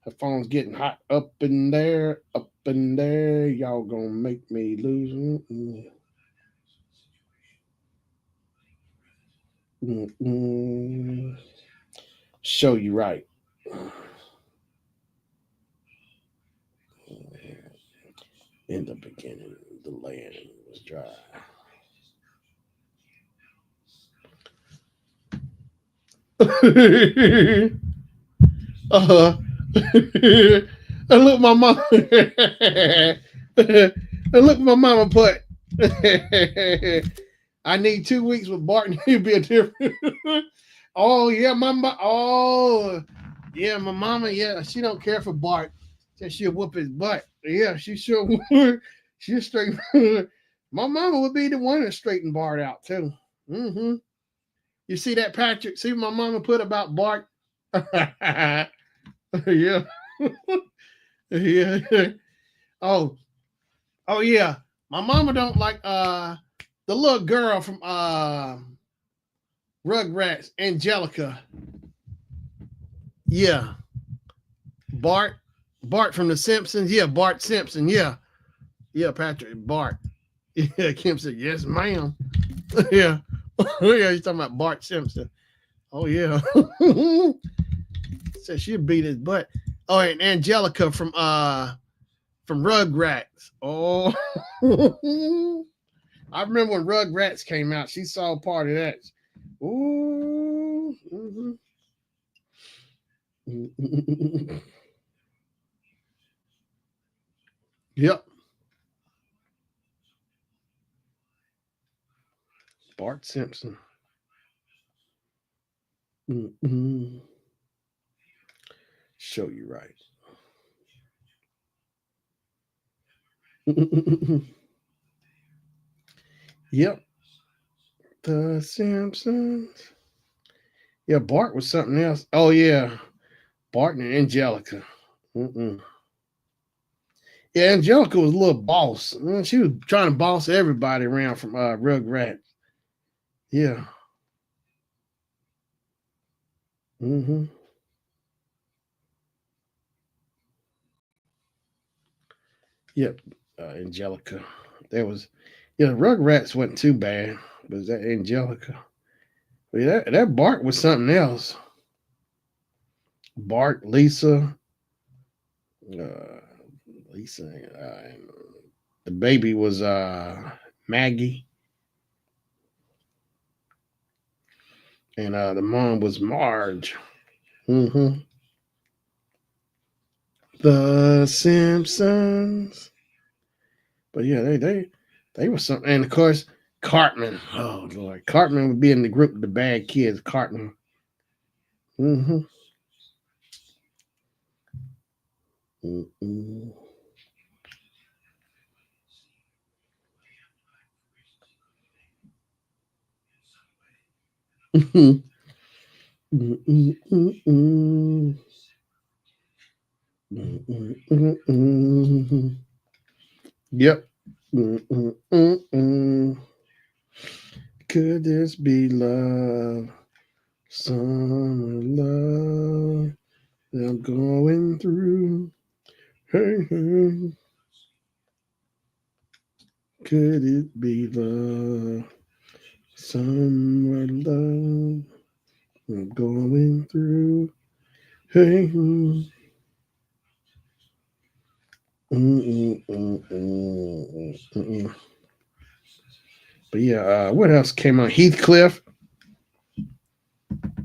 Her phone's getting hot up in there, up in there. Y'all gonna make me lose. Mm-mm. Mm-mm. Show you right. In the beginning, the land was dry. uh-huh. And look, my mama. And look, my mama put. I need 2 weeks with Barton. He'll be a different. Oh yeah, mama. Oh yeah, my mama. Yeah, she don't care for Bart. Said she'll whoop his butt. Yeah, she sure would. She'll straighten. My mama would be the one to straighten Bart out too. Mm-hmm. You see that, Patrick? See what my mama put about Bart? Yeah. Yeah. Oh, oh yeah. My mama don't like the little girl from Rugrats, Angelica. Yeah. Bart. Bart from the Simpsons. Yeah, Bart Simpson. Yeah. Yeah, Patrick. Bart. Yeah, Kim said, yes, ma'am. Yeah. Yeah, he's talking about Bart Simpson. Oh yeah. Said she'd beat his butt. Oh, and Angelica from Rugrats. Oh, I remember when Rugrats came out. She saw part of that. Ooh. Mm-hmm. Yep. Bart Simpson. Mm-hmm. Show you right. Yep. The Simpsons. Yeah, Bart was something else. Oh yeah, Bart and Angelica. Mm-mm. Yeah, Angelica was a little boss. She was trying to boss everybody around from Rugrats. Yeah. Mm-hmm. Yep. Angelica. There was, yeah, Rugrats wasn't too bad, but that Angelica. But yeah, that Bart was something else. Bart, Lisa, uh, Lisa. The baby was Maggie, and the mom was Marge. Mm-hmm. The Simpsons. But yeah, they were something. And of course, Cartman. Oh Lord, Cartman would be in the group of the bad kids. Cartman. Mm-hmm. Mm-hmm. Yep. Could this be love? Summer love that I'm going through. Hey, hey. Could it be love? Summer love I'm going through. Hey, hey. But yeah, what else came on? Heathcliff.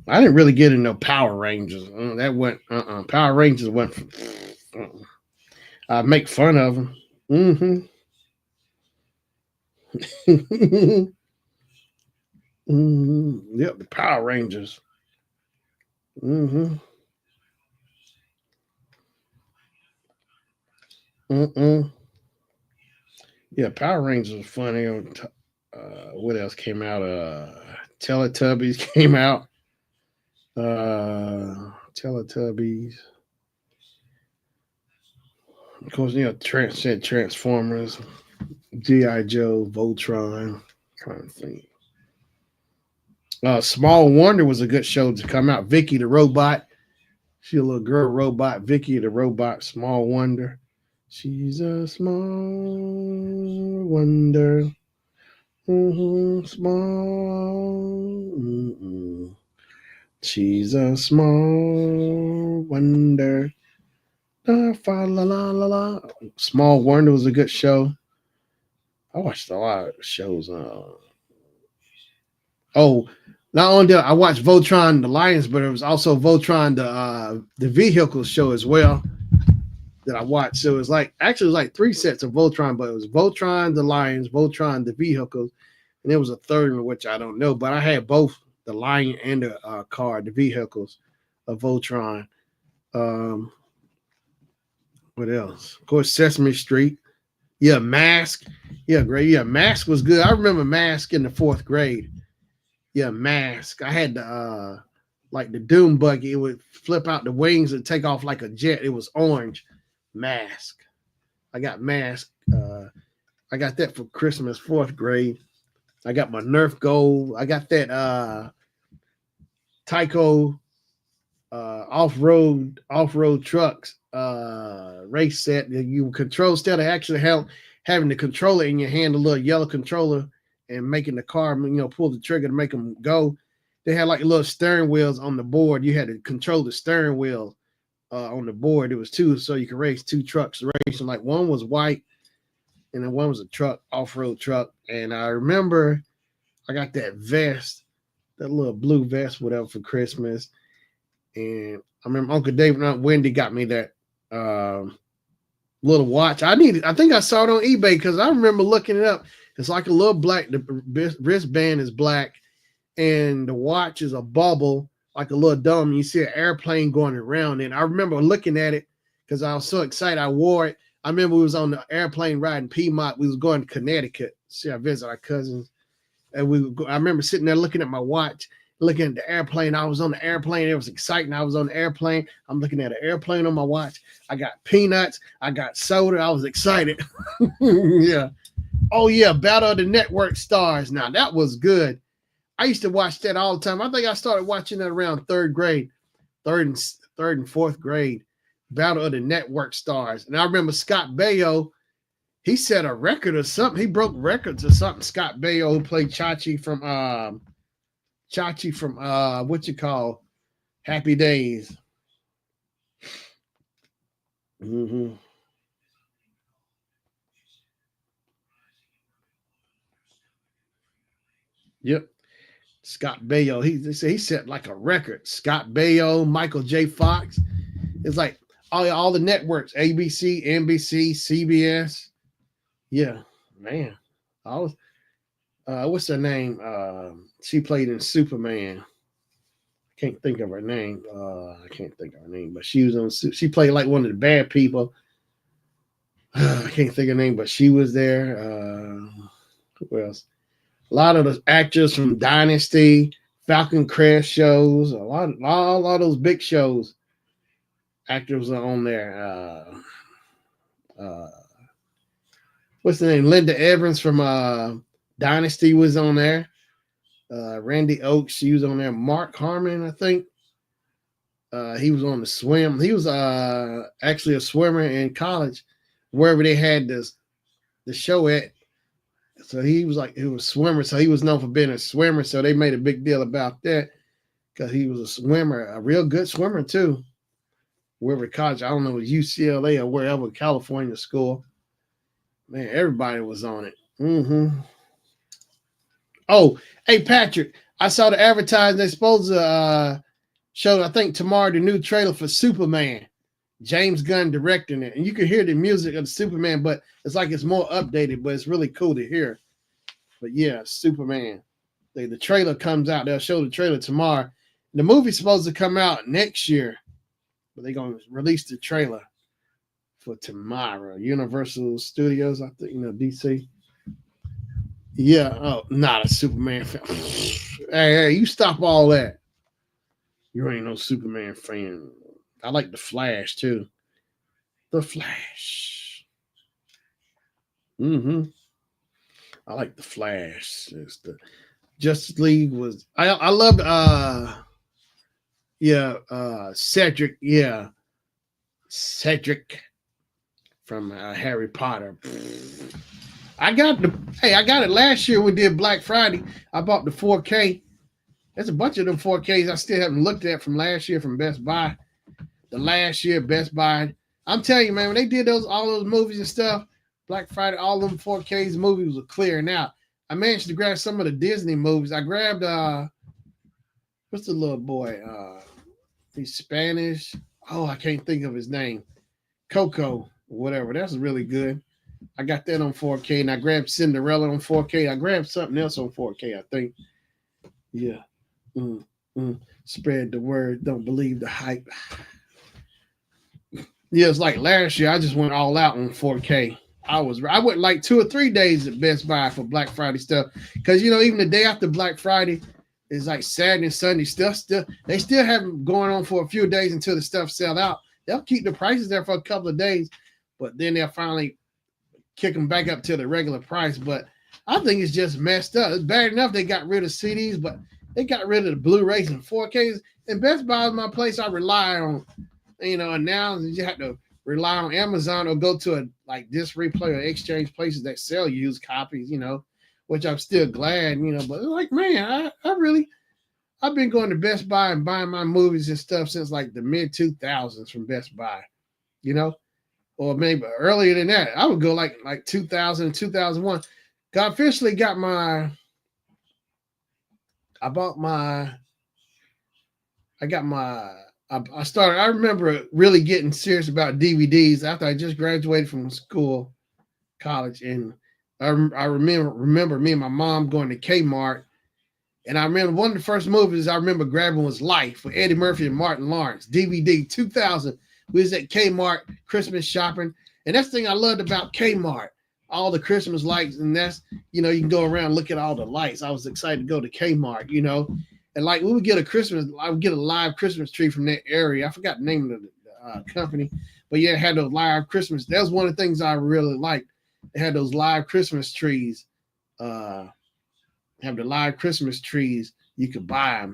I didn't really get into Power Rangers. That went. Power Rangers went. I make fun of them. Yep, the Power Rangers. Mm-hmm. Mm-mm. Yeah, Power Rangers was funny. What else came out? Teletubbies came out. Teletubbies. Of course, Transformers, G.I. Joe, Voltron. Trying to think. Small Wonder was a good show to come out. Vicky the robot. She a little girl robot. Vicky the robot. Small Wonder. She's a small wonder. Small. She's a small wonder. Fa la la la la. Small Wonder was a good show. I watched a lot of shows. Oh, not only did I watch Voltron the Lions, but it was also Voltron the Vehicles show as well that I watched. So it was like actually it was like three sets of Voltron, but it was Voltron the Lions, Voltron the Vehicles, and there was a third one which I don't know. But I had both the Lion and the car, the Vehicles of Voltron. Um, what else? Of course, Sesame Street. Yeah, Mask. Yeah, great. Yeah, Mask was good. I remember Mask in the fourth grade. Yeah, Mask. I had the like the Doom buggy. It would flip out the wings and take off like a jet. It was orange. Mask. I got Mask. I got that for Christmas, fourth grade. I got my Nerf Gold. I got that Tyco off-road trucks race set that you control instead of actually having the controller in your hand, a little yellow controller, and making the car, pull the trigger to make them go. They had like little steering wheels on the board. You had to control the steering wheel on the board. It was two, so you could race two trucks racing. Like one was white, and then one was a truck, off-road truck. And I remember I got that vest, that little blue vest, whatever, for Christmas. And I remember Uncle David and Aunt Wendy got me that little watch. I think I saw it on eBay because I remember looking it up. It's like a little black. The wristband is black, and the watch is a bubble, like a little dome. You see an airplane going around, and I remember looking at it because I was so excited. I wore it. I remember we was on the airplane ride in Piedmont. We was going to Connecticut. See, I visit our cousins, and I remember sitting there looking at my watch, looking at the airplane. I was on the airplane. It was exciting. I was on the airplane. I'm looking at an airplane on my watch. I got peanuts. I got soda. I was excited. Yeah. Oh, yeah. Battle of the Network Stars. Now, that was good. I used to watch that all the time. I think I started watching it around third and fourth grade. Battle of the Network Stars. And I remember Scott Baio. He set a record or something. He broke records or something. Scott Baio, who played Chachi from what you call Happy Days. Mm-hmm. Yep. Scott Baio. He set like a record. Scott Baio, Michael J. Fox. It's like all the networks, ABC, NBC, CBS. Yeah, man. I was what's her name? She played in Superman. Can't think of her name. I can't think of her name, but she was on. She played like one of the bad people. I can't think of her name, but she was there. Who else? A lot of the actors from Dynasty, Falcon Crest shows, a lot of those big shows. Actors are on there. Uh, what's the name? Linda Evans from Dynasty was on there. Randy Oakes, she was on there. Mark Harmon, I think. He was on the swim. He was actually a swimmer in college, wherever they had the show at. So he was a swimmer. So he was known for being a swimmer. So they made a big deal about that because he was a swimmer, a real good swimmer too. Wherever college, I don't know, UCLA or wherever, California school. Man, everybody was on it. Oh, hey Patrick, I saw the advertising. They're supposed to show, I think tomorrow, the new trailer for Superman. James Gunn directing it, and you can hear the music of the Superman, but it's like it's more updated, but it's really cool to hear. But yeah, Superman. The trailer comes out. They'll show the trailer tomorrow. The movie's supposed to come out next year, but they're gonna release the trailer for tomorrow. Universal Studios, I think, DC. Yeah, oh, not a Superman fan. Hey, you stop all that. You ain't no Superman fan. I like the Flash too. The Flash. I like the Flash. It's the Justice League was. I loved. Cedric. Yeah, Cedric from Harry Potter. I got it last year. We did Black Friday. I bought the 4K. There's a bunch of them 4Ks I still haven't looked at from last year from Best Buy. The last year Best Buy. I'm telling you, man, when they did all those movies and stuff, Black Friday, all them 4Ks movies were clearing out. I managed to grab some of the Disney movies. I grabbed what's the little boy? He's Spanish. Oh, I can't think of his name. Coco, whatever. That's really good. I got that on 4K, and I grabbed Cinderella on 4K. I grabbed something else on 4K, I think. Yeah. Spread the word. Don't believe the hype. Yeah, it's like last year. I just went all out on 4K. I went like 2 or 3 days at Best Buy for Black Friday stuff because even the day after Black Friday is like Saturday and Sunday stuff. They still have them going on for a few days until the stuff sell out. They'll keep the prices there for a couple of days, but then they'll finally kick them back up to the regular price. But I think it's just messed up. It's bad enough they got rid of CDs, but they got rid of the Blu-rays and 4Ks. And Best Buy is my place I rely on. And now you have to rely on Amazon or go to a Disc Replay or Exchange places that sell used copies, which I'm still glad, but like, man, I've been going to Best Buy and buying my movies and stuff since like the mid 2000s from Best Buy, or maybe earlier than that. I would go like 2000 and 2001. I officially got I remember really getting serious about DVDs after I just graduated from college, and I remember me and my mom going to Kmart, and I remember one of the first movies I remember grabbing was Life with Eddie Murphy and Martin Lawrence, DVD 2000. We was at Kmart Christmas shopping, and that's the thing I loved about Kmart, all the Christmas lights, and that's you can go around and look at all the lights. I was excited to go to Kmart, and we would get I would get a live Christmas tree from that area. I forgot the name of the company, but yeah, it had those live Christmas. That was one of the things I really liked. They had those live Christmas trees. Have the live Christmas trees. You could buy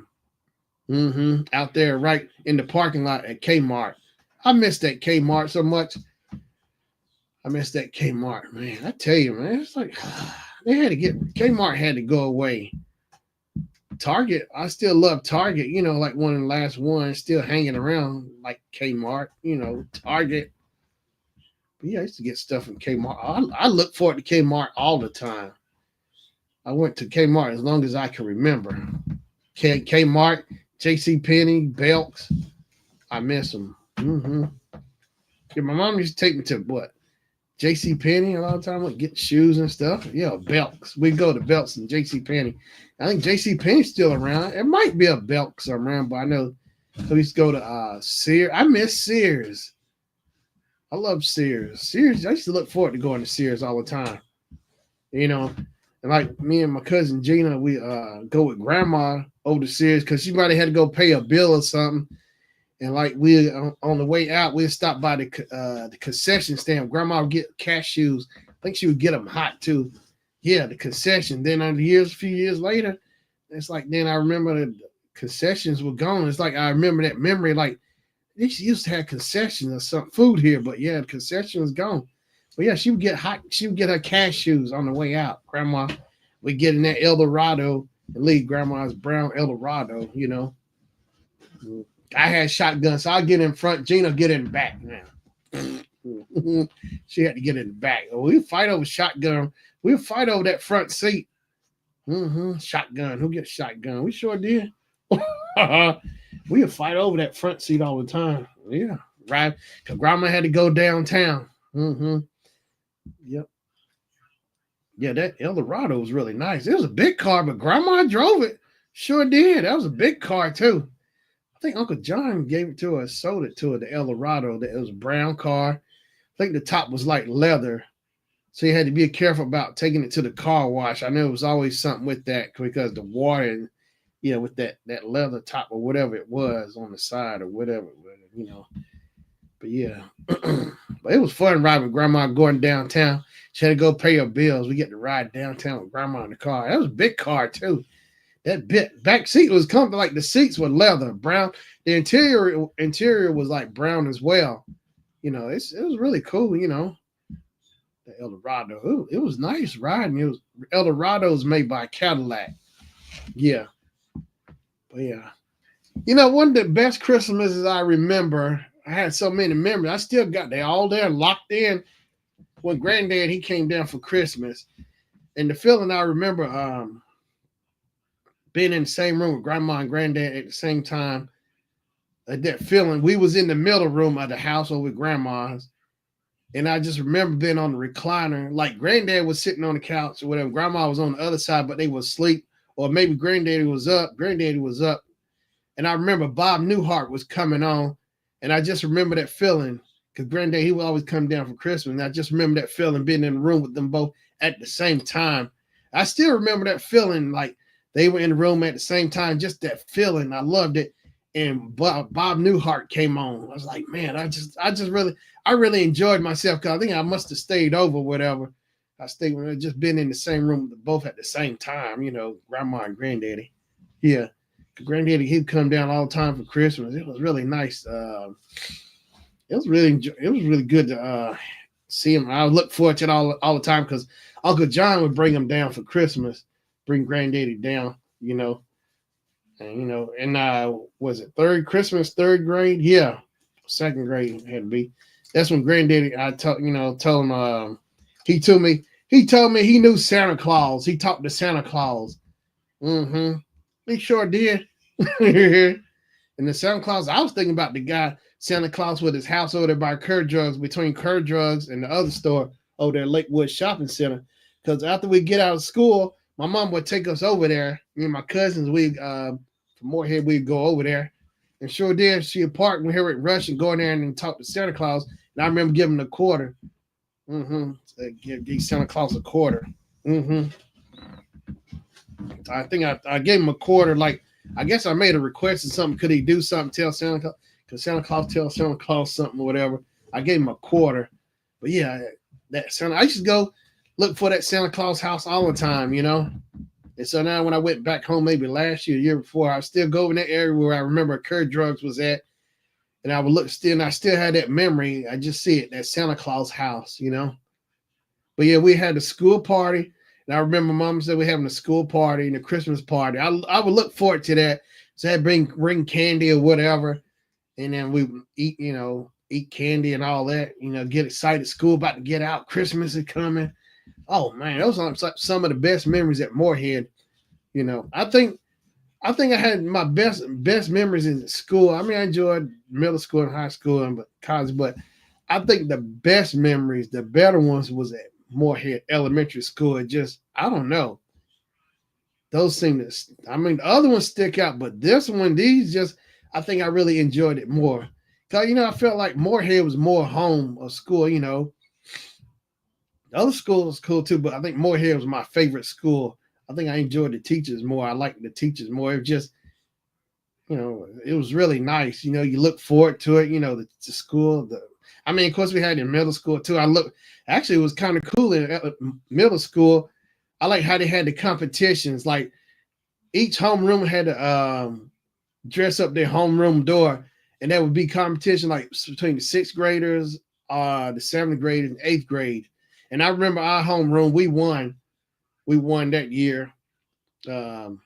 them out there right in the parking lot at Kmart. I miss that Kmart so much. I miss that Kmart, man. I tell you, man, it's like Kmart had to go away. Target, I still love Target, like one of the last ones still hanging around like Kmart, Target. But yeah, I used to get stuff from Kmart. I look forward to Kmart all the time. I went to Kmart as long as I can remember. Kmart, JCPenney, Belks. I miss them. Yeah, my mom used to take me to what? JCPenney a lot of time, get shoes and stuff. Yeah, Belks. We go to Belks and JCPenney. I think JCPenney's still around. It might be a Belks around, but I know we used to go to Sears. I miss Sears. I love Sears. Sears, I used to look forward to going to Sears all the time. And like me and my cousin Gina, we go with grandma over the series because she might have had to go pay a bill or something. And like we on the way out, we'd stop by the concession stand. Grandma would get cashews. I think she would get them hot too. Yeah, the concession. Then a few years later, it's like then I remember the concessions were gone. It's like I remember that memory. Like they used to have concessions or some food here, but yeah, the concession was gone. But yeah, she would get hot. She would get her cashews on the way out. Grandma would get in that Eldorado and leave Grandma's brown Eldorado. You know, I had shotgun, so I'll get in front. Gina get in the back now. She had to get in the back. We fight over shotgun. We'll fight over that front seat. Shotgun. Who gets shotgun? We sure did. We'll fight over that front seat all the time. Yeah, right. Because Grandma had to go downtown. Yep. Yeah, that Eldorado was really nice. It was a big car, but Grandma drove it. Sure did. That was a big car too. I think Uncle John gave it to her, sold it to her, the Eldorado. It was a brown car. I think the top was like leather. So you had to be careful about taking it to the car wash. I know it was always something with that because the water, with that leather top or whatever it was on the side or whatever, But yeah, but it was fun riding with Grandma going downtown. She had to go pay her bills. We get to ride downtown with Grandma in the car. That was a big car too. That back seat was comfortable. Like the seats were leather, brown. The interior was like brown as well. It was really cool. The Eldorado. Ooh, it was nice riding. It was Eldorado's made by Cadillac. Yeah, but yeah. One of the best Christmases I remember. I had so many memories. I still got they all there locked in. When Granddad he came down for Christmas, and the feeling I remember being in the same room with Grandma and Granddad at the same time. That feeling we was in the middle room of the house over with Grandma's, and I just remember being on the recliner. Like Granddad was sitting on the couch or whatever. Grandma was on the other side, but they was asleep, or maybe Granddaddy was up. Granddaddy was up, and I remember Bob Newhart was coming on. And I just remember that feeling because Granddad, he would always come down for Christmas. And I just remember that feeling being in the room with them both at the same time. I still remember that feeling like they were in the room at the same time, just that feeling. I loved it. And Bob Newhart came on. I was like, man, I really enjoyed myself because I think I must have stayed over, whatever. I stayed when I just been in the same room with both at the same time, Grandma and Granddaddy. Yeah. Granddaddy, he'd come down all the time for Christmas. It was really nice. It was really good to see him. I look forward to it all the time because Uncle John would bring him down for Christmas, bring Granddaddy down, and was it third grade? Yeah, second grade had to be. That's when Granddaddy, told him. He told me he knew Santa Claus. He talked to Santa Claus. He sure did. And the Santa Claus, I was thinking about the guy Santa Claus with his house over there by Kerr Drugs, between Kerr Drugs and the other store over there, Lakewood Shopping Center. Because after we get out of school, my mom would take us over there. Me and my cousins, from Moorhead, we'd go over there. And sure did. She'd park when we rush and go in there and talk to Santa Claus. And I remember giving him a quarter. So give Santa Claus a quarter. I think I gave him a quarter. Like, I guess I made a request or something. Could he do something? Tell Santa Claus? Because Santa Claus tell Santa Claus something or whatever. I gave him a quarter. But yeah, that Santa. I used to go look for that Santa Claus house all the time, And so now when I went back home, maybe last year, the year before, I still go in that area where I remember Kerr Drugs was at. And I would look still, and I still had that memory. I just see it, that Santa Claus house, But yeah, we had a school party. And I remember Mom said we're having a school party and a Christmas party. I would look forward to that. So I'd bring candy or whatever. And then we would eat candy and all that, get excited. School about to get out. Christmas is coming. Oh man, those are some of the best memories at Moorhead. I think I had my best memories in school. I mean, I enjoyed middle school and high school and college, but I think the best memories, the better ones, was at Moorhead Elementary School. It just, I don't know. Those seem to, the other ones stick out, but this one, I think I really enjoyed it more. Because, I felt like Moorhead was more home or school, The other school was cool too, but I think Moorhead was my favorite school I think I enjoyed the teachers more. I liked the teachers more. It was just, it was really nice. You look forward to it. The school. I mean, of course, we had it in middle school too. Actually, it was kind of cool in middle school. I like how they had the competitions. Like each homeroom had to dress up their homeroom door, and that would be competition like between the sixth graders, the seventh grade, and eighth grade. And I remember our homeroom, we won. We won that year. Um,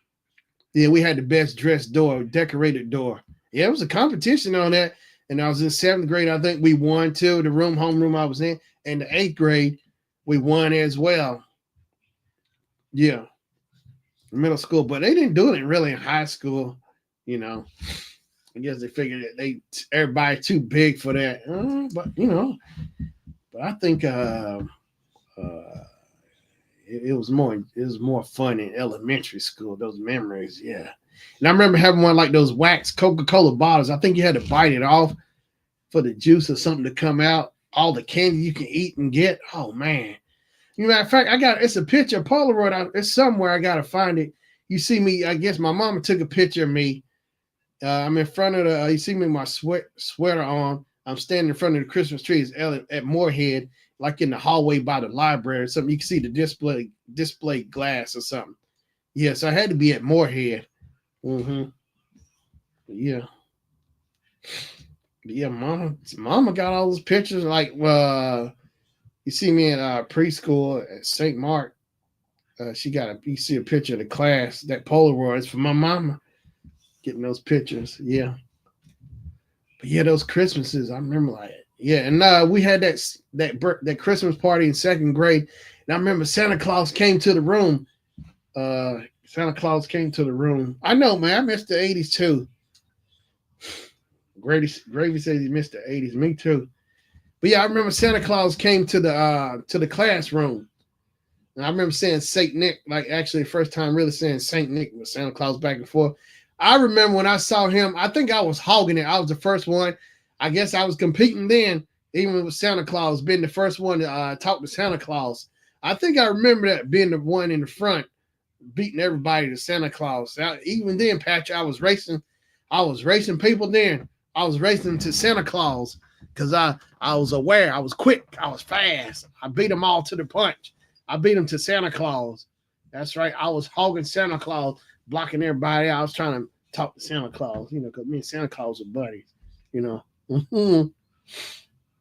yeah, we had the best dressed door, decorated door. Yeah, it was a competition on that. And I was in seventh grade. I think we won too. The homeroom I was in, and the eighth grade, we won as well. Yeah, middle school, but they didn't do it really in high school. I guess they figured that everybody too big for that. But I think it was more fun in elementary school. Those memories, yeah. And I remember having one like those wax Coca-Cola bottles. I think you had to bite it off for the juice or something to come out. All the candy you can eat and get. Oh man. Matter of fact, it's a picture, Polaroid. It's somewhere. I gotta find it. You see me? I guess my mama took a picture of me. I'm in front of you see me with my sweater on. I'm standing in front of the Christmas trees at Moorhead, like in the hallway by the library or something. You can see the display glass or something. Yeah, so I had to be at Moorhead. Mm-hmm. Yeah. Yeah, mama got all those pictures. Like, you see me in preschool at St. Mark. You see a picture of the class, that Polaroids for my mama. Getting those pictures, yeah. But yeah, those Christmases, I remember like, yeah. And we had that Christmas party in second grade, and I remember Santa Claus came to the room. Santa Claus came to the room. I know, man. I missed the '80s too. Gravy says he missed the '80s. Me too. But yeah, I remember Santa Claus came to the classroom. And I remember saying Saint Nick, like actually the first time really saying Saint Nick with Santa Claus back and forth. I remember when I saw him, I think I was hogging it. I was the first one. I guess I was competing then, even with Santa Claus, being the first one to talk to Santa Claus. I think I remember that being the one in the front, beating everybody to Santa Claus. Even then, Patrick, I was racing people then. I was racing to Santa Claus because I was aware. I was quick. I was fast. I beat them all to the punch. I beat them to Santa Claus. That's right. I was hogging Santa Claus, blocking everybody. I was trying to talk to Santa Claus, because me and Santa Claus are buddies,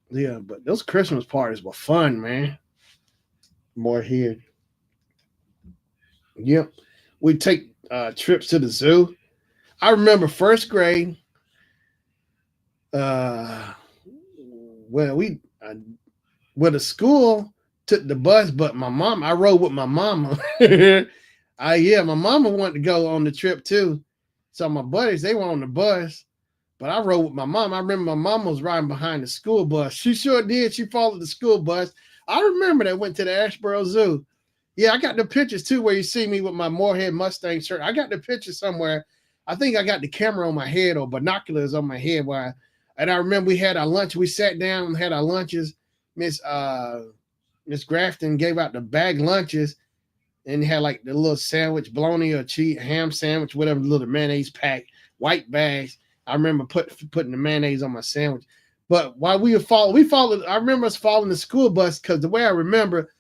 Yeah, but those Christmas parties were fun, man. More here. Yep. We'd take trips to the zoo. I remember first grade. Well, the school took the bus, but I rode with my mama. My mama wanted to go on the trip too. So my buddies, they were on the bus, but I rode with my mom. I remember my mom was riding behind the school bus. She sure did. She followed the school bus. I remember that went to the Asheboro Zoo. Yeah, I got the pictures too where you see me with my Moorhead Mustang shirt. I got the picture somewhere. I think I got the camera on my head or binoculars on my head. And I remember we had our lunch. We sat down and had our lunches. Miss Grafton gave out the bag lunches and had like the little sandwich, bologna or cheese, ham sandwich, whatever, little mayonnaise pack, white bags. I remember putting the mayonnaise on my sandwich. But while we followed, I remember us following the school bus because the way I remember,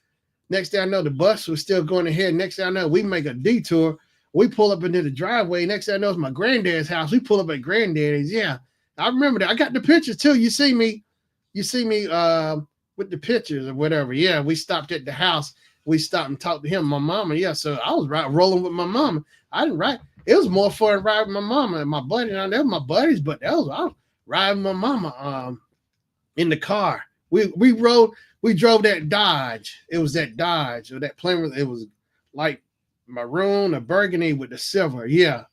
next thing I know, the bus was still going ahead. Next thing I know, we make a detour. We pull up into the driveway. Next thing I know, it's my granddad's house. We pull up at granddaddy's. Yeah, I remember that. I got the pictures too. You see me with the pictures or whatever. Yeah, we stopped at the house. We stopped and talked to him, my mama. Yeah, so I was rolling with my mama. I didn't ride. It was more fun to ride with my mama and my buddy. Now they were my buddies, but I was riding with my mama in the car. We drove that Dodge. It was that Dodge or that Plymouth. It was like maroon or burgundy with the silver. Yeah.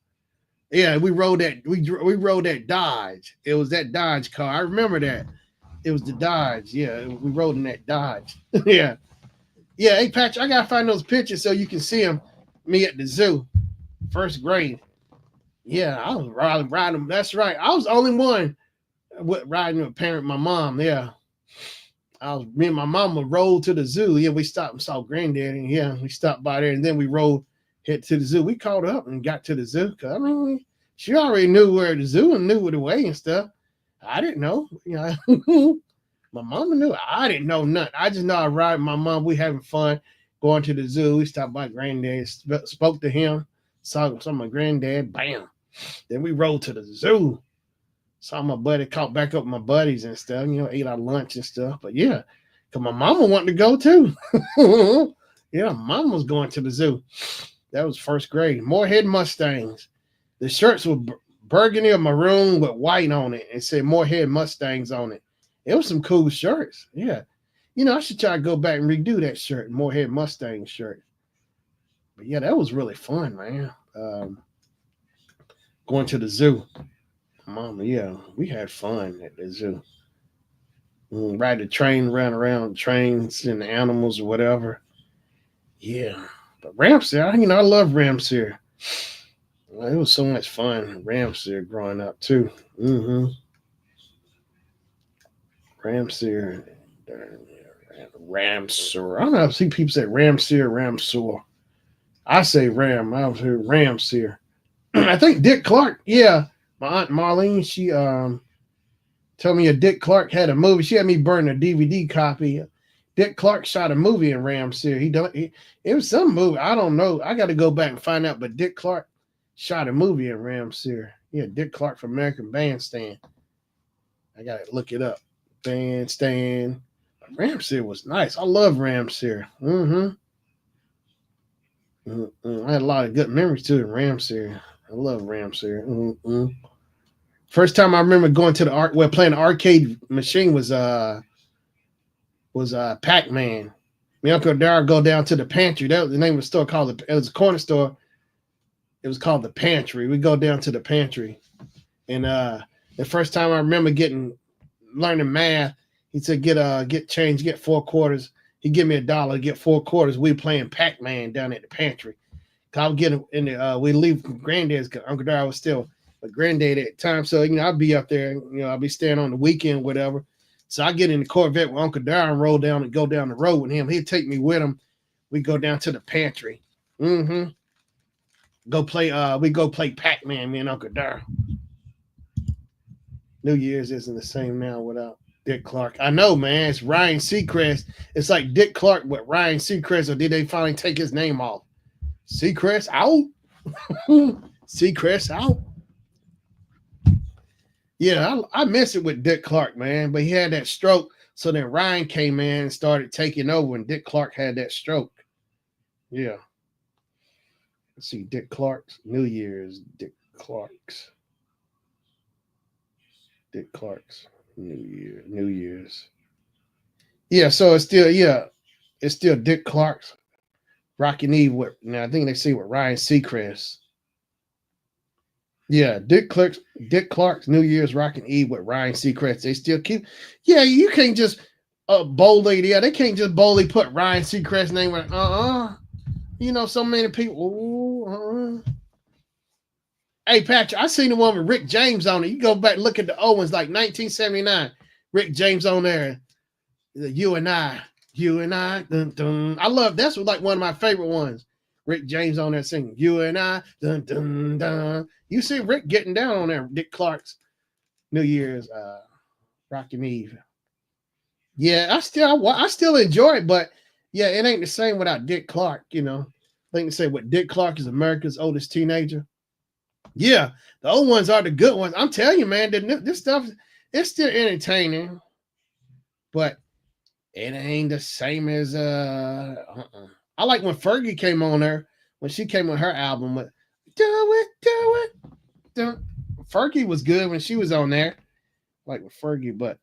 Yeah, we rode that. We rode that Dodge. It was that Dodge car. I remember that. It was the Dodge. Yeah, we rode in that Dodge. Yeah. Yeah, hey, Patrick, I got to find those pictures so you can see them. Me at the zoo, first grade. Yeah, I was riding. That's right. I was the only one riding with a parent, my mom. Yeah. Me and my mama rode to the zoo. Yeah, we stopped and saw granddaddy. Yeah, we stopped by there and then we rode Head to the zoo. We caught up and got to the zoo. 'Cause, I mean, she already knew where the zoo and knew the way and stuff. I didn't know. My mama knew. I didn't know nothing. I just know I ride with my mom. We having fun going to the zoo. We stopped by granddad, spoke to him, saw some of my granddad. Bam. Then we rode to the zoo. Saw my buddy, caught back up with my buddies and stuff. Ate our lunch and stuff. But yeah, because my mama wanted to go too. Yeah, mama was going to the zoo. That was first grade. Moorhead Mustangs. The shirts were burgundy or maroon with white on it. It said Moorhead Mustangs on it. It was some cool shirts. Yeah. I should try to go back and redo that shirt, Moorhead Mustang shirt. But yeah, that was really fun, man. Going to the zoo. Mama, yeah, we had fun at the zoo. Ride the train, run around trains and the animals or whatever. Yeah. But Ramsey, I love Ramsey. It was so much fun, Ramsey, growing up too. Ramsey, Ramsor. I don't know. I see people say Ramsey or Ramsor. I say Ram. I was here Ramsey. I think Dick Clark. Yeah, my aunt Marlene. She told me a Dick Clark had a movie. She had me burn a DVD copy. Dick Clark shot a movie in Ramsey. It was some movie. I don't know. I got to go back and find out. But Dick Clark shot a movie in Ramsey. Yeah, Dick Clark from American Bandstand. I got to look it up. Bandstand. Ramsey was nice. I love Ramsey. I had a lot of good memories too in Ramsey. I love Ramsey. First time I remember going to the playing the arcade machine was Pac-Man. My Uncle Darryl go down to the pantry. That was the name of the store called it was a corner store. It was called the Pantry. We go down to the pantry. And the first time I remember learning math, he said, get change, get 4 quarters. He give me $1, get 4 quarters. We playing Pac-Man down at the pantry. I would get in the we leave granddad's because Uncle Darryl was still a granddad at the time. So, I'd be up there, I'll be staying on the weekend, whatever. So I get in the Corvette with Uncle Darryl and roll down and go down the road with him. He'd take me with him. We go down to the pantry. We go play Pac-Man, me and Uncle Darryl. New Year's isn't the same now without Dick Clark. I know, man. It's Ryan Seacrest. It's like Dick Clark with Ryan Seacrest, or did they finally take his name off? Seacrest out. Seacrest out. Yeah, I miss it with Dick Clark, man. But he had that stroke. So then Ryan came in and started taking over, and Dick Clark had that stroke. Yeah. Let's see, Dick Clark's New Year's. Dick Clark's New Year's. Yeah, so it's still Dick Clark's Rockin' Eve with now. I think they say with Ryan Seacrest. Yeah, Dick Clark's New Year's Rockin' Eve with Ryan Seacrest. They still keep. Yeah, you can't just boldly. Yeah, they can't just boldly put Ryan Seacrest's name with. So many people. Hey, Patrick, I seen the one with Rick James on it. You go back and look at the old ones, like 1979. Rick James on there. You and I. Dun, dun. I love that's like one of my favorite ones. Rick James on there singing You and I. Dun, dun, dun. You see Rick getting down on there. Dick Clark's New Year's Rockin' Eve. Yeah, I still enjoy it, but yeah, it ain't the same without Dick Clark. I think they say what Dick Clark is America's oldest teenager. Yeah, the old ones are the good ones. I'm telling you, man, this stuff it's still entertaining, but it ain't the same as I like when Fergie came on there when she came on her album with Do It. Fergie was good when she was on there, like with Fergie, but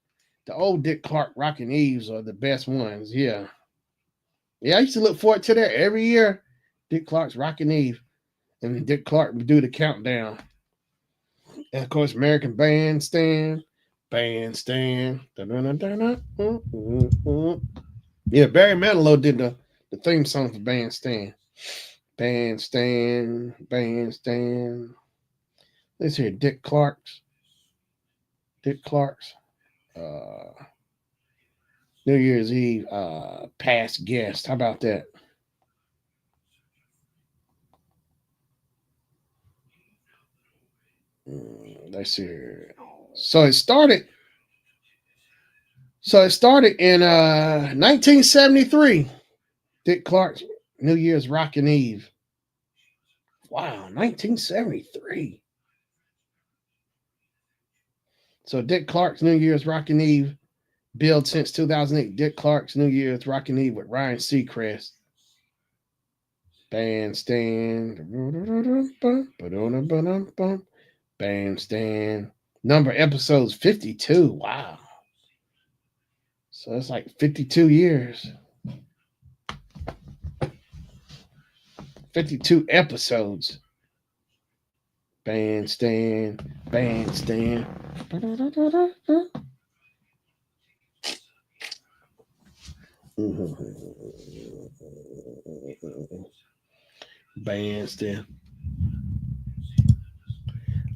the old Dick Clark Rockin' Eves are the best ones. Yeah, I used to look forward to that every year. Dick Clark's Rockin' Eve, and Dick Clark would do the countdown. And of course, American Bandstand. Yeah, Barry Manilow did the theme song for Bandstand. Bandstand. Let's hear Dick Clark's. New Year's Eve past guest. How about that? Let's see here. So it started. So it started in 1973. Dick Clark's New Year's Rockin' Eve. Wow, 1973. So Dick Clark's New Year's Rockin' Eve, billed since 2008. Dick Clark's New Year's Rockin' Eve with Ryan Seacrest. Bandstand. Bandstand. Number of episodes 52. Wow. So it's like 52 years. 52 episodes. Bandstand. Bandstand. Bandstand.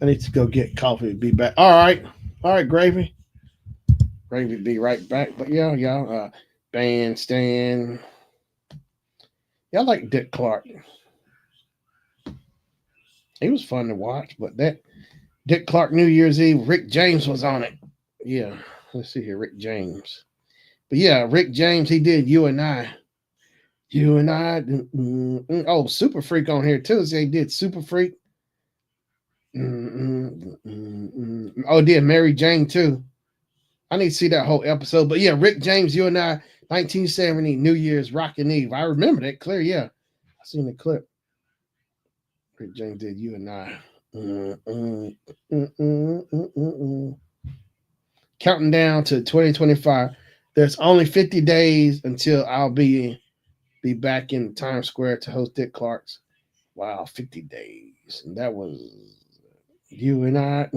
I need to go get coffee. Be back. All right. All right, Gravy. Gravy be right back. But yeah, y'all. Bandstand. Yeah, I like Dick Clark. He was fun to watch, but that Dick Clark New Year's Eve, Rick James was on it. Yeah. Let's see here. Rick James. But yeah, Rick James, he did You and I. You and I. Oh, Super Freak on here too. So he did Super Freak. Oh, did Mary Jane too. I need to see that whole episode. But yeah, Rick James, You and I, 1970 New Year's Rockin' Eve. I remember that clear. Yeah, I seen the clip. Rick James did You and I. Counting down to 2025. There's only 50 days until I'll be back in Times Square to host Dick Clark's. Wow, 50 days. And that was You and I.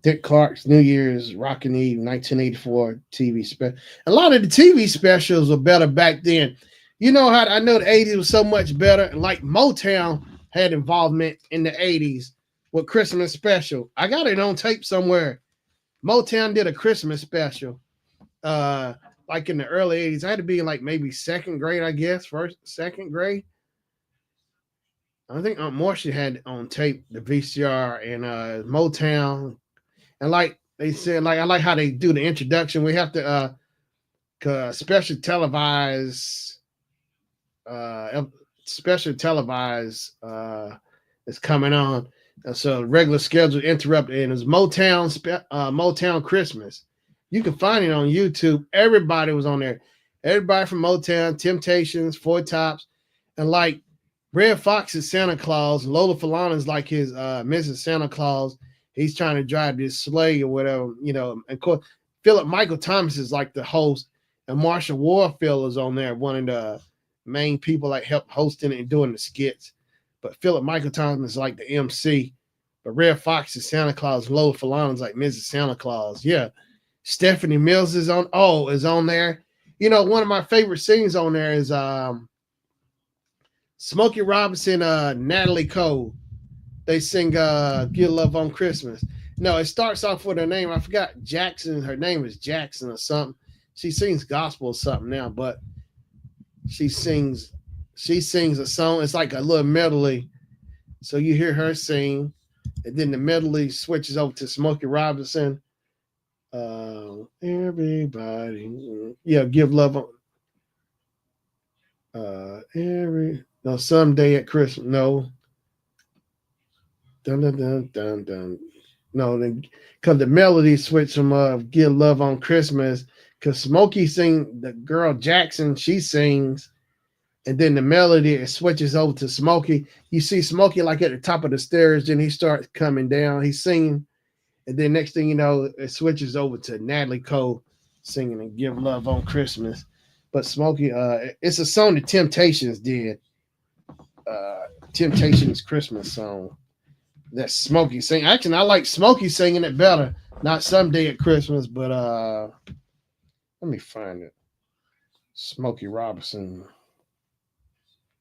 Dick Clark's New Year's Rockin' Eve 1984 TV special. A lot of the TV specials were better back then. You know how I know the 80s was so much better. Like Motown had involvement in the 80s with Christmas special. I got it on tape somewhere. Motown did a Christmas special. Like in the early 80s. I had to be in like maybe second grade, I guess. Second grade. I think Aunt Marcia had on tape the VCR and Motown. And like they said, like I like how they do the introduction. We have to special televise is coming on. And so regular schedule interrupted, and it's Motown Christmas. You can find it on YouTube. Everybody was on there. Everybody from Motown, Temptations, Four Tops, and like Red Fox is Santa Claus. Lola Falana is like his Mrs. Santa Claus. He's trying to drive this sleigh or whatever, you know. And of course, Philip Michael Thomas is like the host, and Marsha Warfield is on there, one of the main people like help hosting it and doing the skits. But Philip Michael Thomas is like the MC. But Red Fox is Santa Claus. Lola Falana is like Mrs. Santa Claus. Yeah. Stephanie Mills is on there. You know, one of my favorite scenes on there is Smokey Robinson, Natalie Cole. They sing Get Love on Christmas. No, it starts off with her name. I forgot Jackson. Her name is Jackson or something. She sings gospel or something now, but she sings a song. It's like a little medley. So you hear her sing, and then the medley switches over to Smokey Robinson. Everybody, yeah, give love on someday at Christmas. No. Dun dun dun dun dun. No, because the melody switched from "Give Love on Christmas." Because Smokey sing, the girl Jackson, she sings, and then the melody it switches over to Smokey. You see Smokey like at the top of the stairs, then he starts coming down. He's singing, and then next thing you know, it switches over to Natalie Cole singing and "Give Love on Christmas." But Smokey, it's a song the Temptations did. Temptations Christmas song. That Smokey sing. Actually, I like Smokey singing it better. Not Someday at Christmas, but let me find it. Smokey Robinson.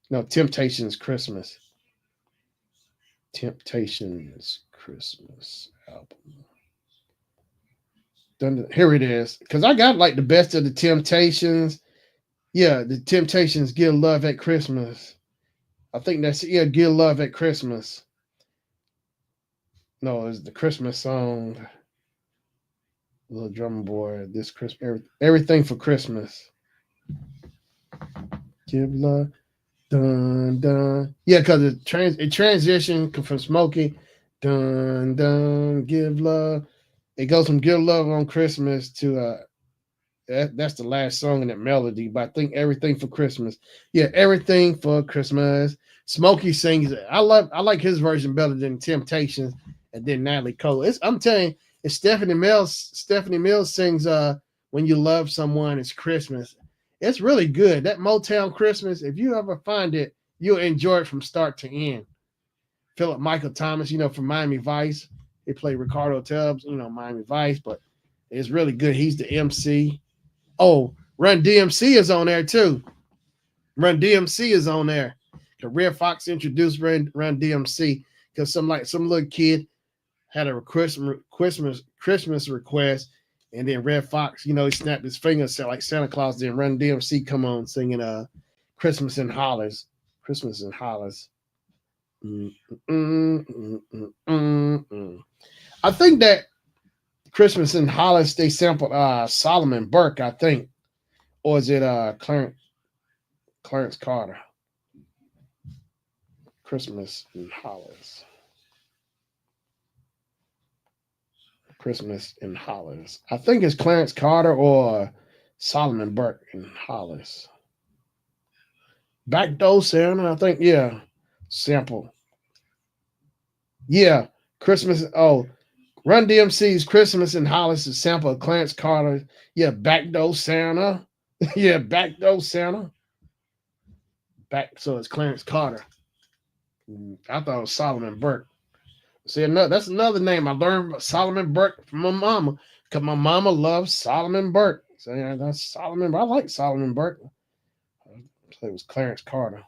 No, Temptations Christmas. Temptations Christmas album. Here it is. Because I got like the best of the Temptations. Yeah, the Temptations Give Love at Christmas. I think that's Give Love at Christmas. No, it's the Christmas song. Little drummer boy. This Christmas, everything for Christmas. Give love, dun dun. Yeah, because it transitioned from Smokey, dun dun. Give love. It goes from Give Love on Christmas to that's the last song in that melody. But I think Everything for Christmas. Yeah, Everything for Christmas. Smokey sings it. I like his version better than Temptations and then Natalie Cole. I'm telling you, it's Stephanie Mills. Stephanie Mills sings When You Love Someone, It's Christmas. It's really good. That Motown Christmas, if you ever find it, you'll enjoy it from start to end. Philip Michael Thomas, from Miami Vice. He played Ricardo Tubbs, Miami Vice, but it's really good. He's the MC. Oh, Run DMC is on there too. Run DMC is on there. Red Fox introduced Run DMC because some little kid had a Christmas request, and then Red Fox, he snapped his fingers like Santa Claus. Then Run DMC come on singing Christmas in Hollers. Christmas in Hollers. I think that Christmas in Hollis they sampled Solomon Burke, I think, or is it Clarence Carter? Christmas in Hollis. Christmas in Hollis. I think it's Clarence Carter or Solomon Burke in Hollis. Backdoor Santa, I think, yeah. Sample. Yeah, Christmas. Oh, Run DMC's Christmas in Hollis is sample of Clarence Carter. Yeah, Backdoor Santa. Yeah, Backdoor Santa. So it's Clarence Carter. I thought it was Solomon Burke. See, that's another name I learned about Solomon Burke from my mama, because my mama loves Solomon Burke. So yeah, that's Solomon. I like Solomon Burke. So it was Clarence Carter.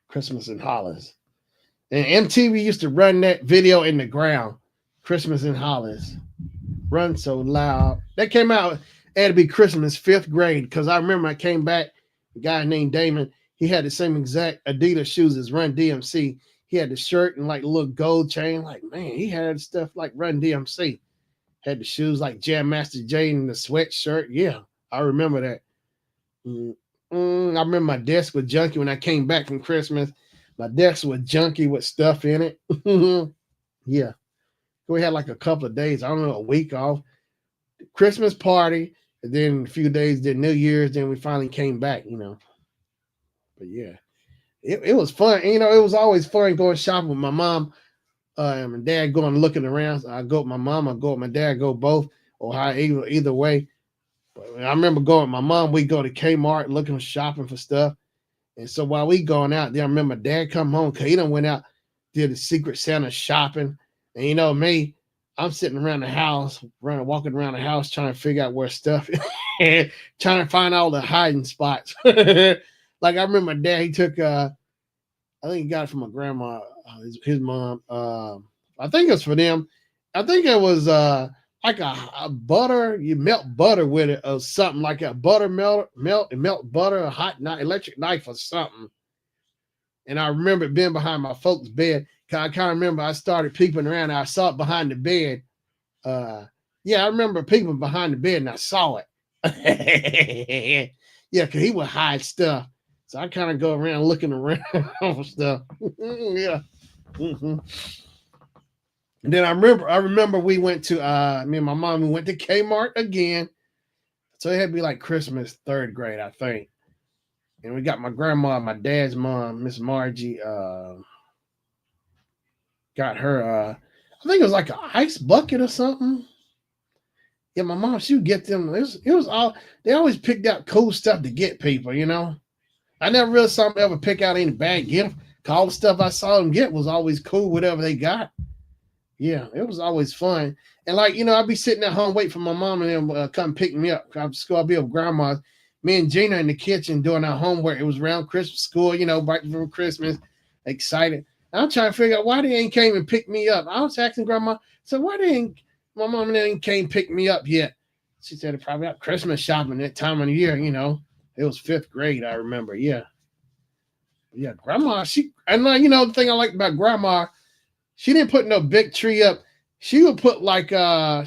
Christmas in Hollis. And MTV used to run that video in the ground. Christmas in Hollis. Run so loud. That came out, it had to be Christmas, 5th grade, because I remember I came back, a guy named Damon, he had the same exact Adidas shoes as Run DMC. He had the shirt and like a little gold chain. Like, man, he had stuff like Run DMC. Had the shoes like Jam Master Jay and the sweatshirt. Yeah, I remember that. I remember my desk was junky when I came back from Christmas. My desk was junky with stuff in it. Yeah. We had like a couple of days, I don't know, a week off. Christmas party, and then a few days, then New Year's, then we finally came back, But yeah, it was fun. It was always fun going shopping with my mom and my dad going looking around. So I go with my mom, I go with my dad, go both, or either way. But I remember going with my mom, we go to Kmart looking shopping for stuff. And so while we going out there, I remember dad come home because he done went out, did the Secret Santa shopping. And me, I'm sitting around the house, walking around the house trying to figure out where stuff is, trying to find all the hiding spots. Like I remember my dad, he took I think he got it from my grandma, his mom. I think it was for them. I think it was like a butter, you melt butter with it or something, like a butter melt butter, a hot electric knife or something. And I remember it being behind my folks' bed. I kind of remember I started peeping around. And I saw it behind the bed. Yeah, I remember peeping behind the bed and I saw it. Yeah, because he would hide stuff. So I kind of go around looking around for stuff. Yeah. Mm-hmm. And then I remember we went to me and my mom, we went to Kmart again. So it had to be like Christmas, 3rd grade, I think. And we got my grandma, my dad's mom, Miss Margie, got her I think it was like an ice bucket or something. Yeah, my mom, she would get them. It was all, they always picked out cool stuff to get people, I never really saw them ever pick out any bad gift. All the stuff I saw them get was always cool, whatever they got. Yeah, it was always fun. And like, I'd be sitting at home waiting for my mom and them come pick me up. I'd be with grandma. Me and Gina in the kitchen doing our homework. It was around Christmas school, right before Christmas. Excited. I'm trying to figure out why they ain't came and pick me up. I was asking grandma, so why they ain't, my mom and they ain't came pick me up yet? She said it probably out Christmas shopping that time of the year, It was 5th grade, I remember. Yeah. Yeah, grandma, the thing I like about grandma, she didn't put no big tree up. She would put like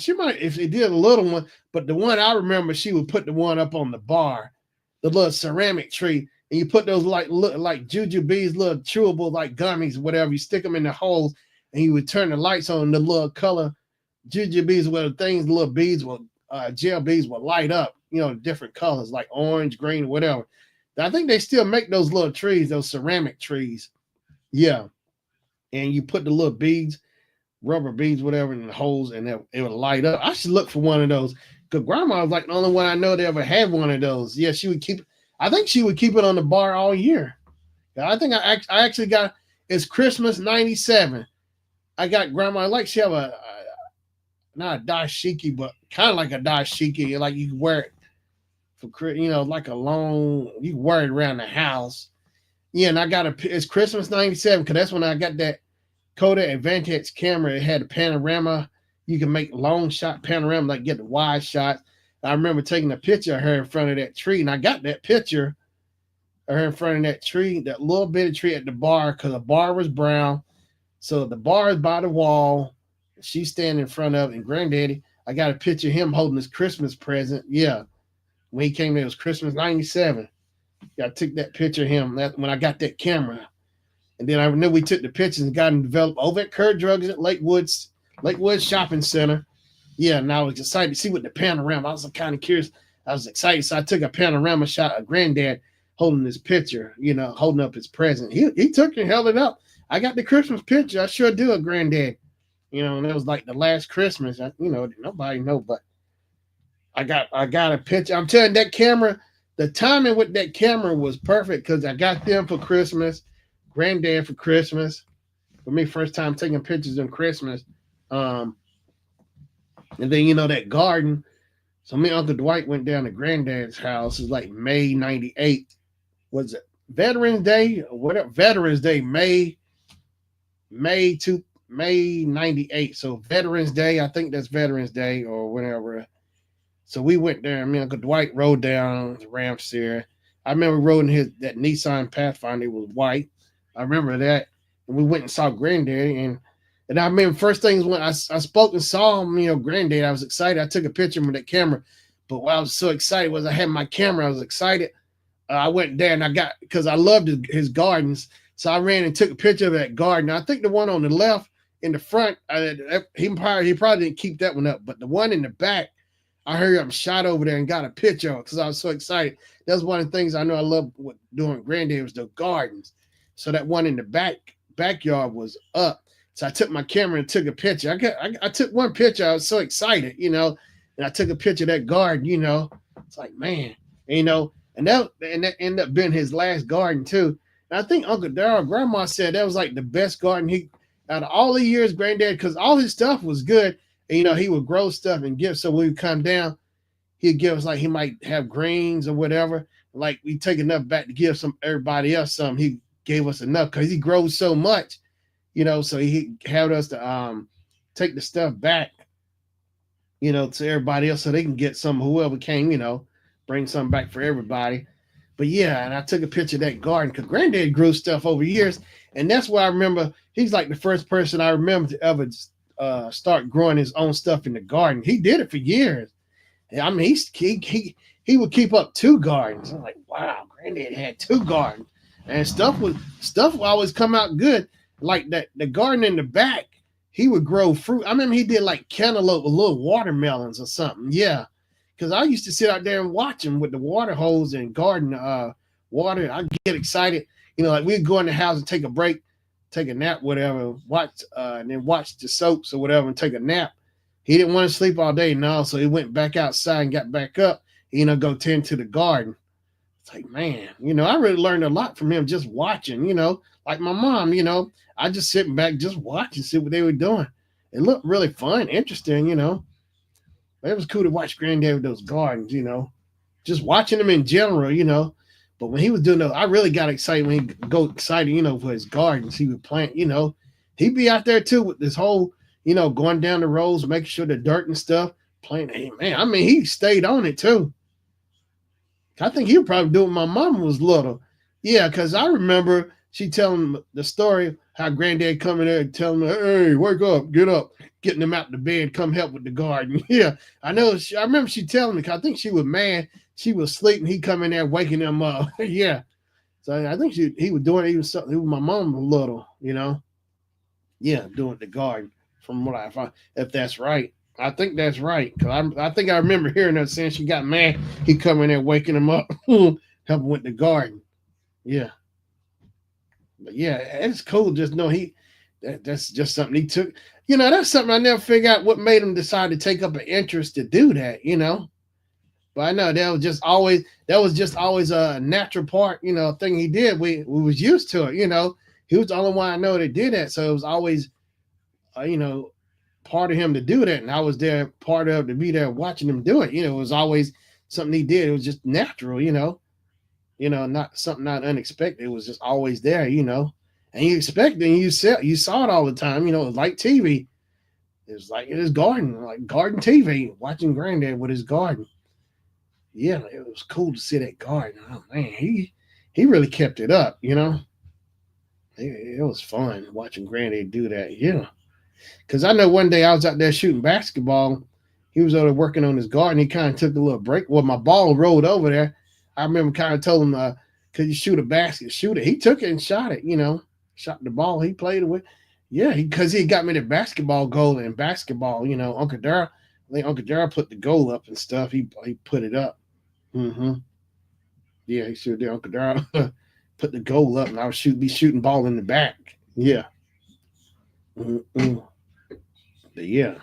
she might if they did a little one, but the one I remember she would put the one up on the bar, the little ceramic tree, and you put those like look like jujubes, little chewable like gummies, whatever. You stick them in the holes, and you would turn the lights on. The little color jujubes, where the things, the little beads will gel beads will light up. You know, different colors like orange, green, whatever. I think they still make those little trees, those ceramic trees. Yeah, and you put the little beads, rubber beads, whatever, in the holes, and it would light up. I should look for one of those because Grandma was like the only one I know that ever had one of those. Yeah, she would keep. I think she would keep it on the bar all year. I think I actually got. It's Christmas '97. I got Grandma like she have a not a dashiki, but kind of like a dashiki. Like you can wear it for like a long. You can wear it around the house. Yeah, and I got it's Christmas '97 because that's when I got that Kodak Advantage camera. It had a panorama. You can make long shot panorama, like get the wide shots. I remember taking a picture of her in front of that tree, and I got that picture of her in front of that tree, that little bitty tree at the bar, because the bar was brown. So the bar is by the wall. She's standing in front of it, and Granddaddy, I got a picture of him holding his Christmas present. Yeah, when he came there, it was Christmas '97. Yeah, I took that picture of him when I got that camera. And then I knew we took the pictures and got them developed over at Kurt Drugs at Lakewood Shopping Center. Yeah, and I was excited to see what the panorama. I was kind of curious. I was excited, so I took a panorama shot of Granddad holding his picture, holding up his present. He took it and held it up. I got the Christmas picture. I sure do of Granddad. And it was like the last Christmas. Nobody know, but I got a picture. I'm telling you, that camera, the timing with that camera was perfect because I got them for Christmas. Granddad for Christmas. For me, first time taking pictures on Christmas. And then, that garden. So me and Uncle Dwight went down to Granddad's house. It's like May 98. Was it Veterans Day? Or whatever. Veterans Day, May 98. So Veterans Day, I think that's Veterans Day or whatever. So we went there. Me and Uncle Dwight rode down the ramps there. I remember riding that Nissan Pathfinder. It was white. I remember that. And we went and saw Granddaddy. And I remember first things when I spoke and saw him, Granddaddy, I was excited. I took a picture with that camera. But what I was so excited was I had my camera. I was excited. I went there and because I loved his gardens. So I ran and took a picture of that garden. I think the one on the left in the front, he probably didn't keep that one up. But the one in the back, I hurried up and shot over there and got a picture of it because I was so excited. That's one of the things I know I love doing Granddaddy was the gardens. So that one in the backyard was up. So I took my camera and took a picture. I took one picture. I was so excited, and I took a picture of that garden, It's like, man, and that ended up being his last garden too. And I think Uncle Darryl, Grandma said that was like the best garden out of all the years, Granddad, because all his stuff was good. And, he would grow stuff and give. So when we come down, he'd give us he might have greens or whatever. Like we take enough back to give everybody else some. He gave us enough because he grows so much, so he had us to take the stuff back, to everybody else so they can get some, whoever came, bring something back for everybody. But yeah, and I took a picture of that garden because Granddad grew stuff over years. And that's why I remember he's like the first person I remember to ever start growing his own stuff in the garden. He did it for years. I mean, he would keep up 2 gardens. I'm like, wow, Granddad had 2 gardens. And stuff would always come out good. Like that, the garden in the back, he would grow fruit. I remember he did like cantaloupe with little watermelons or something. Yeah. Because I used to sit out there and watch him with the water hose and garden water. I get excited. Like we'd go in the house and take a break, take a nap, whatever, and then watch the soaps or whatever and take a nap. He didn't want to sleep all day, no. So he went back outside and got back up, go tend to the garden. It's like, man, I really learned a lot from him just watching, like my mom, I just sitting back, just watching, see what they were doing. It looked really fun, interesting, It was cool to watch Granddad with those gardens, just watching them in general, But when he was doing those, I really got excited when he go excited, for his gardens. He would plant, he'd be out there too with this whole, going down the roads, making sure the dirt and stuff, planting. Hey, man, I mean, he stayed on it too. I think he would probably do it when my mom was little. Yeah, because I remember she telling the story how granddad come in there and tell him, hey, wake up, get up, getting them out the bed, come help with the garden. Yeah, I know. I remember she telling me, 'cause I think she was mad. She was sleeping. He come in there waking them up. Yeah. So I think he was doing even something. He was my mom a little, Yeah, doing the garden from what I find. If that's right. I think that's right. Because I think I remember hearing her saying she got mad. He come in there waking him up, helping with the garden. Yeah. But yeah, it's cool. Just know that's just something he took. That's something I never figured out what made him decide to take up an interest to do that. But I know that was just always a natural part, thing he did. We was used to it. He was the only one I know that did that. So it was always part of him to do that. And I was there part of to be there watching him do it. It was always something he did. It was just natural. Not something not unexpected. It was just always there. And you expected and you saw it all the time. It was like TV. It was like in his garden, like garden TV, watching granddad with his garden. Yeah, it was cool to see that garden. Oh man, he really kept it up. It was fun watching granddad do that. Yeah. Because I know one day I was out there shooting basketball. He was over there working on his garden. He kind of took a little break. Well, my ball rolled over there. I remember kind of told him, could you shoot a basket? Shoot it. He took it and shot it. Shot the ball. He played it with. Yeah, because he got me the basketball goal in basketball. Uncle Darrell, I think Uncle Darrell put the goal up and stuff. He put it up. Mm-hmm. Yeah, he sure did. Uncle Darrell put the goal up, and I would be shooting ball in the back. Yeah. Mm-hmm. But yeah,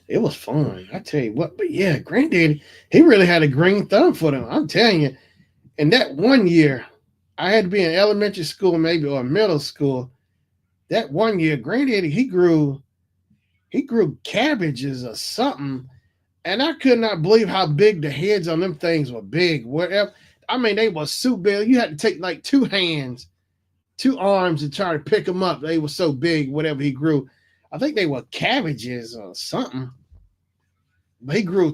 it was fun. I tell you what. But yeah, Granddaddy, he really had a green thumb for them. I'm telling you. And that one year, I had to be in elementary school, maybe, or middle school. That one year, Granddaddy, he grew cabbages or something, and I could not believe how big the heads on them things were. Big, whatever. I mean, they were so big. You had to take like two hands, two arms to try to pick them up. They were so big. Whatever he grew, I think they were cabbages or something. But he grew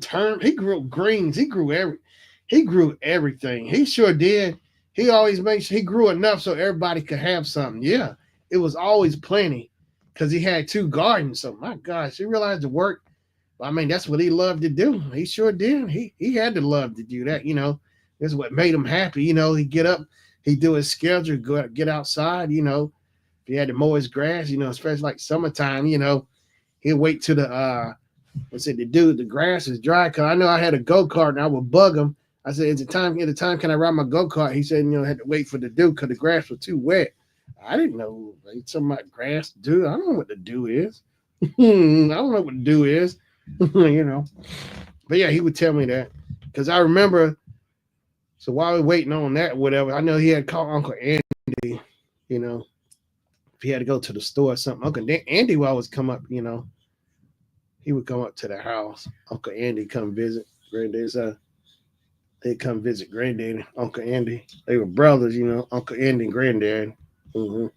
greens. He grew everything. He sure did. He always made sure he grew enough so everybody could have something. Yeah, it was always plenty because he had two gardens. So my gosh, he realized the work. I mean, that's what he loved to do. He sure did. He had to love to do that. That's what made him happy. He'd get up, he'd do his schedule, go out, get outside. If he had to mow his grass, especially like summertime, he'd wait till the grass is dry. Cause I know I had a go-kart and I would bug him. I said, at the time, can I ride my go-kart? He said, I had to wait for the dew because the grass was too wet. I didn't know something about grass dew. I don't know what the dew is. I don't know what the dew is, But yeah, he would tell me that because I remember. So while we were waiting on that, whatever, I know he had called Uncle Andy, if he had to go to the store or something. Uncle Andy would always come up, he would come up to the house. Uncle Andy come visit. Granddad's they'd come visit Granddaddy, Uncle Andy. They were brothers, Uncle Andy and Granddad. Mm-hmm.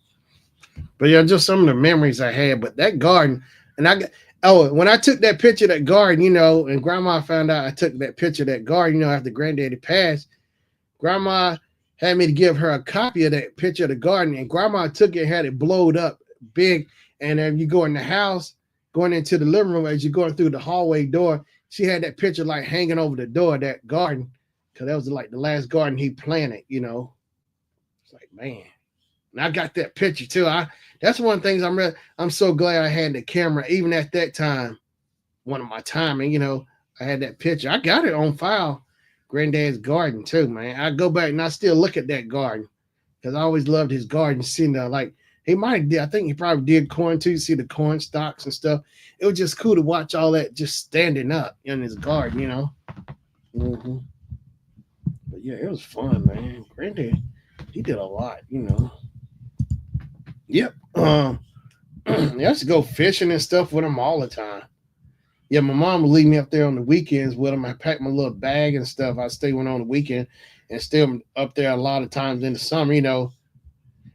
But yeah, just some of the memories I had. But that garden, and when I took that picture of that garden, and Grandma found out I took that picture of that garden, after Granddaddy passed, Grandma had me to give her a copy of that picture of the garden, and Grandma took it and had it blowed up big. And then you go in the house, going into the living room, as you're going through the hallway door, she had that picture like hanging over the door of that garden, because that was like the last garden he planted. It's like, man. And I got that picture too. That's one of the things I'm so glad I had the camera, even at that time. One of my timing, I had that picture. I got it on file. Granddad's garden too, man. I go back and I still look at that garden because I always loved his garden. Sitting there, like he might have did. I think he probably did corn too. See the corn stalks and stuff. It was just cool to watch all that just standing up in his garden, Mm-hmm. But yeah, it was fun, man. Granddad, he did a lot, Yep. I used to go fishing and stuff with him all the time. Yeah, my mom would leave me up there on the weekends with him. I packed my little bag and stuff. I stay with him on the weekend and stay up there a lot of times in the summer,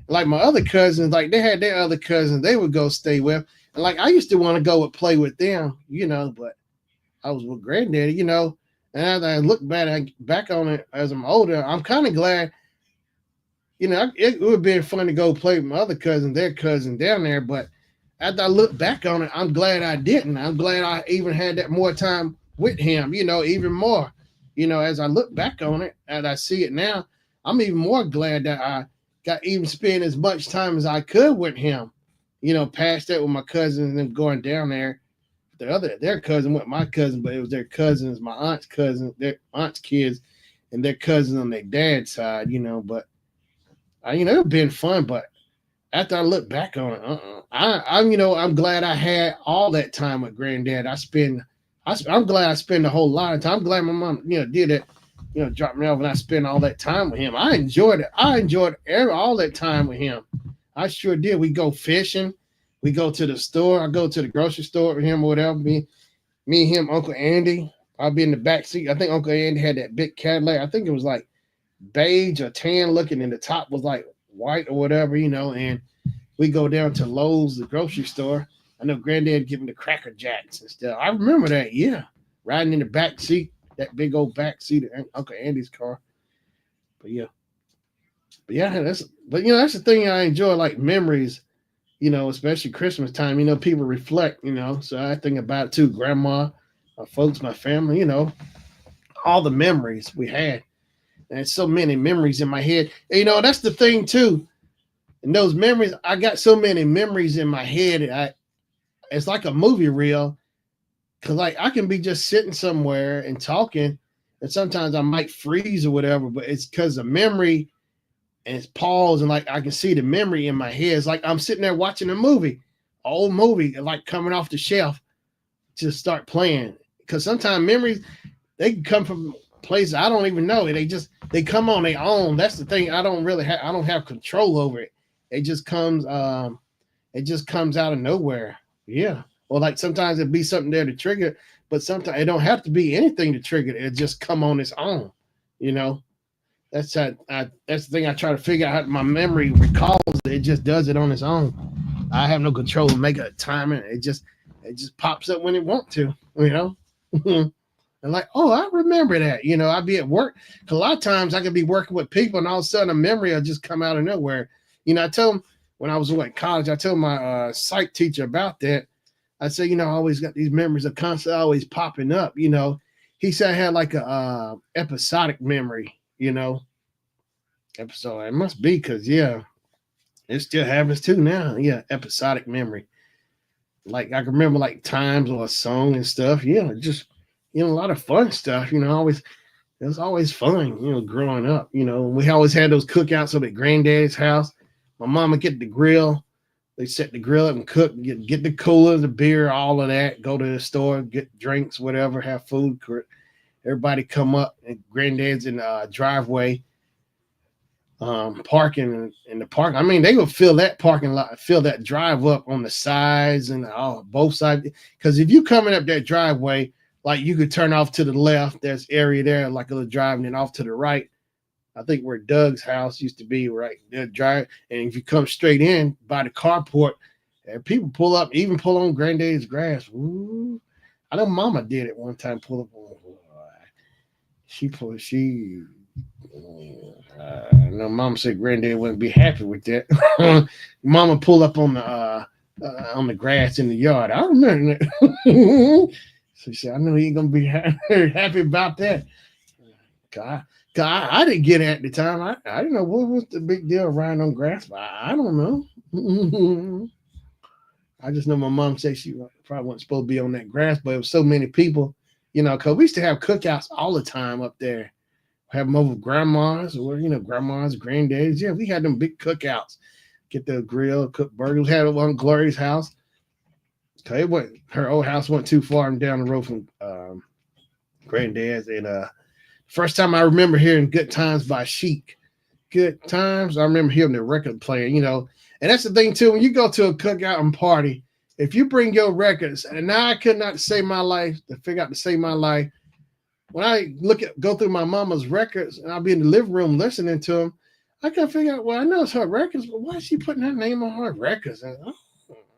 Like my other cousins, like they had their other cousins, they would go stay with. And like I used to want to go and play with them, but I was with Granddaddy, And as I look back on it as I'm older, I'm kind of glad, it would have been fun to go play with my other cousin, their cousin down there. But after I look back on it, I'm glad I didn't. I'm glad I even had that more time with him, even more. As I look back on it and I see it now, I'm even more glad that I got even spend as much time as I could with him. Past that with my cousins and them going down there. Their cousin with my cousin, but it was their cousins, my aunt's cousins, their aunt's kids, and their cousins on their dad's side. But it's been fun. But after I look back on it, I'm glad I had all that time with granddad. I'm glad I spent a whole lot of time. I'm glad my mom, did it, dropped me off and I spent all that time with him. I enjoyed it. I enjoyed all that time with him. I sure did. We go fishing. We go to the store. I go to the grocery store with him or whatever. Me and him, Uncle Andy. I'll be in the back seat. I think Uncle Andy had that big Cadillac. I think it was like beige or tan looking, and the top was like white or whatever, and we go down to Lowe's, the grocery store. I know Granddad giving the Cracker Jacks and stuff. I remember that, yeah. Riding in the back seat, that big old back seat of Uncle Andy's car. But yeah, that's the thing I enjoy, like memories, especially Christmas time. People reflect, so I think about it too. Grandma, my folks, my family, all the memories we had. And so many memories in my head. And, that's the thing too. And those memories, I got so many memories in my head. It's like a movie reel. Cause like I can be just sitting somewhere and talking, and sometimes I might freeze or whatever, but it's because of memory and it's pause, and like I can see the memory in my head. It's like I'm sitting there watching a movie, old movie, like coming off the shelf, just start playing. Because sometimes memories, they can come from places I don't even know. They come on their own. That's the thing. I don't have control over it. It just comes out of nowhere. Yeah. Or like sometimes it'd be something there to trigger, but sometimes it don't have to be anything to trigger it. It just come on its own. That's the thing I try to figure out how my memory recalls it. It just does it on its own. I have no control to make a timing. It just pops up when it wants to, And like, oh, I remember that. I'd be at work. A lot of times I could be working with people and all of a sudden a memory will just come out of nowhere. I tell them when I was at college, I told my psych teacher about that. I said, I always got these memories of constantly always popping up. He said I had like a episodic memory, episode. It must be because, yeah, it still happens too now. Yeah, episodic memory. Like I can remember like times or a song and stuff. Yeah, just, a lot of fun stuff. It was always fun, growing up. We always had those cookouts up at Granddad's house. My mom would get the grill. They set the grill up and cook, get the cooler, the beer, all of that. Go to the store, get drinks, whatever, have food. Everybody come up, and Granddad's in the driveway, parking in the park. I mean, they would fill that parking lot, fill that drive up on the sides and both sides. Because if you coming up that driveway, like you could turn off to the left. There's area there, like a little drive, and then off to the right. I think where Doug's house used to be, right there, drive. And if you come straight in by the carport, and people pull up, even pull on Granddad's grass. Ooh. I know Mama did it one time. Pull up on. I know Mama said Granddad wouldn't be happy with that. Mama pull up on the grass in the yard. I remember that. So she said, I know he ain't gonna be happy about that. God. I didn't get it at the time. I didn't know what was the big deal riding on grass. I don't know. I just know my mom said she probably wasn't supposed to be on that grass, but it was so many people, because we used to have cookouts all the time up there. Have them over grandmas or, grandmas, granddaddies. Yeah, we had them big cookouts. Get the grill, cook burgers. Had it on Gloria's house. Okay, her old house wasn't too far down the road from Granddad's. And first time I remember hearing Good Times by Chic. Good Times. I remember hearing the record playing, And that's the thing, too. When you go to a cookout and party, if you bring your records, and now I could not save my life, to figure out to save my life. When I go through my mama's records, and I'll be in the living room listening to them, I can figure out, well, I know it's her records, but why is she putting her name on her records? And I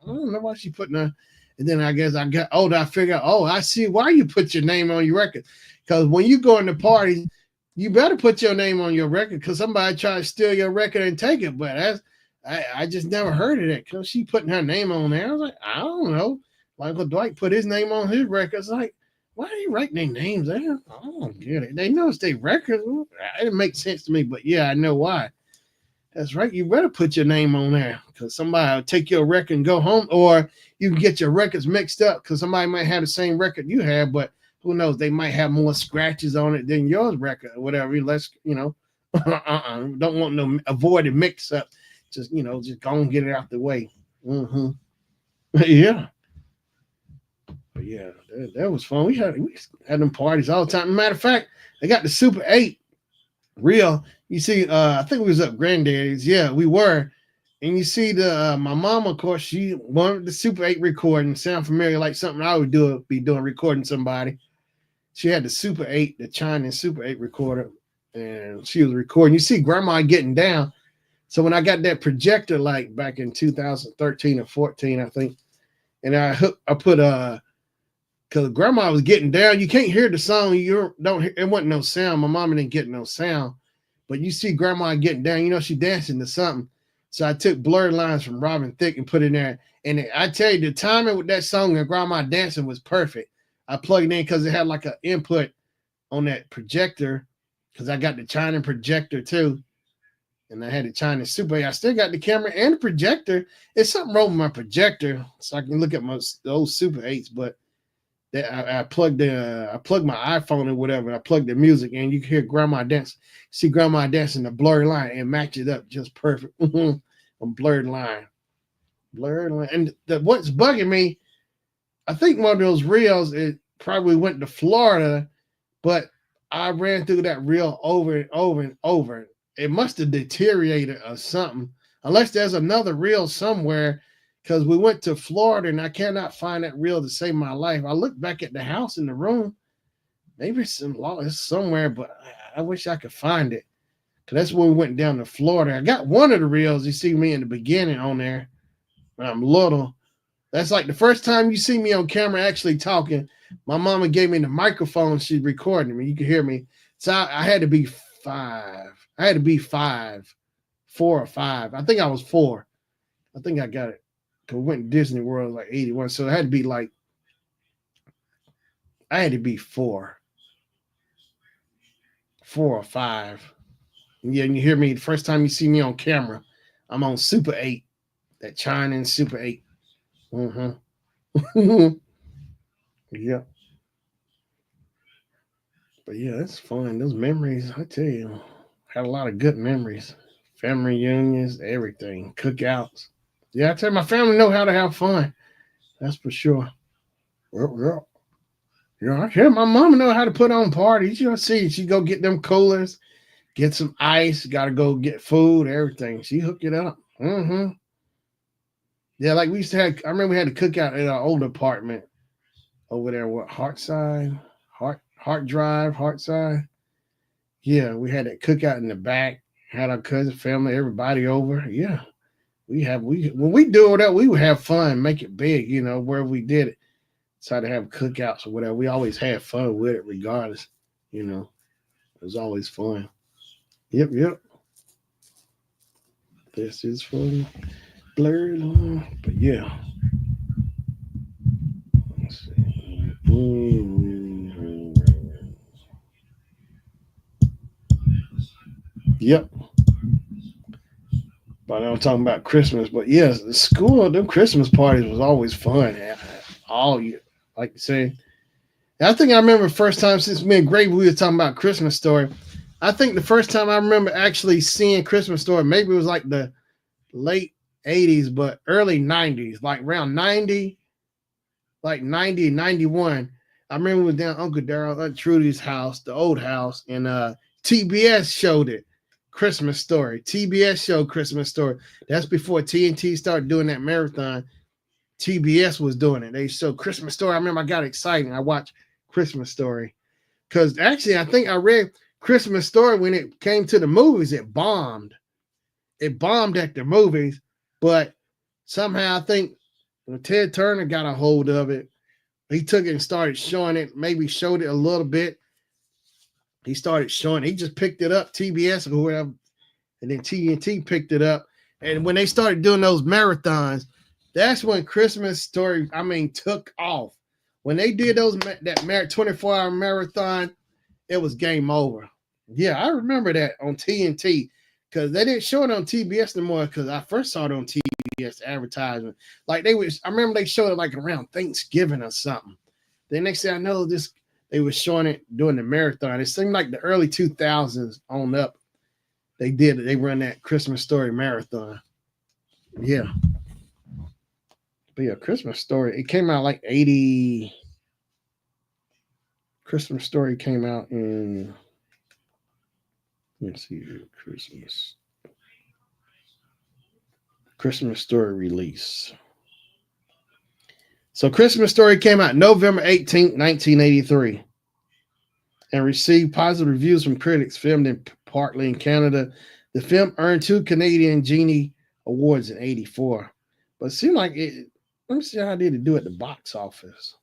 don't know why she putting her. And then I guess I got older, I figured, I see why you put your name on your record. Because when you go in the party, You better put your name on your record because somebody tried to steal your record and take it. But I just never heard of that because she putting her name on there. I was like, I don't know. Michael Dwight put his name on his records. Like, why are you writing their names there? I don't get it. They know it's their records. It didn't make sense to me, but yeah, I know why. That's right. You better put your name on there because somebody will take your record and go home, or you can get your records mixed up because somebody might have the same record you have, but who knows? They might have more scratches on it than yours record or whatever. Let's, don't want no avoid a mix up. Just, just go and get it out the way. Mm-hmm. Yeah. But yeah, that was fun. We had them parties all the time. Matter of fact, they got the Super 8 real. You see, I think we was up Granddaddy's. Yeah, we were. And you see my mom, of course, she wanted the Super 8 recording. Sound familiar like something I would be doing, recording somebody. She had the Super 8, the Chinese Super 8 recorder, and she was recording. You see Grandma getting down. So when I got that projector, like back in 2013 or 14, I think, and I put because Grandma was getting down. You can't hear the song. It wasn't no sound. My mama didn't get no sound. But you see Grandma getting down, she dancing to something. So I took Blurred Lines from Robin Thicke and put it in there. And I tell you, the timing with that song and Grandma dancing was perfect. I plugged in because it had like an input on that projector because I got the China projector too. And I had the China Super 8. I still got the camera and the projector. It's something wrong with my projector, so I can look at those Super 8s. But I plugged my iPhone or whatever. I plugged the music and you can hear Grandma dance. See Grandma dancing the Blurred Line and match it up just perfect. On Blurred Line. And what's bugging me, I think one of those reels, it probably went to Florida, but I ran through that reel over and over and over. It must have deteriorated or something, unless there's another reel somewhere, because we went to Florida and I cannot find that reel to save my life. I looked back at the house in the room. Maybe it's somewhere, but I wish I could find it. Because that's when we went down to Florida. I got one of the reels you see me in the beginning on there when I'm little. That's like the first time you see me on camera actually talking. My mama gave me the microphone. She's recording me. You can hear me. So I had to be 5. I had to be 5, 4 or 5. I think I was 4. I think I got it. Cause we went to Disney World like 81. So it had to be like, I had to be 4 or 5. Yeah, and you hear me the first time you see me on camera. I'm on Super 8, that China and Super 8. Mm-hmm. Yeah. But yeah, it's fun. Those memories, I tell you, had a lot of good memories. Family reunions, everything, cookouts. Yeah, I tell you, my family know how to have fun. That's for sure. Well, I hear my mama know how to put on parties. You see, she go get them coolers, get some ice, got to go get food, everything. She hooked it up. Mm-hmm. Yeah, like we used to have. I remember we had a cookout in our old apartment over there. What Hartside, Hart Drive, Hartside. Yeah, we had that cookout in the back. Had our cousin family, everybody over. Yeah, we when we do that, we would have fun, make it big. Where we did it, try to have cookouts or whatever. We always had fun with it, regardless. It was always fun. Yep. This is fun. Blurred line, but yeah. Let's see. Yep. But I'm talking about Christmas. But yes, the school, them Christmas parties was always fun. All year, like you say. I think I remember the first time since me and Gravy we were talking about Christmas Story. I think the first time I remember actually seeing Christmas Story, maybe it was like the late 80s, but early 90s, like around 90, like 90, 91. I remember we were down Uncle Darrell, Aunt Trudy's house, the old house, and TBS showed it. Christmas Story. TBS showed Christmas Story. That's before TNT started doing that marathon. TBS was doing it. They showed Christmas Story. I remember I got excited. I watched Christmas Story. Because actually, I think I read Christmas Story when it came to the movies, it bombed. It bombed at the movies, but somehow I think when Ted Turner got a hold of it, he took it and started showing it, maybe showed it a little bit. He started showing. He just picked it up, TBS or whoever, and then TNT picked it up. And when they started doing those marathons, that's when Christmas Story, took off. When they did that 24-hour marathon, it was game over. Yeah, I remember that on TNT because they didn't show it on TBS anymore because I first saw it on TBS advertisement. I remember they showed it like around Thanksgiving or something. The next thing I know, they were showing it during the marathon. It seemed like the early 2000s on up. They run that Christmas Story marathon. Yeah. But yeah, Christmas Story. It came out like 80. Christmas Story came out in, let's see here, Christmas Story release. So Christmas Story came out November 18th, 1983 and received positive reviews from critics. Filmed partly in Canada, the film earned 2 Canadian Genie Awards in 84. But it seemed like it, let me see how did it do at the box office.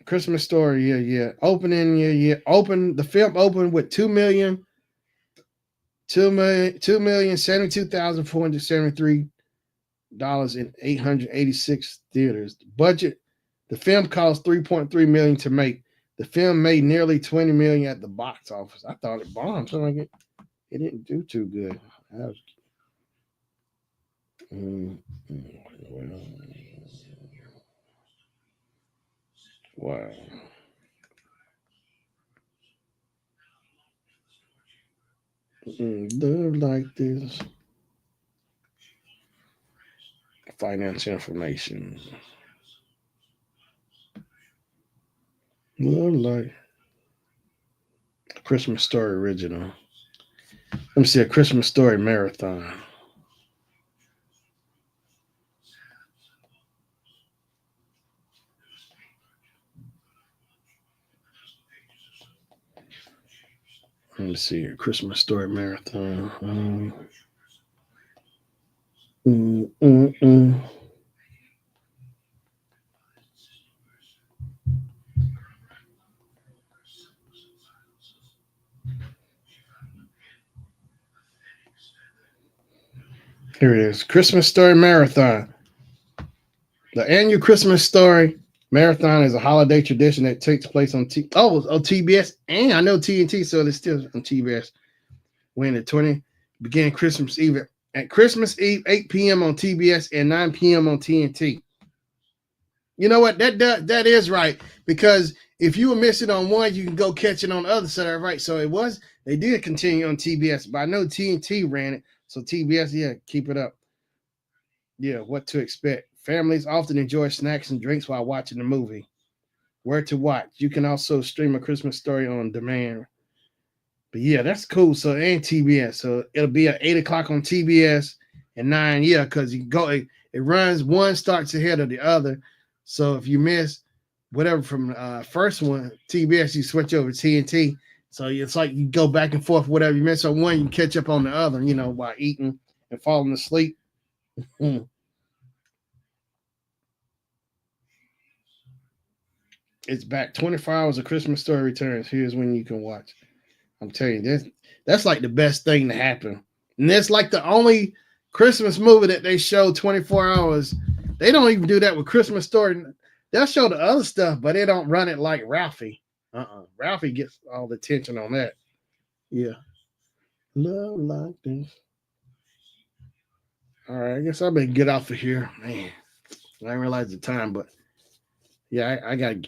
Christmas Story, yeah. Opening, yeah. The film opened with 2,072,473 dollars in 886 theaters. The budget, the film cost 3.3 million to make. The film made nearly 20 million at the box office. I thought it bombed. So like it didn't do too good. Wow. Love like this. Finance information. Love like Christmas Story original. Let me see a Christmas Story marathon. Let me see a Christmas Story marathon. Here it is. Christmas Story Marathon. The annual Christmas Story Marathon is a holiday tradition that takes place on TBS, and I know TNT, so it's still on TBS. When the 20 began Christmas Eve at Christmas Eve, 8 p.m. on TBS and 9 p.m. on TNT. You know what? That is right, because if you were missing on one, you can go catch it on the other side, right? So they did continue on TBS, but I know TNT ran it, so TBS, yeah, keep it up. Yeah, what to expect. Families often enjoy snacks and drinks while watching the movie. Where to watch. You can also stream A Christmas Story on demand. But yeah, that's cool. So, and TBS. So it'll be at 8 o'clock on TBS and 9, yeah, because it runs, one starts ahead of the other. So if you miss whatever from first one, TBS, you switch over to TNT. So it's like you go back and forth, whatever you miss on one, you catch up on the other, while eating and falling asleep. It's back. 24 hours of Christmas Story returns. Here's when you can watch. I'm telling you, that's like the best thing to happen. And that's like the only Christmas movie that they show 24 hours. They don't even do that with Christmas Story. They'll show the other stuff, but they don't run it like Ralphie. Ralphie gets all the attention on that. Yeah. Love like this. All right, I guess I better get off of here. Man, I didn't realize the time, but yeah, I gotta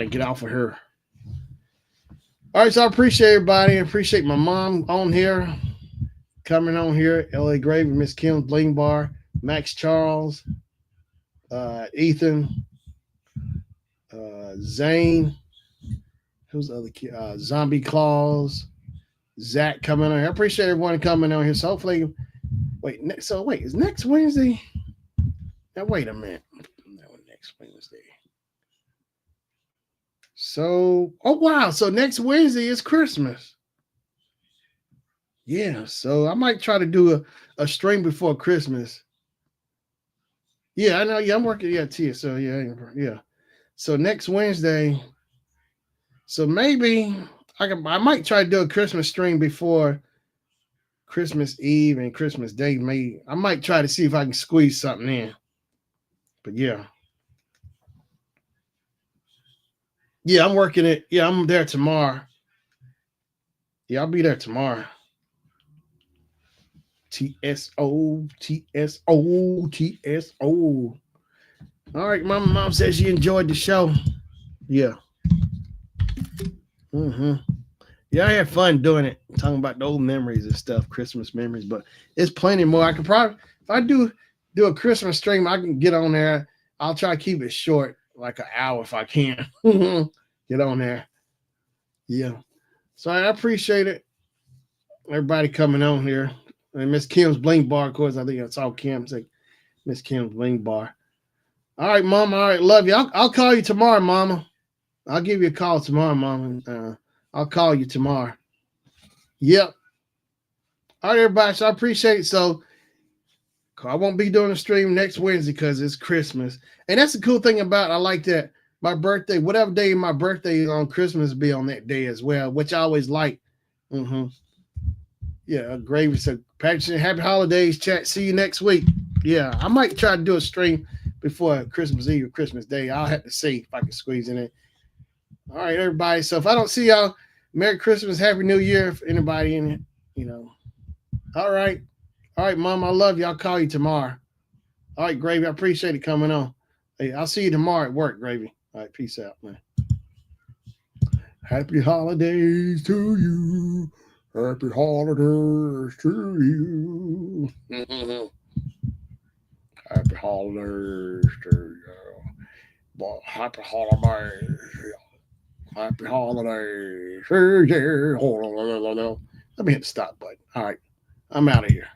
get off of her. All right, so I appreciate everybody. I appreciate my mom on here, coming on here. L.A. Gravy, Miss Kim Bling Bar, Max Charles, Ethan, Zane. Who's the other kid? Zombie Claus, Zach coming on here. I appreciate everyone coming on here. So hopefully, is next Wednesday? Now wait a minute. No, next Wednesday. So, oh wow! So next Wednesday is Christmas. Yeah, so I might try to do a stream before Christmas. Yeah, I know. Yeah, I'm working. Yeah, Tia. So yeah. So next Wednesday. So maybe I might try to do a Christmas stream before Christmas Eve and Christmas Day. Maybe I might try to see if I can squeeze something in. But yeah, I'm working it. Yeah, I'm there tomorrow. Yeah, I'll be there tomorrow. TSO. All right, mom says she enjoyed the show. Yeah. Mm-hmm. Yeah, I had fun doing it, talking about the old memories and stuff, Christmas memories. But it's plenty more. I could probably, if I do a Christmas stream, I can get on there. I'll try to keep it short, like an hour if I can. Get on there. Yeah. So I appreciate it. Everybody coming on here. And Miss Kim's Bling Bar, of course. I think I saw Kim say Miss Kim's Bling Bar. All right, Mama. All right, love you. I'll call you tomorrow, Mama. I'll give you a call tomorrow, Mama. I'll call you tomorrow. Yep. All right, everybody. So I appreciate it. So I won't be doing a stream next Wednesday because it's Christmas. And that's the cool thing about it. I like that my birthday, whatever day my birthday is on, Christmas be on that day as well, which I always like. Mm-hmm. Yeah, gravy. So Patrick, happy holidays, chat. See you next week. Yeah, I might try to do a stream before Christmas Eve or Christmas Day. I'll have to see if I can squeeze in it. All right, everybody. So if I don't see y'all, Merry Christmas, Happy New Year, if anybody in it, you know. All right. All right, Mom. I love you. I'll call you tomorrow. All right, Gravy. I appreciate it coming on. Hey, I'll see you tomorrow at work, Gravy. All right, peace out, man. Happy holidays to you. Happy holidays to you. Happy holidays to you. Well, happy holidays. Happy holidays. Let me hit the stop button. All right. I'm out of here.